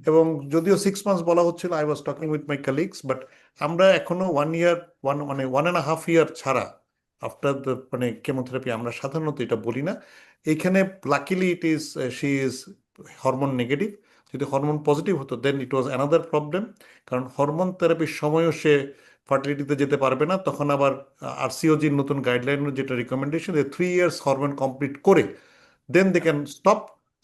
এবং যদিও 6 months বলা হচ্ছিল, I was talking with my colleagues, but আমরা এখনো 1.5 year ছাড়া আফটার দ্য কেমোথেরাপি আমরা সাধারণত এটা বলি না। এইখানে luckily it is she is hormone negative. যদি হরমোন পজিটিভ হতো দেন ইট ওয়াজ অ্যানাদার প্রবলেম, কারণ হরমোন থেরাপির সময়ও সে ফার্টিলিটিতে যেতে পারবে না। তখন আবার আরসিওজির নতুন গাইডলাইন যেটা রিকমেন্ডেশন, 3 years হরমোন কমপ্লিট করে দেন দে ক্যান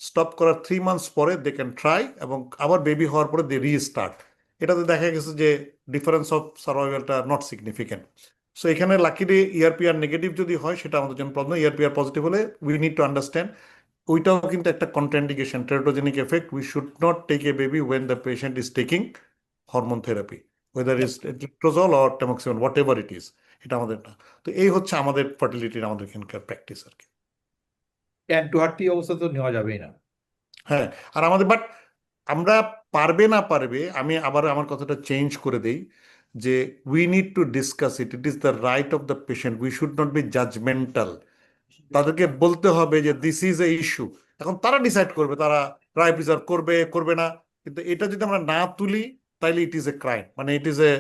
স্টপ করার 3 months পরে দে ক্যান ট্রাই, এবং আবার বেবি হওয়ার পরে দে রিস্টার্ট। এটাতে দেখা গেছে যে ডিফারেন্স অফ সার্ভাইভালটা নট সিগনিফিকেন্ট। সো এখানে লাকিলি ইআরপিআর নেগেটিভ যদি হয় সেটা আমাদের জন্য প্রবলেম। ইআরপিআর পজিটিভ হলে উই নিড টু আন্ডারস্ট্যান্ড ওইটাও কিন্তু একটা contraindication, teratogenic effect. We should not take a baby when the patient is taking hormone therapy, whether it's letrozole or tamoxifen, whatever it is, এটা আমাদের না। তো এই হচ্ছে আমাদের ফার্টিলিটির আমাদের এখানকার প্র্যাকটিস আর কি। টু অবস্থা তো নেওয়া যাবেই না। হ্যাঁ, আর আমাদের বাট আমরা পারবে না পারবে, আমি আবার আমার কথাটা চেঞ্জ করে দেই যে we need to discuss it, it is the right of the patient, we should not be judgemental. তাদেরকে বলতে হবে যে দিস ইজ এ ইস্যু, এখন তারা ডিসাইড করবে তারা ক্রায়ো প্রিজার্ভ করবে না। কিন্তু এটা যদি আমরা না তুলি তাইলে ইট is a crime, it is A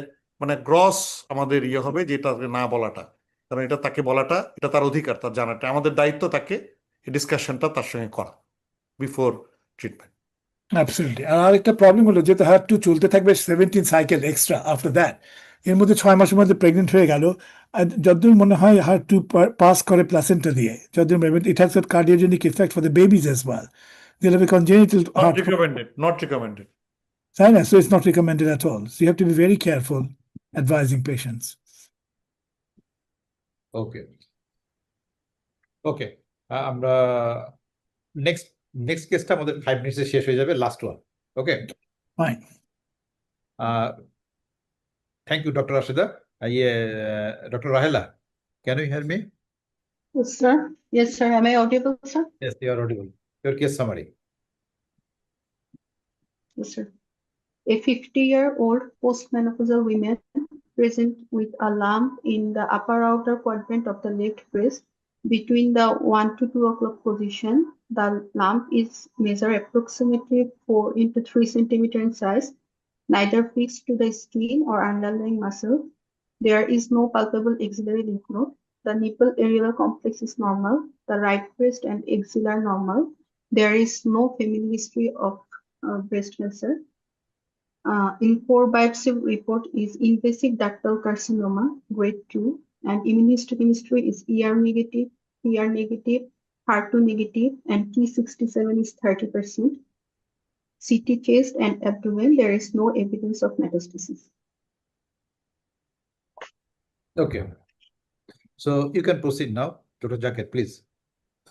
gross আমাদের হবে যে এটা না বলাটা, কারণ এটা তাকে বলাটা এটা তার অধিকার, তার জানাটা আমাদের দায়িত্ব, তাকে এই ডিসকাশনটা তার সঙ্গে করা বিফোর ট্রিটমেন্ট। অ্যাবসলিউটলি। আর আরেকটা প্রবলেম হলো যেহেতু হার টু চলতে থাকবে 17 সাইকেল এক্সট্রা আফটার দ্যাট, এর মধ্যে 6 মাসের মধ্যে প্রেগনেন্ট হয়ে গেল, আর যতদূর মনে হয় হার টু পাস করে প্লাসেন্টা দিয়ে, যতদূর it has a cardiogenic effect for the babies as well. They'll have a congenital heart. Not recommended. So it's not recommended at all. So you have to be very careful advising patients. Okay, আমরা নেক্সট কেসটা আমাদের 5 minutes শেষ হয়ে যাবে, last one. Okay, Fine. Thank you doctor Rasheda. Doctor Rahela, can you hear me? Yes, sir. Yes, sir. Am I audible, sir? Yes, you are audible. Your case summary. Yes, sir. A 50-year-old postmenopausal woman present with a lump in the upper outer quadrant of the left breast between the 1 to 2 o'clock position. The lump is measured approximately 4 into 3 centimeter in size, neither fixed to the skin or underlying muscle. There is no palpable axillary lymph node. The nipple areolar complex is normal. The right breast and axilla normal. There is no family history of breast cancer. In-core biopsy report is invasive ductal carcinoma, grade 2, and immunohistochemistry is ER negative, PR negative, HER2 negative, and T67 is 30%. CT chest and abdomen, there is no evidence of metastasis. Okay, so you can proceed now, Dr. Jacket, please.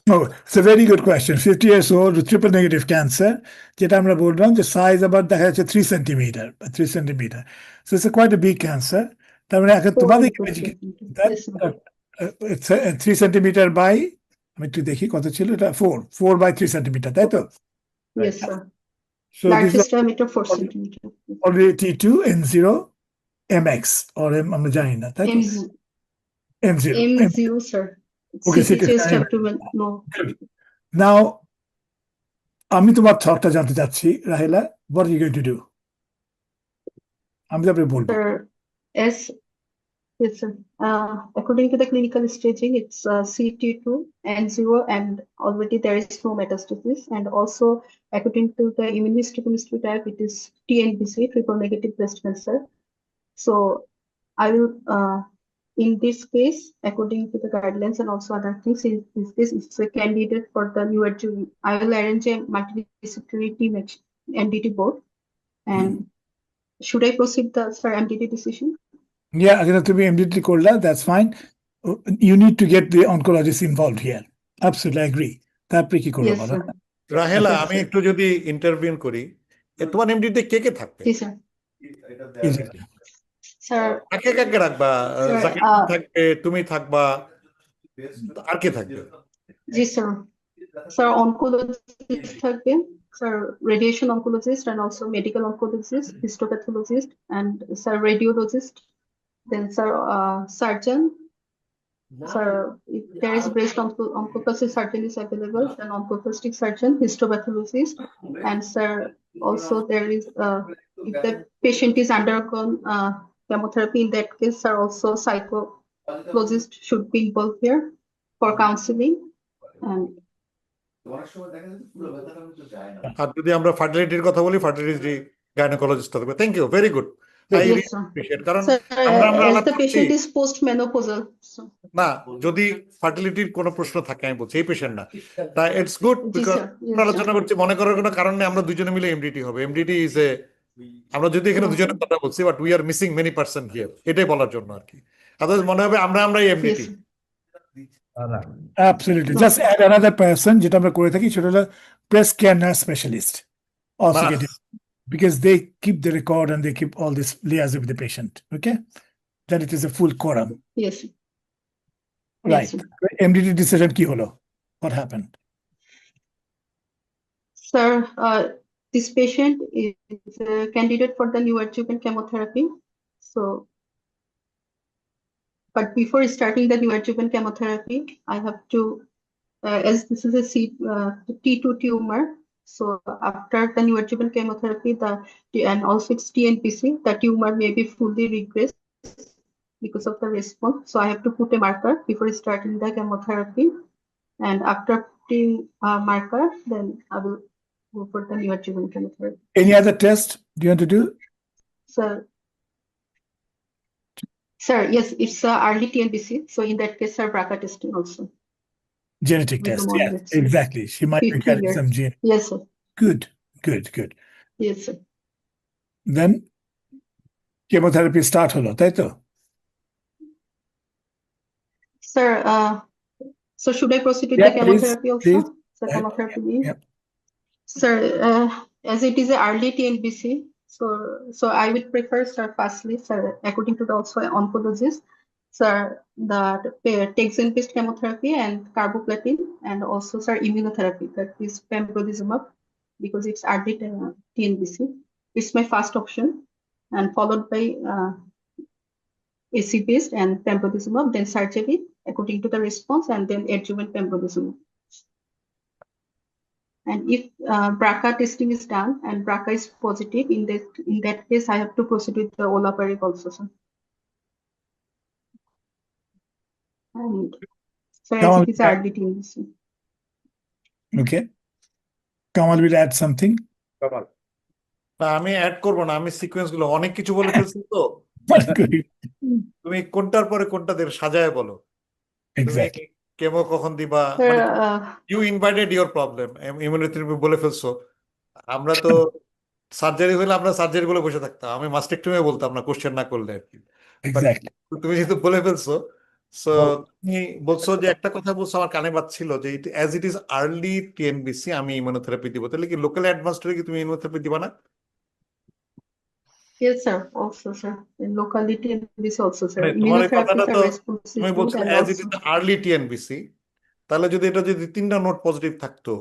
Oh, it's a very good question. 50 years old with triple negative cancer. যেটা আমরা বললাম যে সাইজ আবার দেখা যাচ্ছে 3 centimeter. So it's quite a big cancer. তার মানে এখন তোমাদের Yes, sir. 3 সেন্টিমিটার বাই, আমি একটু দেখি কত ছিল এটা, 4 by 3 সেন্টিমিটার, তাই তো? Yes, sir. So this is Largest diameter 4 centimeter. already T2 N0 MX or আমরা জানি না, তাই তো? M0. M0, sir. Okay, CT CT chest scan. abdomen, no. Now, আমি তোমার থটটা জানতে চাচ্ছি, Rahela, what are you going to do? আমি তারপরে বলবো। Sir, yes, sir. According to the clinical staging, it's CT2 N0, and already there is no metastasis. And also, according to the immunohistochemistry type, it is TNBC, triple negative breast cancer. So, I will, in this case, according to the guidelines and also other things, in this case, it's a candidate for the neoadjuvant. I will arrange a multidisciplinary team MDT board. And should I proceed for MDT decision? Yeah, again, to be MDT করলা, that's fine. You need to get the oncologist involved here. Absolutely agree. তারপরে কি করবো Yes, বলো? sir. রাহেলা, Okay, আমি sir. একটু যদি ইন্টারভিউ করি, তোমার এমডিতে কে কে থাকবে? Yes, sir. Easily. Sir, কাকে কাকে রাখবা? Sir, জাকির থাকবে, তুমি থাকবা, আর কে থাকবে? yes, sir. Sir, oncologist থাকবেন, sir, radiation oncologist and also medical oncologist, histopathologist, and sir, radiologist. Then, sir, surgeon. Sir, if there is breast oncoplastic surgeon is available, then oncoplastic surgeon, histopathologist, and sir, also there is if the patient is undergone chemotherapy, in that case, sir, also psychologist should be involved here for counseling. And আর যদি আমরা ফার্টিলিটির কথা বলি, ফার্টিলিটি গাইনোকোলজিস্ট থাকবে। Thank you, very good. I yes, sir. Appreciate, কারণ Sir, আমরা as আলাপ the করছি patient is post-menopausal, so না, যদি ফার্টিলিটির কোনো প্রশ্ন থাকে, আমি বলছি এই পেশেন্ট না, তা it's good because sir. Yes, আমরা আলোচনা করছি, মনে করার কোনো কারণ নেই, আমরা দুজনে মিলে এমডিটি হবে। এমডিটি ইজ এ, আমরা যদি এখানে দুজনের কথা বলছি, but we are missing many person here, এটাই বলার জন্য আর কি। আদারওয়াইজ মনে হবে আমরাই yes, MDT. sir. Absolutely. Just add another person, যেটা আমরা করে থাকি, সেটা হলো breast care nurse specialist. Also get it, because they keep the record and they keep all this liaison with the patient. Okay? Then it is a full quorum. Yes, sir. Right. Yes, sir. MDT decision কি হলো? What happened? Sir, this patient is a candidate for the neoadjuvant chemotherapy. So, but before starting the neoadjuvant chemotherapy, I have to, as this is a T2 tumor, so after the neoadjuvant chemotherapy, and also it's TNPC, the tumor may be fully regressed because of the response. So I have to put a marker before starting the chemotherapy, and after putting a marker, then I will go for the neoadjuvant chemotherapy. Any other test do you want to do? Sir, yes, it's early TNBC. So in that case, sir, BRCA testing also. Genetic With the test. mom, Yes, yes. exactly. She might be 50 carrying years. some gene. Yes, sir. Good. Yes, sir. Then chemotherapy start হলো, তাই তো? Sir, so should I proceed with Yeah, the chemotherapy also? please. So chemotherapy. Yep. Sir, as it is a early TNBC, so I would prefer, sir, firstly, sir, according to the also oncologist, sir, the taxane-based chemotherapy and carboplatin, and also, sir, immunotherapy, that is pembrolizumab, because it's early TNBC. It's my first option, and followed by AC-based and pembrolizumab, then surgery according to the response, and then adjuvant pembrolizumab. And if BRCA testing is done and BRCA is positive, in that case, I have to proceed with the olaparib also, sir. And so as it is early TNBC. Okay. Kamal will add something. না, আমি অ্যাড করবো না, আমি সিকোয়েন্স গুলো অনেক কিছু বলে ফেলছি তো। তুমি কোনটার পরে কোনটা দিয়ে সাজায় বলো। Exactly. কেমো কখন দিবা, Sir, you invited your problem, immunotherapy বলে ফেলছো। আমরা তো সার্জারি হলে আমরা সার্জারি বলে বসে থাকতাম, আমি মাস্টেকটমি বলতাম না কোশ্চেন না করলে আর কি। Exactly. তুমি যেহেতু বলে ফেলছো, সো তুমি বলছো যে একটা কথা বলছো আমার কানে বাজছিল যে অ্যাজ ইট ইজ আর্লি টিএনবিসি আমি ইমিউনোথেরাপি দিব, তাহলে কি লোকাল অ্যাডভান্সড কি তুমি ইমিউনোথেরাপি দিবা না? Yes, sir. Also, sir. In locality and this also, sir. মানে তোমার এই কথাটা Immunotherapies তো are responsive তুমি good বলছো and as it also. Is early TNBC, তাহলে যদি এটা যদি 3টা নোট পজিটিভ থাকতো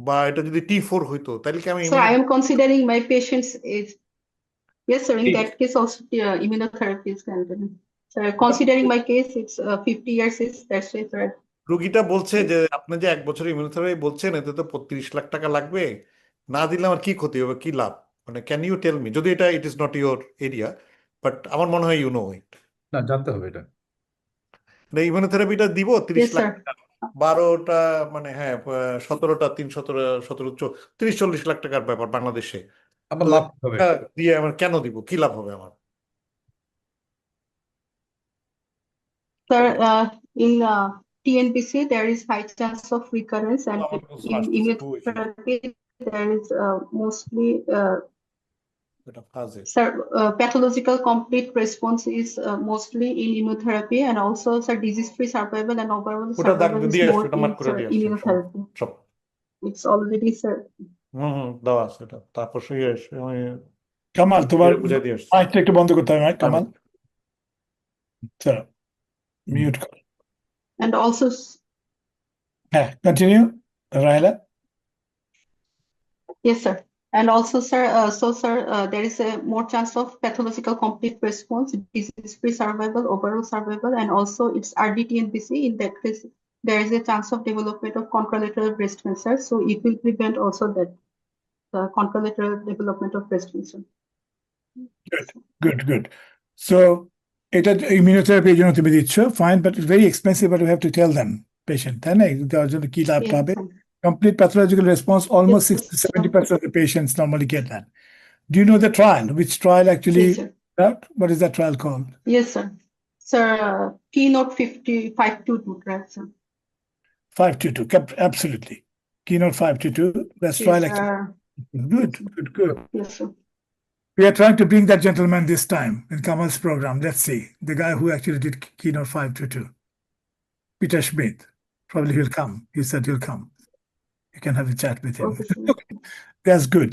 বা এটা যদি T4 হইতো তাহলে কি আমি Sir, I am considering my patient's age. Yes, sir. In that case also, immunotherapy is continued. Sir, considering my case, it's 50 years is that's why, sir. রুগীটা বলছে যে আপনি যে 1 বছর ইমিউনোথেরাপি বলছেন এতে তো 35 লাখ টাকা লাগবে, না দিলে আমার কি ক্ষতি হবে, কি লাভ, মানে ক্যান ইউ টেল মি, যদি এটা it is not your area, but আমার মনে হয় ইউ নো ইট। না, জানতে হবে এটা। ইমিউনোথেরাপিটা দিব 30 Yes, লাখ sir. টাকা, 12টা মানে হ্যাঁ 17টা 30-40 লাখ টাকার ব্যাপার বাংলাদেশে। আমার তো লাভ হবে। এটা দিয়ে আমার কেন দিব, কি লাভ হবে আমার? Sir, in TNPC, there is high chance of recurrence, and আমার প্রশ্ন in আসতেছে, who is it? immunotherapy, there is mostly, এটা ফাজে। sir, pathological complete response is mostly in immunotherapy, and also, sir, disease-free survival and overall ওটা দাগ survival is দিয়ে আসছে, more ওটা in, মার্ক করে sir, দিয়ে আসছে immunotherapy. সব। It's already, sir. দেওয়া আছে এটা, তারপর আমি কামাল, তোমার বুঝাই দিয়ে আসছি। মাইকটা একটু বন্ধ করতে হবে, কামাল। স্যার, মিউট কর। And also, হ্যাঁ, continue, Raila. yes, sir. And also, sir, there is a more chance of pathological complete response, disease-free survival, overall survival, and also it's RDTNBC. In that case, there is a chance of development of contralateral breast cancer. So it will prevent also that the contralateral development of breast cancer. Good. So, এটা immunotherapy এর জন্য তুমি দিচ্ছ, fine, but it's very expensive, but we have to tell them, patient, তাই না? দেওয়ার জন্য কি লাভ Yes, পাবে? sir. Complete pathological response, almost Yes, 60-70% of the patients normally get that. Do you know the trial? Which trial actually? Yes, sir. What is that trial called? Yes, sir. Sir, Keynote 522, right, sir? 522, absolutely. Keynote 522, that's Yes, trial sir. actually. Good. Yes, sir. We are trying to bring that gentleman this time in Kamal's program. Let's see. The guy who actually did Keynote 522. Peter Schmidt. Probably he'll come. He said he'll come. You can have a chat with him. Okay, sir. That's good.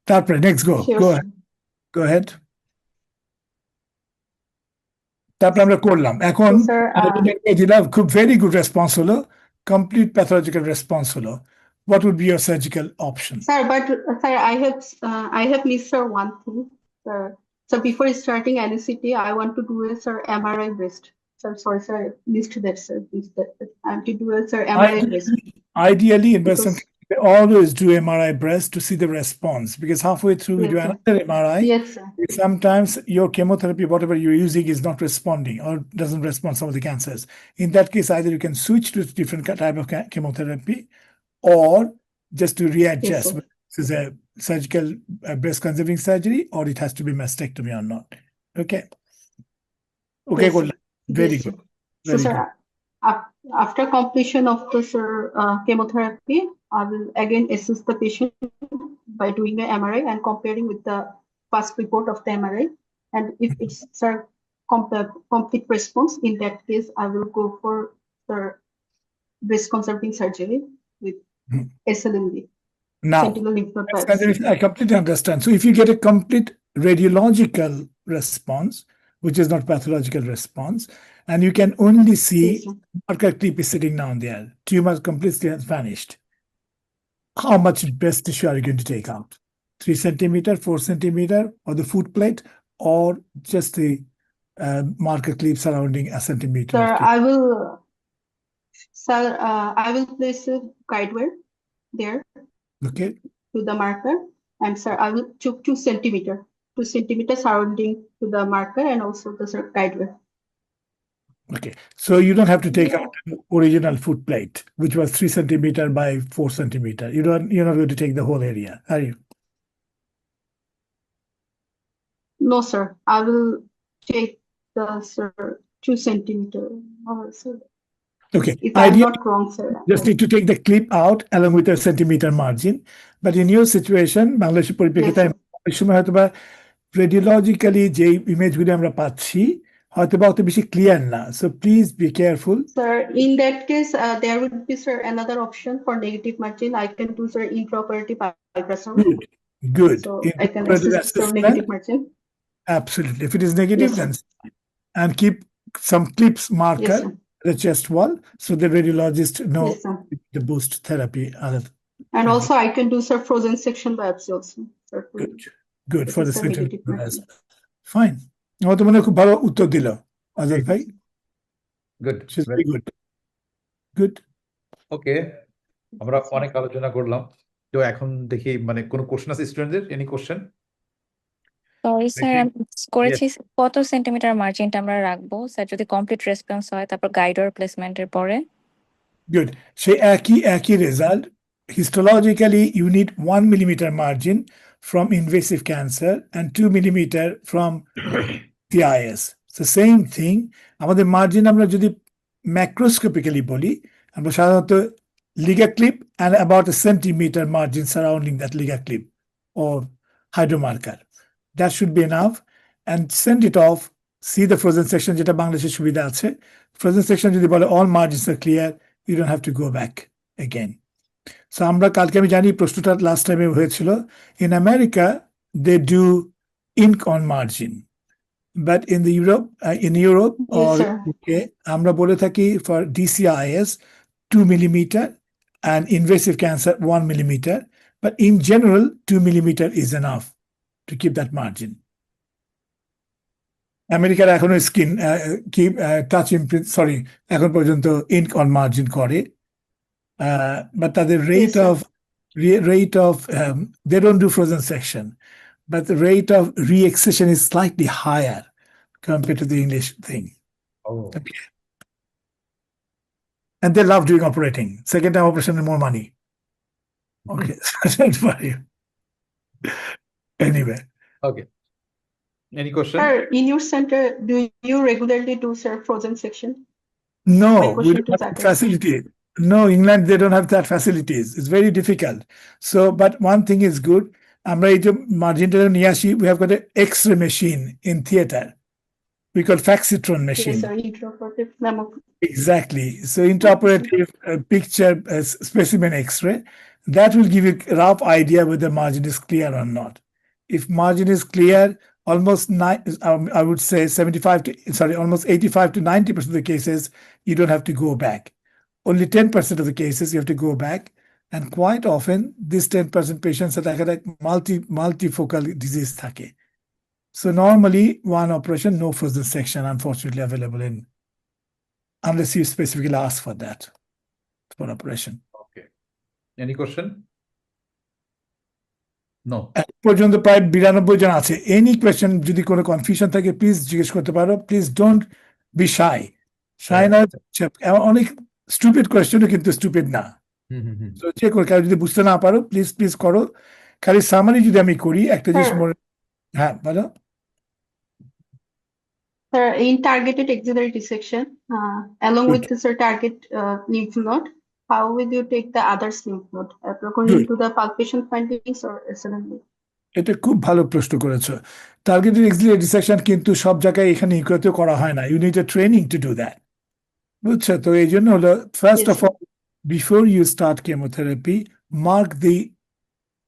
Tarpre, next go. Sure, Go sir. ahead. Go ahead. তারপরে আমরা করলাম এখন So, sir, দিলাম খুব ভেরি গুড রেসপন্স হলো কমপ্লিট প্যাথোলজিক্যাল রেসপন্স হলো what would be your surgical option Sir, but sir, I have missed, sir, one thing, sir. So before starting anesthesia, I want to do a, sir, MRI breast. Sir, sorry, sir, I missed that, sir. Missed that. I have to do a, sir, MRI breast. Ideally in breast Because- cancer, they always do MRI breast to see the response because halfway through we Yes, do sir. another MRI. Yes, sir. Sometimes your chemotherapy, whatever you're using, is not responding or doesn't respond to some of the cancers. In that case, either you can switch to a different type of chemotherapy or just to readjust. Yes, sir. This is a surgical breast conserving surgery or it has to be mastectomy or not. Okay. Okay, Yes, good. sir. Very Yes, good. So, Very sir, good. after completion of the, sir, chemotherapy, I will again assess the patient by doing the MRI and comparing with the first report of the MRI. And if it's, sir, complete response, in that case, I will go for, sir, breast conserving surgery with SLNB, Now, sentinel lymph node biopsy. I completely understand. So if you get a complete radiological response, which is not pathological response, and you can only see Yes, sir. marker clip is sitting down there, tumor completely has vanished. How much breast tissue are you going to take out? 3 centimeter, 4 centimeter, or the foot plate, or just the marker clip surrounding a centimeter? Sir, of tissue? I will place a guide wire there Okay. to the marker, and sir, I will took 2 centimeter surrounding to the marker and also the, sir, guide wire. Okay. So you don't have to take out the original foot plate, which was 3 centimeter by 4 centimeter. You're not going to take the whole area, are you? No, sir, I will take the, sir, 2 centimeter. Oh, sir, Okay. if I'm Ideally, not wrong, sir. just need to take the clip out along with a centimeter margin. But in your situation, বাংলাদেশের পরিপ্রেক্ষিতে Yes, sir. অনেক সময় হয়তো বা রেডিওলজিক্যালি যে ইমেজগুলি আমরা পাচ্ছি হয়তো বা অত বেশি ক্লিয়ার না, so please be careful. Sir, in that case, there would be, sir, another option for negative margin. I can do, sir, intraoperative ultrasound. Good. So I can Intraoperative assess the assessment, negative margin. absolutely. If it is negative, Yes, sir. then and keep some clips Yes, marker sir. the chest wall so the radiologist know Yes, sir. the boost therapy. And also I can do sir frozen section biopsy also. Sir, to Good for the assess the center. negative margin. Fine. আমার তো মনে হয় খুব ভালো উত্তর দিল অজয় ভাই। Good, She's very good. Good. ওকে, আমরা অনেক আলোচনা করলাম। তো এখন দেখি মানে কোনো কোশ্চেন আছে স্টুডেন্টদের? Any question? সরি স্যার, দেখি। আমি করেছি কত সেন্টিমিটার মার্জিনটা আমরা রাখবো স্যার যদি কমপ্লিট রেসপন্স হয় তারপর গাইডর প্লেসমেন্টের পরে? Good. সেই একই result. Histologically, you need 1 millimeter margin from invasive cancer and 2 millimeter from TIS. So same thing. আমাদের মার্জিন আমরা যদি ম্যাক্রোস্কোপিক্যালি বলি, আমরা সাধারণত liga clip and about a centimeter margin surrounding that liga clip or hydromarker. That should be enough. And send it off. See the frozen section যেটা বাংলাদেশে সুবিধা আছে। Frozen section যদি বলে all margins are clear, you don't have to go back again. So আমরা কালকে আমি জানি প্রশ্নটা লাস্ট টাইমে হয়েছিল। In America, they do ink on margin. But in Europe Yes, or sir. UK, আমরা বলে থাকি for DCIS 2 millimeter and invasive cancer 1 millimeter. But in general, 2 millimeter is enough to keep that margin. আমেরিকার এখনো স্কিন টাচ ইমপ্রিন্ট এখন পর্যন্ত ইনক অন মার্জিন করে, বাট তাদের rate of they don't do frozen section, but the rate of re-excision is slightly higher compared to the English thing. Oh. Okay. And they love doing operating. Second time operation and more money. Okay. Don't worry. Anyway. Okay. Any question? Sir, in your center, do you regularly do sir frozen section? My No, we question don't to have that that is- facility. No, England, they don't have that facilities. It's very difficult. So, but one thing is good. আমরা এই যে মার্জিনটা নিয়ে আসি, we have got an X-ray machine in theater. We call Faxitron Yes, machine. sir. Intraoperative mammography. Exactly. So intraoperative picture specimen X-ray, that will give you a rough idea whether margin is clear or not. If margin is clear, almost I would say almost 85 to 90% of the cases, you don't have to go back. Only 10% of the cases you have to go back. And quite often, these 10% patients are like multifocal disease থাকে. So normally, one operation, no frozen section, unfortunately, available in, unless you specifically ask for that, for operation. Okay. Any question? No. এক পর্যন্ত প্রায় 92 জন আছে। এনি কোয়েশ্চেন যদি কোনো কনফিউশন থাকে প্লিজ জিজ্ঞেস করতে পারো। Please don't be shy. Shy না, অনেক স্টুপিড কোয়েশ্চেনও কিন্তু স্টুপিড না। তো যে কেউ যদি বুঝতে না পারো প্লিজ করো। খালি সামারি যদি আমি করি একটা জিনিস মনে, হ্যাঁ বলো। Sir, in targeted axillary dissection, along with the sir target lymph node, how will you take the others lymph node according to the palpation findings or SLMD? এটা খুব ভালো প্রশ্ন করেছো। টার্গেটেড এক্সিলারি ডিসেকশন কিন্তু সব জায়গায় এখানে ইকুয়েতে করা হয় না। You need a training to do that, বুঝছো? তো এই জন্য হলো first of all before you start chemotherapy mark the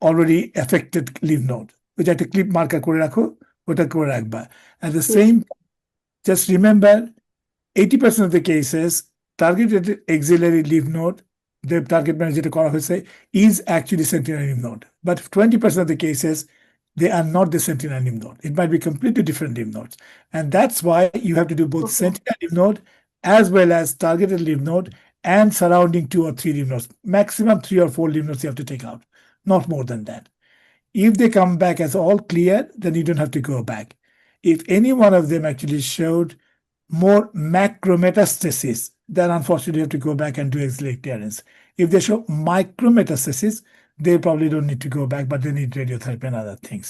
already affected লিভ নোড, ওইটা একটা ক্লিপ মার্কার করে রাখো, ওটা করে রাখবা। At the same just remember 80% of the cases targeted axillary lymph node, the target manager is actually sentinel lymph node. But 20% of the cases, they are not the sentinel lymph node. It might be completely different lymph nodes. And that's why you have to do both sentinel lymph node as well as targeted lymph node and surrounding 2 or 3 lymph nodes. Maximum 3 or 4 lymph nodes you have to take out, not more than that. If they come back as all clear, then you don't have to go back. If any one of them actually showed more macrometastasis, then unfortunately you have to go back and do axillary clearance. If they show micrometastasis, they probably don't need to go back, but they need radiotherapy and other things,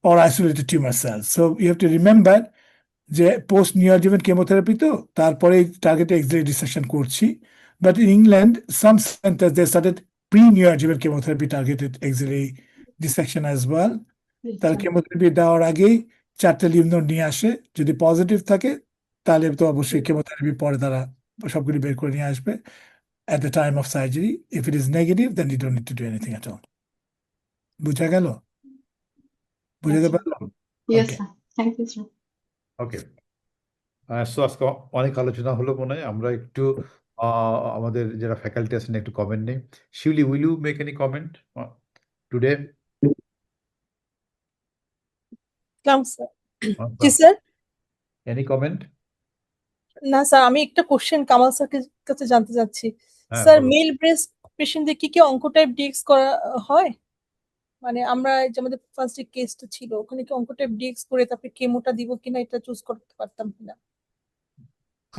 or isolated tumor cells. So you have to remember যে পোস্ট নিওঅ্যাডজুভেন্ট কেমোথেরাপি তো তারপরে টার্গেটে এক্সিলারি ডিসেকশন করছি। But in England some centres they started pre neoadjuvant chemotherapy targeted axillary dissection as well. তার কেমোথেরাপি দেওয়ার আগেই 4টে লিম্ফ নোড নিয়ে আসে, যদি পজিটিভ থাকে তাহলে তো অবশ্যই কেমোথেরাপি পরে তারা সবগুলি বের করে নিয়ে আসবে at the time of surgery. If it is negative, then you don't need to do anything at all. বুঝা গেল? বুঝতে Yes, পারলাম? yes, okay sir. Thank you, sir. Okay, so আজকে অনেক আলোচনা হলো মনে হয়। আমরা একটু আমাদের যারা ফ্যাকাল্টি আছেন একটু কমেন্ট নেই। Shiuli, will you make any comment today? Sir জি স্যার। Any comment? না স্যার, আমি একটা কোশ্চেন কামাল স্যারের কাছে জানতে চাচ্ছি। হ্যাঁ, স্যার, বলো। মেল ব্রেস্ট পেশেন্টদের কি অঙ্ক টাইপ ডিএক্স করা হয়? মানে আমরা এই যে আমাদের ফার্স্ট যে কেসটা ছিল ওখানে কি অঙ্ক টাইপ ডিএক্স করে তারপরে কেমোটা দিব কিনা এটা চুজ করতে পারতাম কিনা?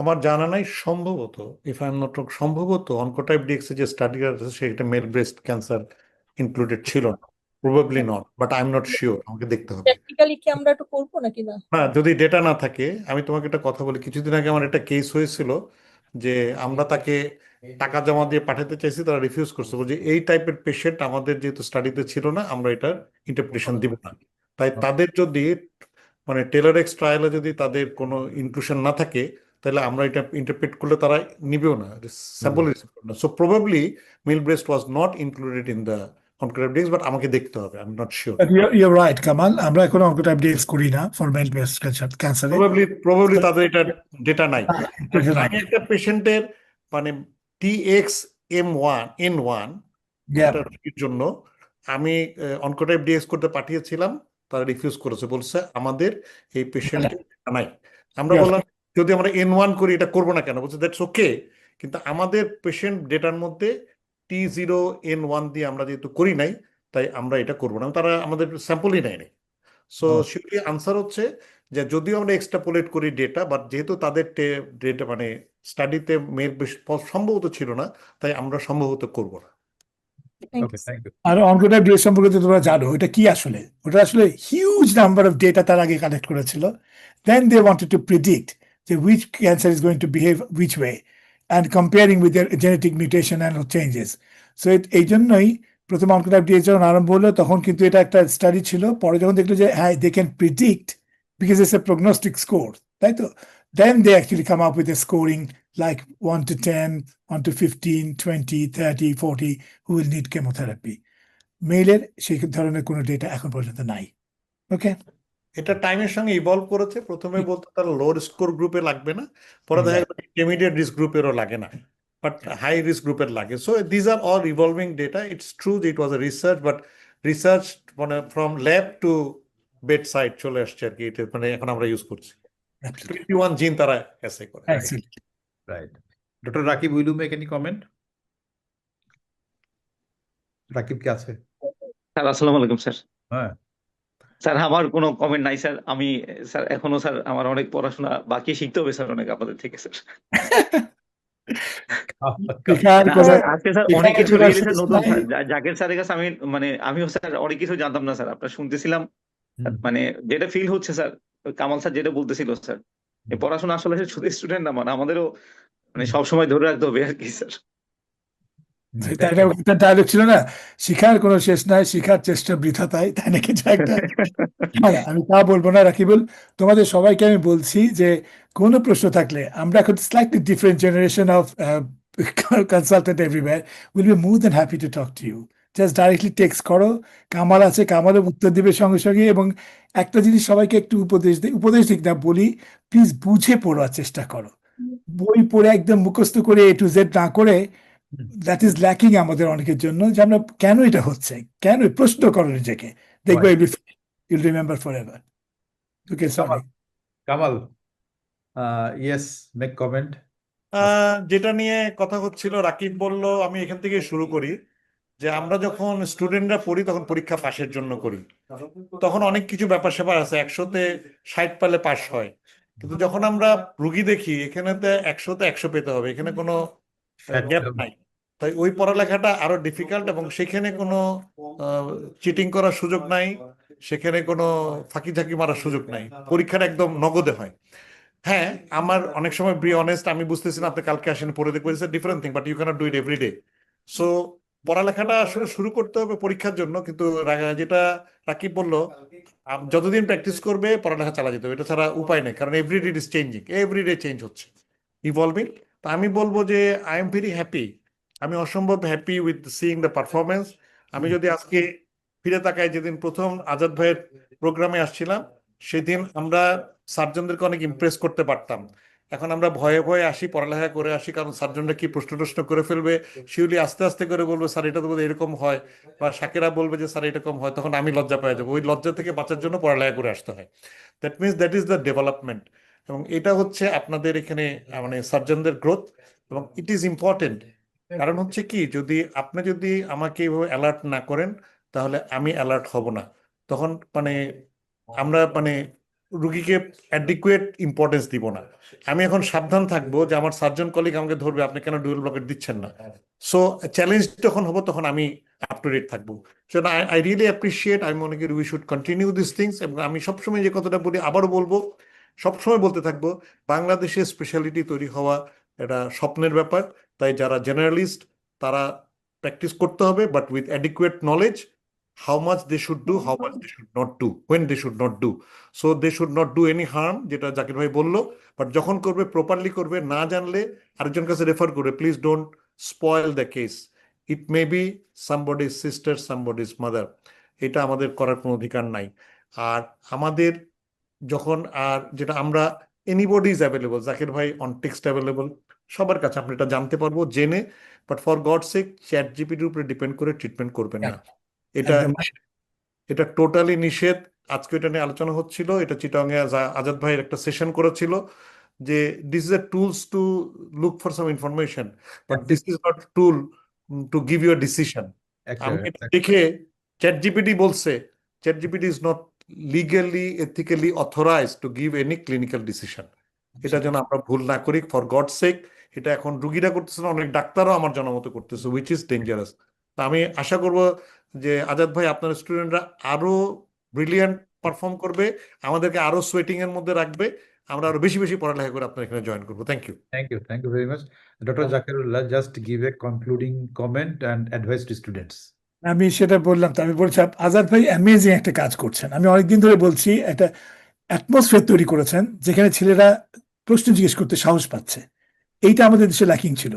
আমার জানা নাই, সম্ভবত if I am not wrong, সম্ভবত অনকোটাইপ ডিএক্স যে স্টাডি আছে সেটা মেল ব্রেস্ট ক্যান্সার ইনক্লুডেড ছিল না, probably not, but I am not sure, আমাকে দেখতে হবে। প্র্যাকটিক্যালি কি আমরা একটু করবো নাকি না? হ্যাঁ, যদি ডেটা না থাকে, আমি তোমাকে একটা কথা বলি, কিছুদিন আগে আমার একটা কেস হয়েছিল যে আমরা তাকে টাকা জমা দিয়ে পাঠাতে চাইছি, তারা রিফিউজ করছে, বলছে এই টাইপের পেশেন্ট আমাদের যেহেতু স্টাডিতে ছিল না, আমরা এটার ইন্টারপ্রিটেশন দিব না। তাই তাদের যদি মানে টেলারেক্স ট্রায়ালে যদি তাদের কোনো ইনক্লুশন না থাকে, তাহলে আমরা এটা ইন্টারপ্রেট করলে তারা নিবেও না, স্যাম্পল রিসিভ করবে না। So probably male breast was not included in the Oncotype DX, but আমাকে দেখতে হবে, I am not sure. You're right, Kamal. আমরা এখন অঙ্কোটাইপ ডিএক্স করি না ফর মেল ব্রেস্ট ক্যান্সারে। প্রবাবলি তাদের এটা ডেটা নাই। আমি একটা পেশেন্টের মানে TXM1N1 এর জন্য আমি অনকোটাইপ ডিএক্স করতে পাঠিয়েছিলাম, তারা রিফিউজ করেছে, বলছে আমাদের এই পেশেন্টের ডেটা নাই। আমরা বললাম যদি আমরা N1 করি এটা করবো না কেন, বলছে দ্যাটস ওকে, কিন্তু আমাদের পেশেন্ট ডেটার মধ্যে T0N1 দিয়ে আমরা যেহেতু করি নাই, তাই আমরা এটা করবো না, তারা আমাদের স্যাম্পলই নেয়নি। সো শিওরলি আনসার হচ্ছে যে যদিও আমরা এক্সট্রাপোলেট করি ডেটা, বাট যেহেতু তাদের ডেটা মানে স্টাডিতে মেল সম্ভবত ছিল না, তাই আমরা সম্ভবত করব না। ওকে, থ্যাংক ইউ। আর অনকোটাইপ ডিএক্স সম্পর্কে তো তোমরা জানো এটা কি আসলে, ওটা আসলে হিউজ নাম্বার অফ ডেটা তার আগে কালেক্ট করেছিল, দেন দে ওয়ান্টেড টু প্রিডিক্ট যে which cancer is going to behave which way and comparing with their genetic mutation and changes. So এই জন্যই প্রথম অনকোটাইপ ডিএক্স যখন আরম্ভ হলো তখন কিন্তু এটা একটা স্টাডি ছিল, পরে যখন দেখলো যে হ্যাঁ they can predict because it's a prognostic score, তাই তো, then they actually come up with a scoring like 1 to 10, 1 to 15, 20, 30, 40 who will need chemotherapy. মেইলের সেই ধরনের কোনো ডেটা এখন পর্যন্ত নাই। ওকে, এটা টাইমের সঙ্গে ইভলভ করেছে, প্রথমে বলতো তার লো স্কোর গ্রুপে লাগবে না, পরে দেখা গেল ইন্টারমিডিয়েট রিস্ক গ্রুপেরও লাগে না, বাট হাই রিস্ক গ্রুপের লাগে। So these are all evolving data. It's true যে ইট ওয়াজ এ রিসার্চ, বাট রিসার্চ মানে from lab to bed side চলে আসছে আর কি, এটা মানে এখন আমরা ইউজ করছি। 21 জিন তারা অ্যাসে করে। Right. Doctor Rakib, will you make any comment? Rakib কি আছে? স্যার আসসালামু আলাইকুম স্যার। হ্যাঁ স্যার আমার কোনো কমেন্ট নাই স্যার, আমি স্যার এখনো স্যার আমার অনেক পড়াশোনা বাকি, শিখতে হবে স্যার অনেক আপনাদের থেকে স্যার। আজকে স্যার অনেক কিছু রিয়েলি স্যার নতুন, জাকির স্যারের কাছে আমি মানে আমিও স্যার অনেক কিছু জানতাম না স্যার, আপনার শুনতেছিলাম, মানে যেটা ফিল হচ্ছে স্যার কামাল স্যার যেটা বলতেছিল স্যার, এই পড়াশোনা আসলে শুধু স্টুডেন্ট না, মানে আমাদেরও মানে সবসময় ধরে রাখতে হবে আর কি স্যার। একটা ডায়লগ ছিল না, শিখার কোনো শেষ নাই, শিখার চেষ্টা বৃথা তাই, তাই নাকি একটা। আমি তা বলবো না রাকিবুল, তোমাদের সবাইকে আমি বলছি যে কোনো প্রশ্ন থাকলে আমরা এখন slightly different generation of consultant everywhere, will be more than happy to talk to you. Just directly text করো, কামাল আছে, কামালও উত্তর দিবে সঙ্গে সঙ্গে। এবং একটা জিনিস সবাইকে একটু উপদেশ দিক না বলি, প্লিজ বুঝে পড়ার চেষ্টা করো, বই পড়ে একদম মুখস্থ করে A to Z না করে, দ্যাট ইজ ল্যাকিং আমাদের অনেকের জন্য, যে আমরা কেন এটা হচ্ছে, কেন প্রশ্ন করো নিজেকে, দেখবো you'll remember forever. Okay, sorry Kamal, yes, make comment. যেটা নিয়ে কথা হচ্ছিল, রাকিব বলল, আমি এখান থেকে শুরু করি, যে আমরা যখন স্টুডেন্টরা পড়ি তখন পরীক্ষা পাশের জন্য করি, তখন অনেক কিছু ব্যাপার স্যাপার আছে, 100-তে 60 পেলে পাস হয়, কিন্তু যখন আমরা রুগী দেখি এখানেতে 100-তে 100 পেতে হবে, এখানে কোনো গ্যাপ নাই, তাই ওই পড়ালেখাটা আরো ডিফিকাল্ট, এবং সেখানে কোনো চিটিং করার সুযোগ নাই, সেখানে কোনো ফাঁকি ঝাঁকি মারার সুযোগ নাই, পরীক্ষাটা একদম নগদে হয়। হ্যাঁ, আমার অনেক সময় বি অনেস্ট, আমি বুঝতেছিলাম আপনি কালকে আসেন পড়ে দেখবো, it's a different thing, but you can't do it every day. So পড়ালেখাটা আসলে শুরু করতে হবে পরীক্ষার জন্য, কিন্তু যেটা রাকিব বললো, যতদিন প্র্যাকটিস করবে পড়ালেখা চালা যেতে হবে, এটা ছাড়া উপায় নেই, কারণ every day it is changing, every day change হচ্ছে, ইভলভিং। তো আমি বলবো যে আই এম ভেরি হ্যাপি, আমি অসম্ভব happy with seeing the performance. আমি যদি আজকে ফিরে তাকাই যেদিন প্রথম আজাদ ভাইয়ের প্রোগ্রামে আসছিলাম, সেদিন আমরা সার্জনদেরকে অনেক ইমপ্রেস করতে পারতাম। এখন আমরা ভয়ে ভয়ে আসি, পড়ালেখা করে আসি, কারণ সার্জনরা কি প্রশ্ন করে ফেলবে। শিউলি আস্তে আস্তে করে বলবে স্যার এটা তো বোধহয় এরকম হয়, বা শাকিরা বলবে যে স্যার এরকম হয়, তখন আমি লজ্জা পেয়ে যাবো। ওই লজ্জা থেকে বাঁচার জন্য পড়ালেখা করে আসতে হয়। That means that is the development, এবং এটা হচ্ছে আপনাদের এখানে মানে সার্জনদের গ্রোথ, এবং ইট ইজ ইম্পর্টেন্ট। কারণ হচ্ছে কি, আপনি যদি আমাকে এইভাবে অ্যালার্ট না করেন, তাহলে আমি অ্যালার্ট হব না। তখন মানে আমরা মানে রুগীকে অ্যাডিকুয়েট ইম্পর্টেন্স দিব না। আমি এখন সাবধান থাকবো যে আমার সার্জন কলিগ আমাকে ধরবে আপনি কেন ডুয়েল ব্লকেট দিচ্ছেন না। সো চ্যালেঞ্জ যখন হবো তখন আমি আপ টু ডেট থাকবো। সো আই রিয়েলি অ্যাপ্রিসিয়েট, আমি মনে করি we should continue this things. এবং আমি সবসময় যে কথাটা বলি আবারও বলবো, সবসময় বলতে থাকবো, বাংলাদেশে স্পেশালিটি তৈরি হওয়া এটা স্বপ্নের ব্যাপার। তাই যারা জেনারেলিস্ট তারা প্র্যাকটিস করতে হবে, but with adequate knowledge, how much they should do, how much they should not do, when they should not do. So they should not do any harm, যেটা জাকির ভাই বললো, বাট যখন করবে প্রপারলি করবে। না জানলে আরেকজন কাছে রেফার করবে। Please don't spoil the case. It may be somebody's sister, somebody's mother. এটা আমাদের করার কোনো অধিকার নাই। আর আমাদের যখন যেটা আমরা এনিবডি ইজ অ্যাভেলেবল, জাকির ভাই অন টেক্সট অ্যাভেলেবল, সবার কাছে আপনি এটা জানতে পারবো জেনে, বাট ফর গড সেক চ্যাট জিপিটির উপরে ডিপেন্ড করে ট্রিটমেন্ট করবেন না। এটা টোটালি নিষেধ। আজকে এটা নিয়ে আলোচনা হচ্ছিল, এটা চিটাংয়ে আজাদ ভাইয়ের একটা সেশন করেছিল, যে this is a tools to look for some information, but this is not tool to give you a decision. আমি এটা দেখে চ্যাট জিপিটি বলছে, chat GPT is not legally ethically authorised to give any clinical decision. এটা যেন আমরা ভুল না করি, ফর গড সেক। এটা এখন রুগীরা করতেছে না, অনেক ডাক্তারও আমার জানার মতো করতেছে, উইচ ইজ ডেঞ্জারাস। আমি আশা করব যে আজাদ ভাই আপনার স্টুডেন্টরা আরো ব্রিলিয়ান্ট পারফর্ম করবে, আমাদেরকে আরো সোয়েটিং এর মধ্যে রাখবে, আমরা আরো বেশি বেশি পড়ালেখা করে আপনার এখানে জয়েন করবো। Thank you. Thank you very much. Dr. Zakirullah, just give a concluding comment and advice to students. আমি সেটা বললাম তো, আমি বলছি আজাদ ভাই অ্যামেজিং একটা কাজ করছেন। আমি অনেকদিন ধরে বলছি, একটা অ্যাটমসফিয়ার তৈরি করেছেন যেখানে ছেলেরা প্রশ্ন জিজ্ঞেস করতে সাহস পাচ্ছে। এইটা আমাদের দেশে ল্যাকিং ছিল।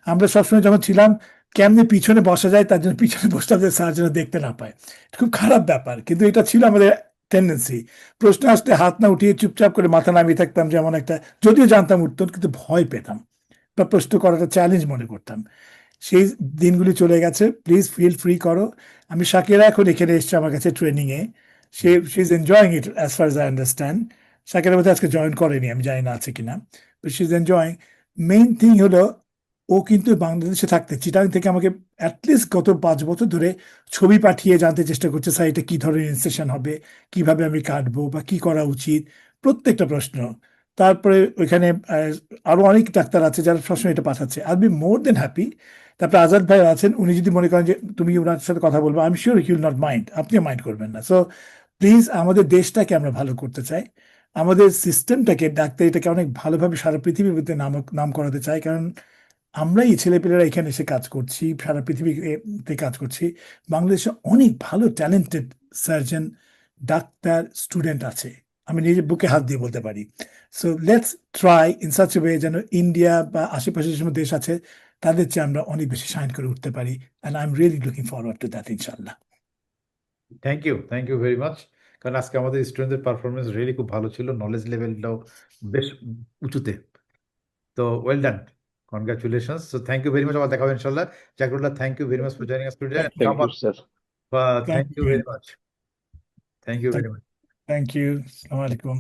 আমরা সবসময় যখন ছিলাম, কেমনে পিছনে বসা যায় তার জন্য পিছনে বসতে হবে, স্যার যেন দেখতে না পায়। খুব খারাপ ব্যাপার, কিন্তু এটা ছিল আমাদের টেন্ডেন্সি। প্রশ্ন আসতে হাত না উঠিয়ে চুপচাপ করে মাথা নামিয়ে থাকতাম, যেমন একটা, যদিও জানতাম উত্তর কিন্তু ভয় পেতাম বা প্রশ্ন করাটা চ্যালেঞ্জ মনে করতাম। সেই দিনগুলি চলে গেছে। প্লিজ ফিল ফ্রি করো। আমি শাকিরা এখন এখানে এসছে আমার কাছে ট্রেনিংয়ে, she is enjoying it as far as I understand. Shakira বোধহয় আজকে জয়েন করেনি, আমি জানি না আছে কিনা, but she is enjoying. Main thing হলো, ও কিন্তু বাংলাদেশে থাকতে চিটাং থেকে আমাকে অ্যাটলিস্ট গত 5 বছর ধরে ছবি পাঠিয়ে জানতে চেষ্টা করছে, স্যার এটা কি ধরনের ইনসেশন হবে, কিভাবে আমি কাটবো বা কি করা উচিত, প্রত্যেকটা প্রশ্ন। তারপরে ওইখানে আরো অনেক ডাক্তার আছে যারা সবসময় এটা পাঠাচ্ছে। I be more than happy. তারপরে আজাদ ভাই আছেন, উনি যদি মনে করেন যে তুমি ওনার সাথে কথা বলবো, আমি sure he will not mind, আপনিও মাইন্ড করবেন না। সো প্লিজ, আমাদের দেশটাকে আমরা ভালো করতে চাই, আমাদের সিস্টেমটাকে, ডাক্তারিটাকে অনেক ভালোভাবে সারা পৃথিবীর মধ্যে নাম করাতে চাই। কারণ আমরাই ছেলেপেলেরা এখানে এসে কাজ করছি, সারা পৃথিবীতে কাজ করছি। বাংলাদেশে অনেক ভালো ট্যালেন্টেড সার্জন, ডাক্তার, স্টুডেন্ট আছে, আমি নিজের বুকে হাত দিয়ে বলতে পারি। So let's try in such a way যেন ইন্ডিয়া বা আশেপাশে যে সমস্ত দেশ আছে তাদের চেয়ে আমরা অনেক বেশি শাইন করে উঠতে পারি। And I am really looking forward to that, ইনশাআল্লাহ। Thank you very much. কারণ আজকে আমাদের স্টুডেন্টদের পারফরমেন্স রিয়েলি খুব ভালো ছিল, নলেজ লেভেলটাও বেশ উঁচুতে। তো well done, congratulations. So thank you very much. আবার দেখা হবে ইনশাআল্লাহ। Zakirullah, thank you very much for joining us today. Thank you, sir. Thank you very much. Thank you very much. Thank you. আসসালামু আলাইকুম।